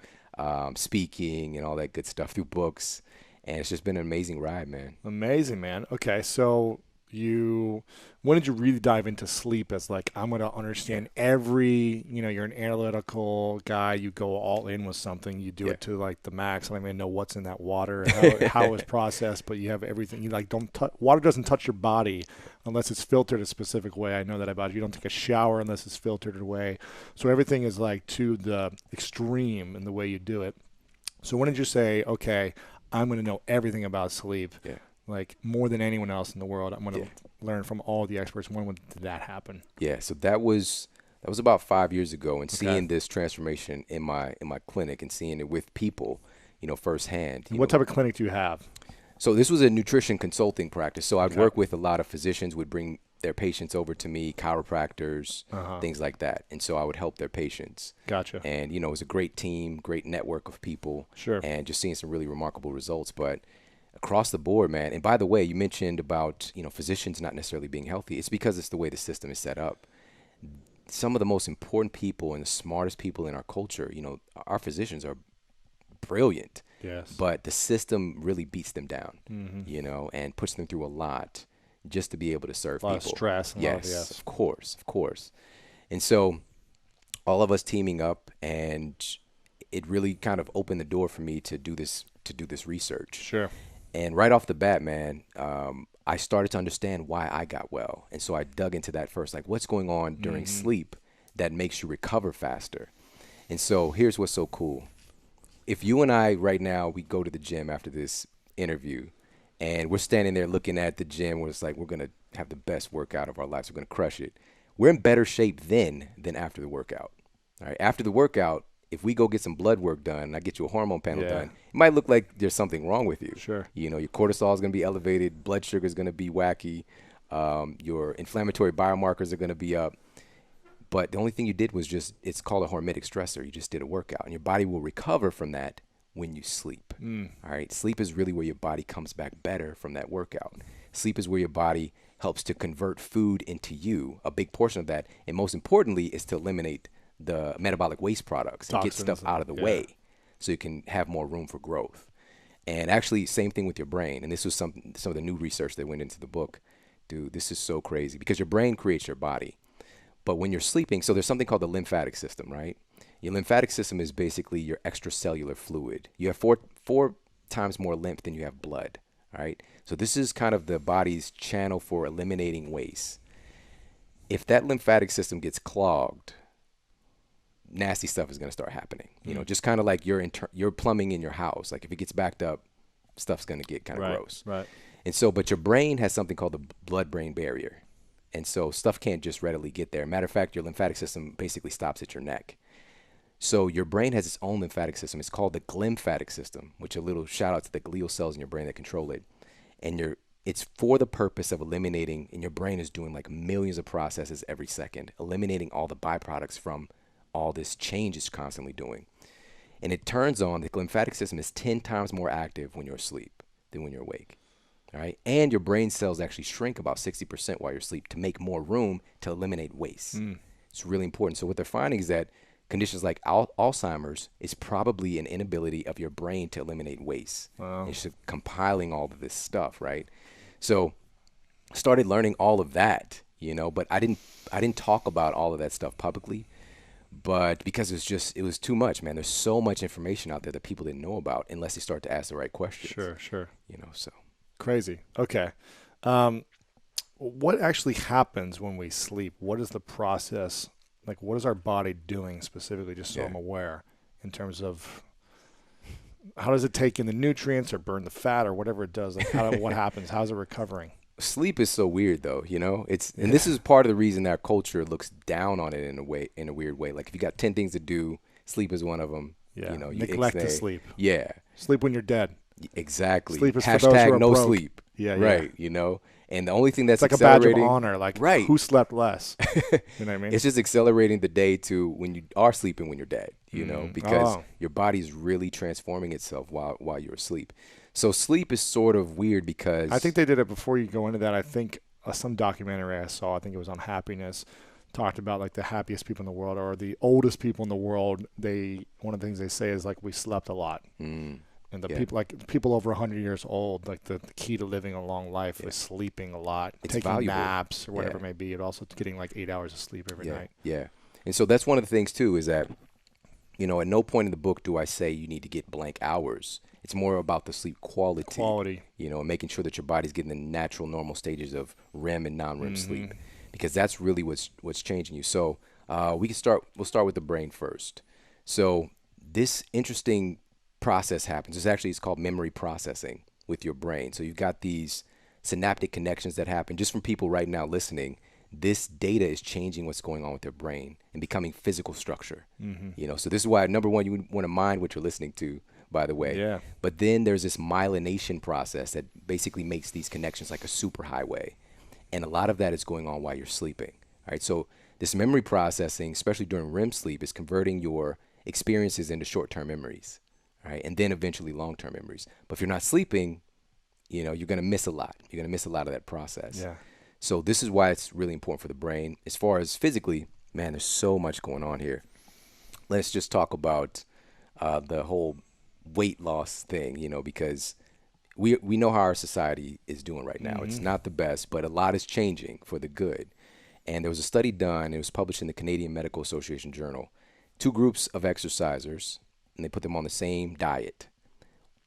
S1: speaking and all that good stuff, through books. And it's just been an amazing ride, man.
S3: Amazing, man. Okay, so when did you really dive into sleep as like, I'm going to understand every, you're an analytical guy, you go all in with something, you do it to like the max. I don't even know what's in that water, how it's processed, but you have everything. You like, water doesn't touch your body unless it's filtered a specific way. I know that about you. You don't take a shower unless it's filtered away. So everything is like to the extreme in the way you do it. So when did you say, okay, I'm going to know everything about sleep,
S1: Yeah.
S3: like more than anyone else in the world? I'm going to
S1: Yeah.
S3: learn from all the experts. When did that happen?
S1: Yeah. So that was about 5 years ago, and
S3: Okay.
S1: seeing this transformation in my clinic and seeing it with people, firsthand.
S3: And what type of clinic do you have?
S1: So this was a nutrition consulting practice. So I'd
S3: Okay.
S1: work with a lot of physicians, would bring their patients over to me, chiropractors,
S3: Uh-huh.
S1: things like that. And so I would help their patients.
S3: Gotcha.
S1: And, it was a great team, great network of people,
S3: Sure.
S1: and just seeing some really remarkable results. But across the board, man. And by the way, you mentioned about, physicians not necessarily being healthy. It's because it's the way the system is set up. Some of the most important people and the smartest people in our culture, our physicians are brilliant,
S3: Yes.
S1: but the system really beats them down,
S3: Mm-hmm.
S1: and puts them through a lot just to be able to serve
S3: A lot
S1: people.
S3: of stress. And
S1: Yes,
S3: yes.
S1: of course, of course. And so all of us teaming up, and it really kind of opened the door for me to do this research.
S3: Sure.
S1: And right off the bat, man, I started to understand why I got well. And so I dug into that first, like what's going on during sleep that makes you recover faster. And so here's what's so cool. If you and I right now, we go to the gym after this interview, and we're standing there looking at the gym where it's like we're going to have the best workout of our lives. We're going to crush it. We're in better shape then than after the workout. All right. After the workout, if we go get some blood work done and I get you a hormone panel
S3: Yeah.
S1: done, it might look like there's something wrong with you.
S3: Sure.
S1: Your cortisol is going to be elevated. Blood sugar is going to be wacky. Your inflammatory biomarkers are going to be up. But the only thing you did was it's called a hormetic stressor. You just did a workout, and your body will recover from that when you sleep. All right. Sleep is really where your body comes back better from that workout. Sleep is where your body helps to convert food into you. A big portion of that, and most importantly, is to eliminate the metabolic waste products and get
S3: Toxins
S1: stuff out of the
S3: yeah.
S1: way so you can have more room for growth. And actually, same thing with your brain. And this was some of the new research that went into the book. Dude, this is so crazy because your brain creates your body. But when you're sleeping, so there's something called the lymphatic system, right? Your lymphatic system is basically your extracellular fluid. You have four times more lymph than you have blood, all right? So this is kind of the body's channel for eliminating waste. If that lymphatic system gets clogged, nasty stuff is going to start happening. Just kind of like your plumbing in your house. Like if it gets backed up, stuff's going to get kind of
S3: Right.
S1: gross.
S3: Right.
S1: And so, but your brain has something called the blood-brain barrier. And so stuff can't just readily get there. Matter of fact, your lymphatic system basically stops at your neck. So your brain has its own lymphatic system. It's called the glymphatic system, which a little shout out to the glial cells in your brain that control it. And it's for the purpose of eliminating, and your brain is doing like millions of processes every second, eliminating all the byproducts from all this change it's constantly doing. And it turns on, the lymphatic system is 10 times more active when you're asleep than when you're awake. All right. And your brain cells actually shrink about 60% while you're asleep to make more room to eliminate waste. It's really important. So what they're finding is that conditions like Alzheimer's is probably an inability of your brain to eliminate waste.
S3: Wow.
S1: It's just compiling all of this stuff, right? So started learning all of that, but I didn't talk about all of that stuff publicly. But because it was too much, man. There's so much information out there that people didn't know about unless they start to ask the right questions.
S3: Sure.
S1: So.
S3: Crazy. Okay. What actually happens when we sleep? What is the process? Like, what is our body doing specifically, just so
S1: Yeah.
S3: I'm aware, in terms of how does it take in the nutrients or burn the fat or whatever it does? Like, what happens? How's it recovering?
S1: Sleep is so weird though, and this is part of the reason our culture looks down on it in a weird way. Like if you got 10 things to do, sleep is one of them.
S3: Yeah.
S1: You
S3: Neglect to
S1: ixnay.
S3: sleep.
S1: Yeah,
S3: Sleep when you're dead.
S1: exactly.
S3: Sleep is for those who
S1: Hashtag
S3: are
S1: no
S3: broke.
S1: sleep.
S3: Yeah.
S1: Right. And the only thing that's
S3: It's like a badge of
S1: accelerating,
S3: honor. Like,
S1: Right.
S3: who slept less? You know what I mean?
S1: it's just accelerating the day to when you are sleeping when you're dead, because
S3: Oh.
S1: your body's really transforming itself while you're asleep. So sleep is sort of weird because
S3: I think they did it before you go into that. I think some documentary I saw, I think it was on happiness, talked about like the happiest people in the world or the oldest people in the world. One of the things they say is like we slept a lot. And the
S1: Yeah.
S3: people over 100 years old, like the key to living a long life is sleeping a lot,
S1: It's
S3: taking
S1: valuable.
S3: naps or whatever
S1: Yeah.
S3: it may be, and also getting like 8 hours of sleep every night.
S1: Yeah. And so that's one of the things too is that, at no point in the book do I say you need to get blank hours. It's more about the sleep quality. And making sure that your body's getting the natural, normal stages of REM and non-REM sleep, because that's really what's changing you. So we'll start with the brain first. So this interesting process happens. It's called memory processing with your brain. So you've got these synaptic connections that happen just from people right now listening. This data is changing what's going on with their brain and becoming physical structure. So this is why, number one, you want to mind what you're listening to, by the way.
S3: Yeah.
S1: But then there's this myelination process that basically makes these connections like a superhighway. And a lot of that is going on while you're sleeping. All right. So this memory processing, especially during REM sleep, is converting your experiences into short-term memories. All right. And then eventually long-term memories. But if you're not sleeping, you're going to miss a lot. You're going to miss a lot of that process.
S3: Yeah.
S1: So this is why it's really important for the brain. As far as physically, man, there's so much going on here. Let's just talk about the whole weight loss thing, because we know how our society is doing right now. It's not the best, but a lot is changing for the good. And there was a study done. It was published in the Canadian Medical Association Journal. 2 groups of exercisers, and they put them on the same diet.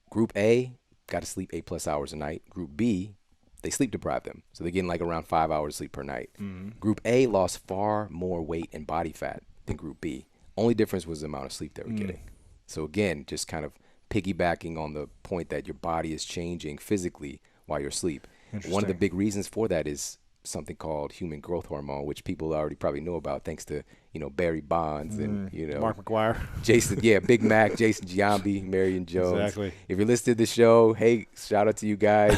S1: Group A got to sleep 8+ hours a night. Group B, they sleep deprived them. So they're getting like around 5 hours sleep per night. Group A lost far more weight and body fat than Group B. Only difference was the amount of sleep they were getting. So again, just kind of piggybacking on the point that your body is changing physically while you're asleep. One of the big reasons for that is something called human growth hormone, which people already probably know about thanks to, Barry Bonds and,
S3: Mark McGuire.
S1: Jason, Big Mac, Jason Giambi, Marion Jones.
S3: Exactly.
S1: If you're listening to the show, hey, shout out to you guys.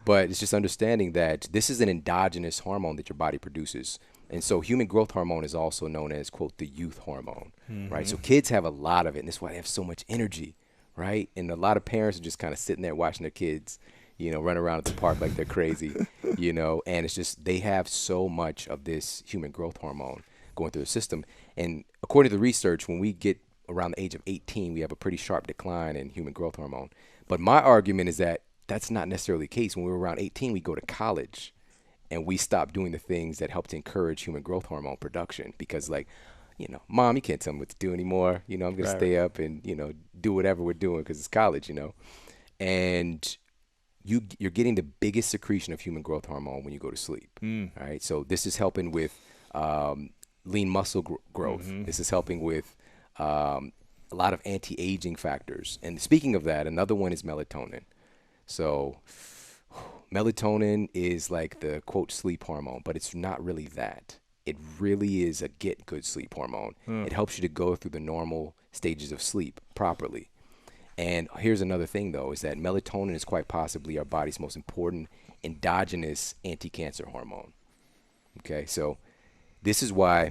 S1: But it's just understanding that this is an endogenous hormone that your body produces. And so human growth hormone is also known as, quote, the youth hormone, right? So kids have a lot of it, and that's why they have so much energy, right? And a lot of parents are just kind of sitting there watching their kids, run around at the park like they're crazy, and it's just they have so much of this human growth hormone going through the system. And according to the research, when we get around the age of 18, we have a pretty sharp decline in human growth hormone. But my argument is that that's not necessarily the case. When we're around 18, we go to college and we stop doing the things that help to encourage human growth hormone production because, like, Mom, you can't tell me what to do anymore. I'm going to stay up and, do whatever we're doing because it's college, and you're getting the biggest secretion of human growth hormone when you go to sleep. All right. So this is helping with lean muscle growth. This is helping with a lot of anti-aging factors. And speaking of that, another one is melatonin. So melatonin is like the, quote, sleep hormone, but it's not really that. It really is a get good sleep hormone. It helps you to go through the normal stages of sleep properly. And here's another thing, though, is that melatonin is quite possibly our body's most important endogenous anti-cancer hormone. Okay, so this is why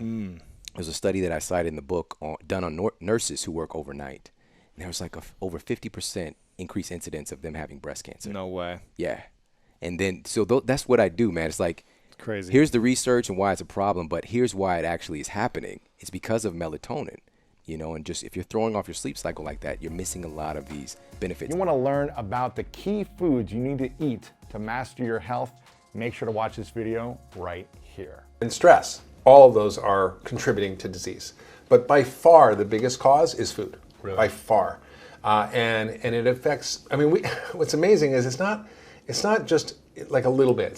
S1: there's a study that I cited in the book done on nurses who work overnight. And there was like over 50% increased incidence of them having breast cancer.
S3: No way.
S1: Yeah. And then, so that's what I do, man. It's like,
S3: crazy.
S1: Here's the research and why it's a problem, but here's why it actually is happening. It's because of melatonin, and just if you're throwing off your sleep cycle like that, you're missing a lot of these benefits.
S2: You want to learn about the key foods you need to eat to master your health? Make sure to watch this video right here.
S4: And stress. All of those are contributing to disease. But by far, the biggest cause is food. Really? By far. And it affects, what's amazing is it's not just like a little bit.